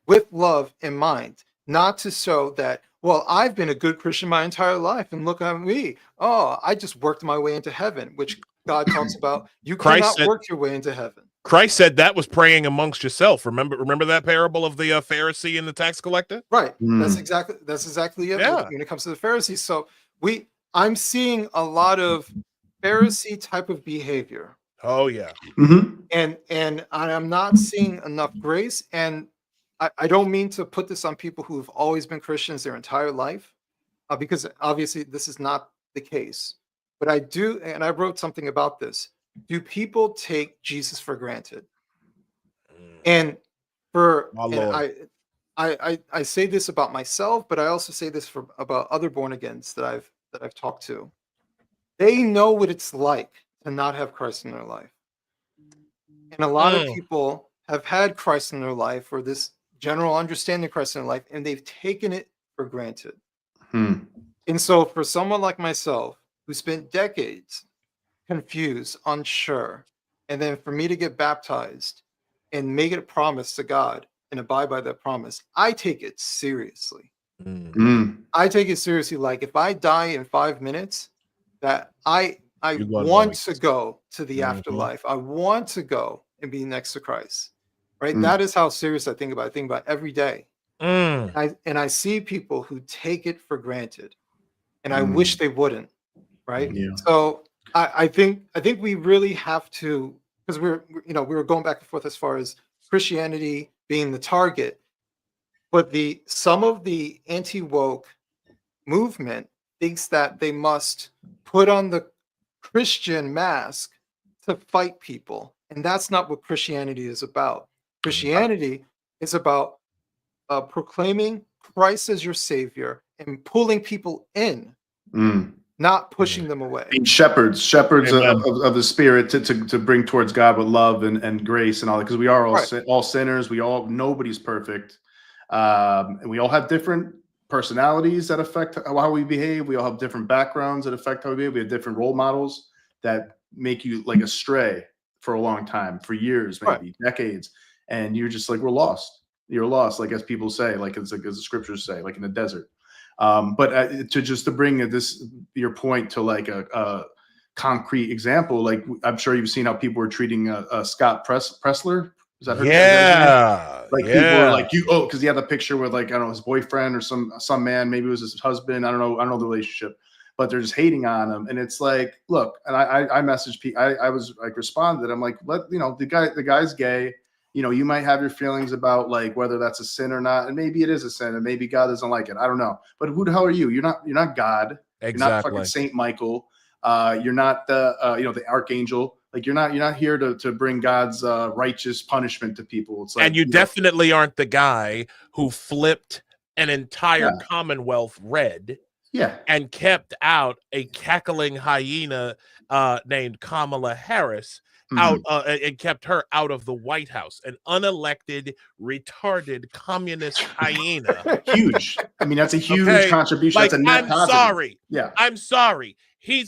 with love in mind. Not to show that, well, I've been a good Christian my entire life, and look at me. Oh, I just worked my way into heaven, which God talks about. You cannot work your way into heaven. Christ said that was praying amongst yourself. Remember that parable of the Pharisee and the tax collector? Right. That's exactly it. Yeah. When it comes to the Pharisees. So I'm seeing a lot of Pharisee type of behavior. Oh yeah. And I'm not seeing enough grace. And I don't mean to put this on people who have always been Christians their entire life, because obviously this is not the case. But I do, and I wrote something about this. Do people take Jesus for granted? And I say this about myself, but I also say this about other born agains that I've talked to. They know what it's like to not have Christ in their life. And a lot of people have had Christ in their life, or this general understanding of Christ in their life, and they've taken it for granted. And so for someone like myself, who spent decades confused, unsure, and then for me to get baptized and make it a promise to God and abide by that promise, I take it seriously. I take it seriously. Like if I die in 5 minutes, that I want to go to the afterlife. I want to go and be next to Christ. Right? That is how serious I think about it. I think about it every day. And I see people who take it for granted, and I wish they wouldn't. Right? Yeah. So I think we really have to, because we were going back and forth as far as Christianity being the target, but some of the anti-woke movement thinks that they must put on the Christian mask to fight people, and that's not what Christianity is about. Christianity is about proclaiming Christ as your savior and pulling people in, not pushing them away. Being shepherds of the spirit to bring towards God with love and grace and all that, because we are all sinners. Nobody's perfect, and we all have different personalities that affect how we behave. We all have different backgrounds that affect how we behave. We have different role models that make you like astray for a long time, for years, maybe decades, and you're just like, we're lost. You're lost, like as people say, like as the scriptures say, like in the desert. But to bring your point to like a concrete example, like I'm sure you've seen how people were treating Scott Pressler. Is that her name? Like people were like, because he had a picture with like, I don't know, his boyfriend or some man, maybe it was his husband. I don't know the relationship, but they're just hating on him. And it's like, look, and I messaged people. I was like responded. I'm like, the guy's gay. You might have your feelings about like whether that's a sin or not, and maybe it is a sin, and maybe God doesn't like it. I don't know. But who the hell are you? You're not God. Exactly. You're not fucking Saint Michael. You're not the archangel. Like you're not here to bring God's righteous punishment to people. It's like, and you definitely aren't the guy who flipped an entire Commonwealth red. And kept out a cackling hyena named Kamala Harris out and kept her out of the White House, an unelected, retarded communist hyena. Huge. I mean, that's a huge contribution. Like, that's a net positive. Sorry. Yeah. I'm sorry.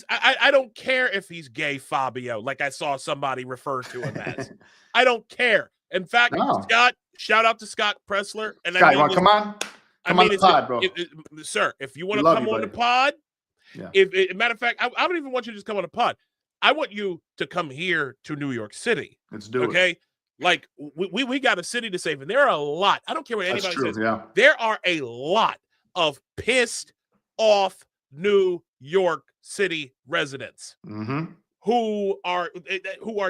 I don't care if he's gay, Fabio, like I saw somebody refer to him as. I don't care. In fact, Scott, shout out to Scott Pressler. And Scott, you want to come on? Come on the pod, bro. Sir, if you want to come on the pod, matter of fact, I don't even want you to just come on the pod. I want you to come here to New York City. Let's do it. Okay? Like, we got a city to save, and there are a lot. I don't care what anybody says. Yeah. There are a lot of pissed off New York City residents who are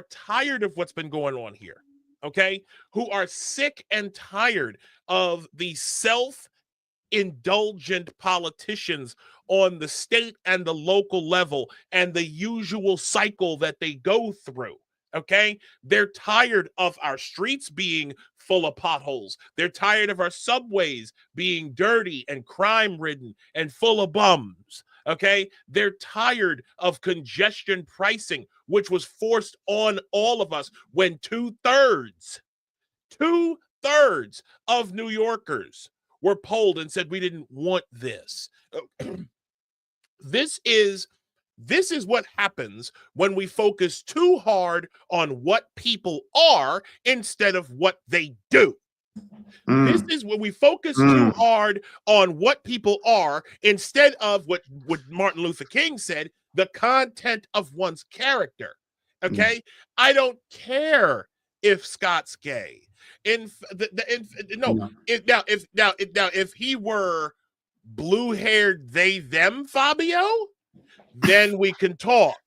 tired of what's been going on here. Okay? Who are sick and tired of the self-indulgent politicians on the state and the local level and the usual cycle that they go through. Okay? They're tired of our streets being full of potholes. They're tired of our subways being dirty and crime-ridden and full of bums. Okay? They're tired of congestion pricing, which was forced on all of us when two-thirds of New Yorkers were polled and said we didn't want this. This is what happens when we focus too hard on what people are instead of what they do. This is when we focus too hard on what people are instead of what Martin Luther King said, the content of one's character. Okay? I don't care if Scott's gay. If he were blue-haired they them Fabio, then we can talk.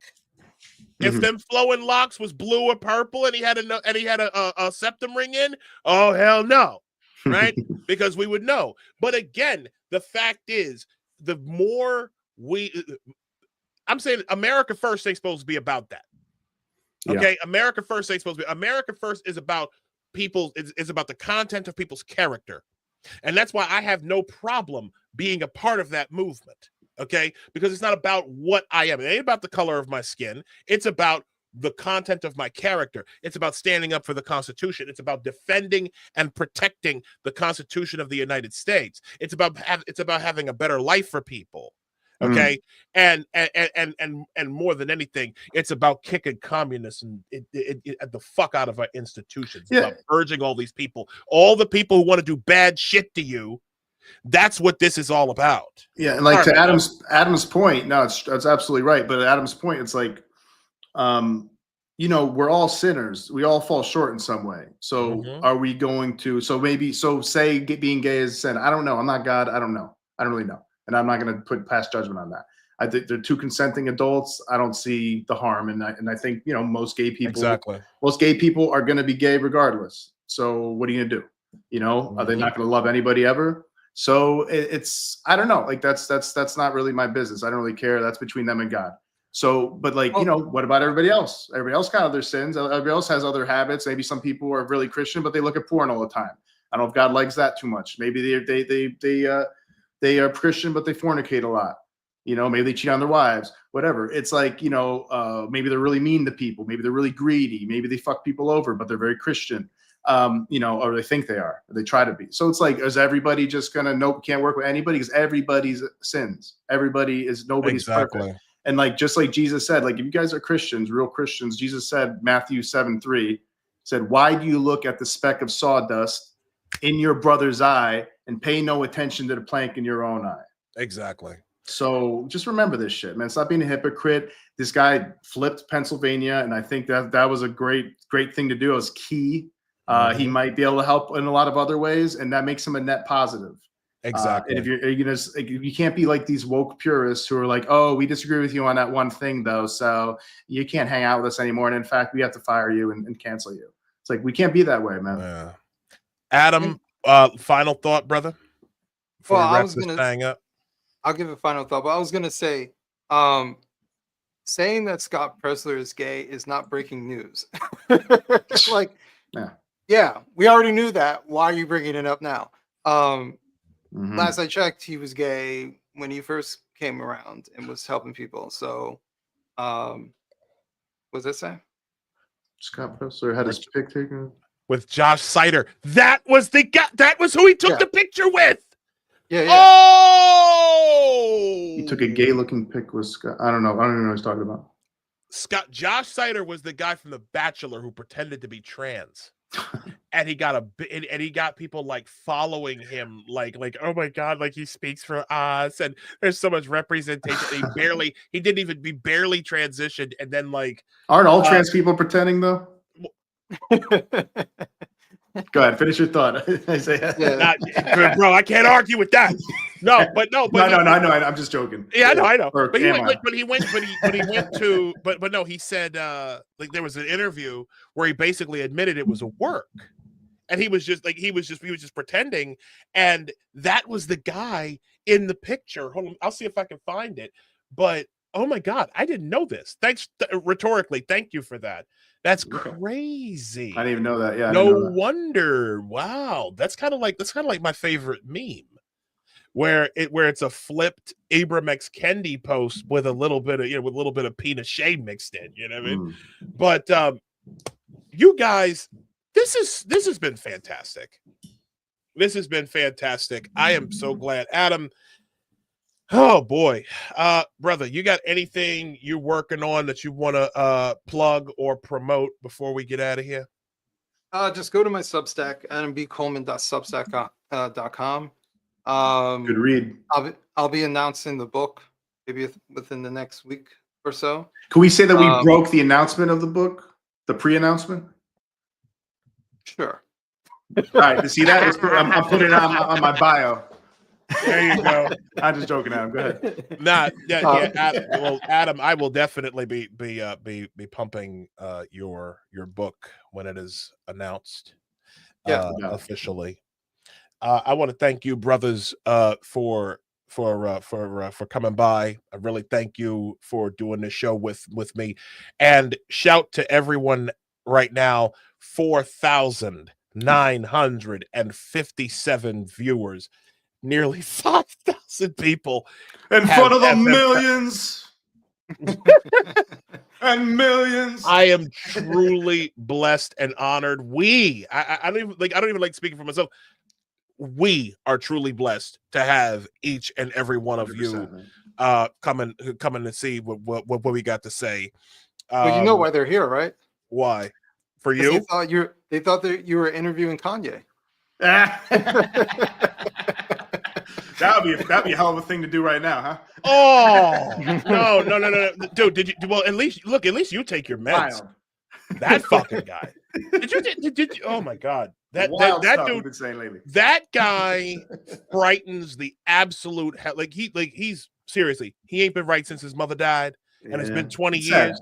If them flowing locks was blue or purple and he had a septum ring in, oh hell no. right? Because we would know. But again, the fact is, the more I'm saying America First ain't supposed to be about that. Okay, America First ain't supposed to be. America First is about people, is about the content of people's character. And that's why I have no problem being a part of that movement. Okay, because it's not about what I am. It ain't about the color of my skin. It's about the content of my character. It's about standing up for the Constitution. It's about defending and protecting the Constitution of the United States. It's about having a better life for people. Okay, and more than anything, it's about kicking communists and the fuck out of our institutions. It's about urging all these people, all the people who want to do bad shit to you. That's what this is all about. Yeah, and like to Adam's point, no, that's absolutely right. But at Adam's point, it's like, you know, we're all sinners. We all fall short in some way. So are we going to? So say being gay is sin. I don't know. I'm not God. I don't know. I don't really know. And I'm not going to put past judgment on that. I think they're two consenting adults. I don't see the harm, and I think, you know, most gay people are going to be gay regardless. So what are you going to do? You know, are they not going to love anybody ever? So it's I don't know. Like that's not really my business. I don't really care. That's between them and God. So, but like, you know, what about everybody else? Everybody else got other sins. Everybody else has other habits. Maybe some people are really Christian, but they look at porn all the time. I don't know if God likes that too much. Maybe they are Christian, but they fornicate a lot. You know, maybe they cheat on their wives, whatever. It's like, you know, maybe they're really mean to people. Maybe they're really greedy. Maybe they fuck people over, but they're very Christian. You know, or they think they are, or they try to be. So it's like, is everybody just gonna nope, can't work with anybody? Because everybody's sins. Nobody's perfect. And like, just like Jesus said, like, if you guys are Christians, real Christians, Jesus said, Matthew 7:3 said, why do you look at the speck of sawdust in your brother's eye and pay no attention to the plank in your own eye? Exactly. So just remember this shit, man. Stop being a hypocrite. This guy flipped Pennsylvania, and I think that was a great thing to do. It was key. He might be able to help in a lot of other ways, and that makes him a net positive. Exactly. And if you can't be like these woke purists who are like, oh, we disagree with you on that one thing though, so you can't hang out with us anymore. And in fact, we have to fire you and cancel you. It's like, we can't be that way, man. Yeah. Adam, final thought, brother. Well, I was gonna hang up. I'll give a final thought, but I was gonna say, saying that Scott Presler is gay is not breaking news. Like, yeah, we already knew that. Why are you bringing it up now? Last I checked, he was gay when he first came around and was helping people. So, what's that say? Scott Presler had his pic taken with Josh Sider. That was the guy. That was who he took the picture with. Yeah. Oh! He took a gay-looking pic with Scott. I don't know. I don't even know what he's talking about. Josh Sider was the guy from The Bachelor who pretended to be trans. And he got people like following him, like, oh my God, like he speaks for us, and there's so much representation. He didn't even be barely transitioned, and then like, aren't all trans people pretending though? Go ahead, finish your thought. Bro, I can't argue with that. No, I know. I'm just joking. Yeah, I know. But he said like there was an interview where he basically admitted it was a work, and he was just pretending, and that was the guy in the picture. Hold on, I'll see if I can find it. But oh my God, I didn't know this. Thanks rhetorically. Thank you for that. That's crazy. I didn't even know that. Yeah. No wonder. Wow. That's kind of like my favorite meme, where it's a flipped Ibram X Kendi post with a little bit of Pinochet mixed in. You know what I mean? But you guys, this has been fantastic. This has been fantastic. I am so glad, Adam. Oh boy, brother, you got anything you're working on that you want to plug or promote before we get out of here? Just go to my Substack, adambcoleman.substack.com. Good read. I'll be announcing the book maybe within the next week or so. Can we say that we broke the announcement of the book, the pre-announcement? Sure. All right, you see that? I'm putting it on my bio. There you go. I'm just joking, Adam. Go ahead. Well, Adam, I will definitely be pumping your book when it is announced officially. I want to thank you, brothers, for coming by. I really thank you for doing this show with me, and shout to everyone right now. 4,957 viewers, nearly 5,000 people in front of the millions. And millions. I am truly blessed and honored. I don't even like speaking for myself. We are truly blessed to have each and every one of you coming to see what we got to say. Well, you know why they're here, right? Why? For you? They thought that you were interviewing Kanye. That'd be a hell of a thing to do right now, huh? Oh no, dude! Did you? Well, at least you take your meds. Wild. That fucking guy. Did you? Oh my God! That dude. Been saying lately. That guy frightens the absolute hell. He's seriously. He ain't been right since his mother died, and it's been 20 years.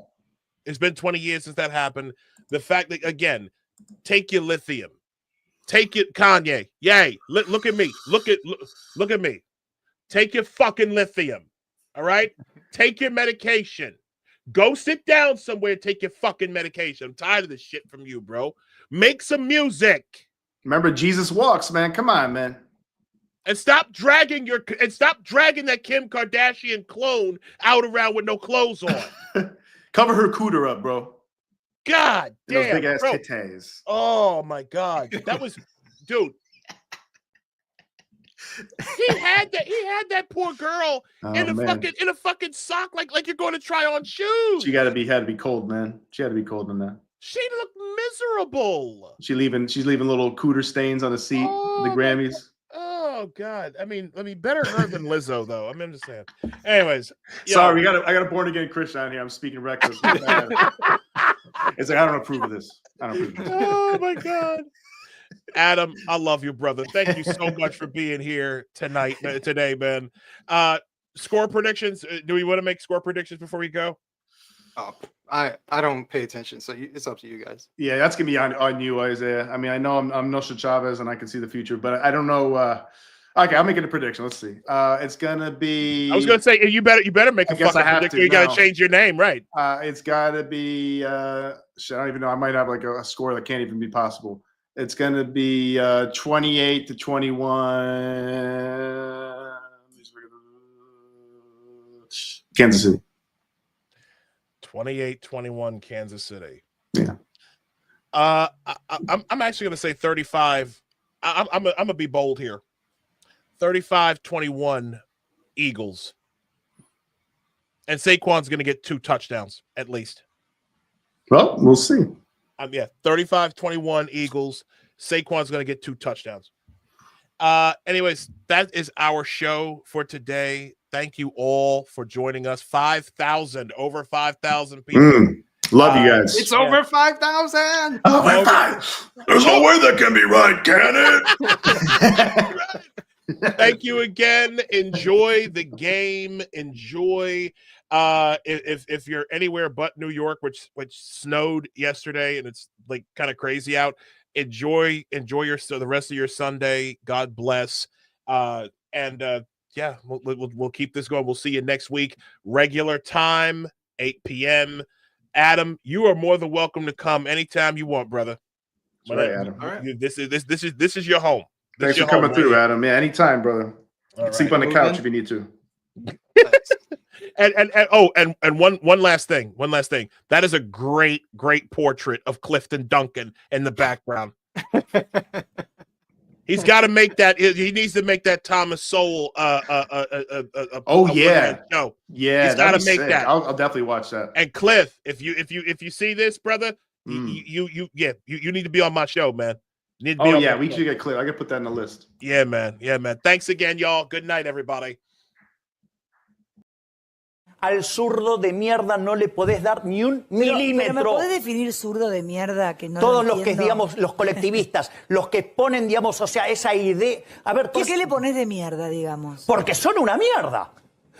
It's been 20 years since that happened. The fact that, again, take your lithium. Take it, Kanye. Yay. Look at me. Look at me. Take your fucking lithium. All right? Take your medication. Go sit down somewhere and take your fucking medication. I'm tired of this shit from you, bro. Make some music. Remember, Jesus walks, man. Come on, man. And stop dragging that Kim Kardashian clone out around with no clothes on. Cover her cooter up, bro. God damn, those big ass bro. titties. Oh my God, that was, dude. He had that poor girl in a fucking sock, like you're going to try on shoes. She had to be cold, man. She had to be cold in that. She looked miserable. She's leaving little cooter stains on the seat. The Grammys. Oh God, I mean, better her than Lizzo though. I mean, I'm just saying. Anyways, sorry, I got a born again Christian on here. I'm speaking reckless. It's like I don't approve of this. Oh my God, Adam, I love you, brother. Thank you so much for being here today, man. Score predictions. Do we want to make score predictions before we go? Oh, I don't pay attention, so it's up to you guys. Yeah, that's gonna be on you, Isaiah. I mean, I know I'm Nosha Chavez and I can see the future, but I don't know. Okay, I'll make it a prediction. Let's see. It's gonna be. I was gonna say you better make a fucking prediction. You gotta change your name, right? It's gotta be. I don't even know. I might have like a score that can't even be possible. It's gonna be 28-21. Kansas City. 28-21 Kansas City. Yeah. I'm actually going to say 35. I'm going to be bold here. 35-21 Eagles. And Saquon's going to get 2 touchdowns at least. Well, we'll see. 35-21 Eagles. Saquon's going to get 2 touchdowns. Anyways, that is our show for today. Thank you all for joining us. Over 5,000 people. Love you guys. It's over 5,000. Over 5. There's no way that can be right, can it? Thank you again. Enjoy the game. Enjoy. If you're anywhere but New York, which snowed yesterday and it's like kind of crazy out, enjoy the rest of your Sunday. God bless. Yeah, we'll keep this going. We'll see you next week. Regular time, 8 p.m. Adam, you are more than welcome to come anytime you want, brother. That's right, Adam. All right. This is your home. Thanks for coming through, Adam. Yeah, anytime, brother. Sleep on the couch if you need to. and one last thing. That is a great portrait of Clifton Duncan in the background. He's got to make that. He needs to make that Thomas Sowell. Show. Yeah, he's got to make that. I'll definitely watch that. And Cliff, if you see this, brother, you need to be on my show, man. We should get Cliff. I can put that in the list. Yeah, man. Thanks again, y'all. Good night, everybody. Al zurdo de mierda no le podés dar ni un milímetro. Pero ¿me podés definir zurdo de mierda? Que no todos los que, digamos, los colectivistas, los que ponen, digamos, o sea, esa idea... A ver, ¿Por qué le pones de mierda, digamos? Porque son una mierda.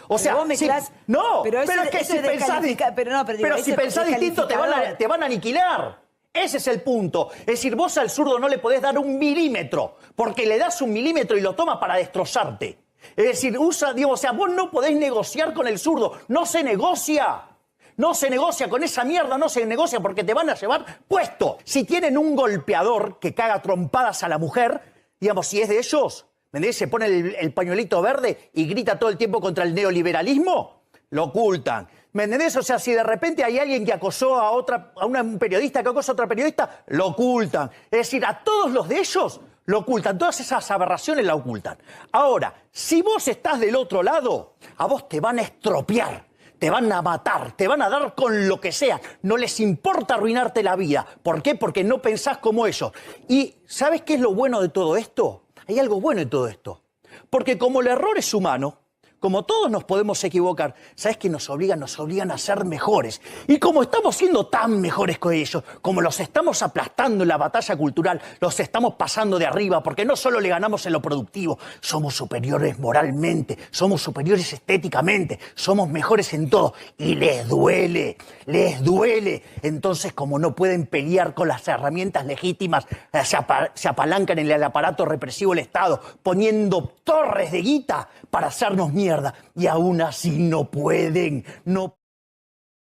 O sea, vos mezclás... No, pero es que si pensás, pero si pensás distinto te van a aniquilar. Ese es el punto. Es decir, vos al zurdo no le podés dar 1 milímetro, porque le das 1 milímetro y lo toma para destrozarte. Es decir, vos no podés negociar con el zurdo. No se negocia. No se negocia con esa mierda, no se negocia porque te van a llevar puesto. Si tienen un golpeador que caga trompadas a la mujer, si es de ellos, ¿entendés? Se pone el pañuelito verde y grita todo el tiempo contra el neoliberalismo, lo ocultan. ¿Me entendés? O sea, si de repente hay alguien que acosó a un periodista que acosa a otra periodista, lo ocultan. Es decir, a todos los de ellos lo ocultan. Todas esas aberraciones la ocultan. Ahora, si vos estás del otro lado, a vos te van a estropear, te van a matar, te van a dar con lo que sea. No les importa arruinarte la vida. ¿Por qué? Porque no pensás como ellos. Y ¿sabes qué es lo bueno de todo esto? Hay algo bueno en todo esto. Porque como el error es humano, como todos nos podemos equivocar, ¿sabes qué nos obligan? Nos obligan a ser mejores. Y como estamos siendo tan mejores que ellos, como los estamos aplastando en la batalla cultural, los estamos pasando de arriba, porque no solo le ganamos en lo productivo, somos superiores moralmente, somos superiores estéticamente, somos mejores en todo. Y les duele, les duele. Entonces, como no pueden pelear con las herramientas legítimas, se apalancan en el aparato represivo del Estado, poniendo torres de guita para hacernos mierda. Y aún así no pueden, no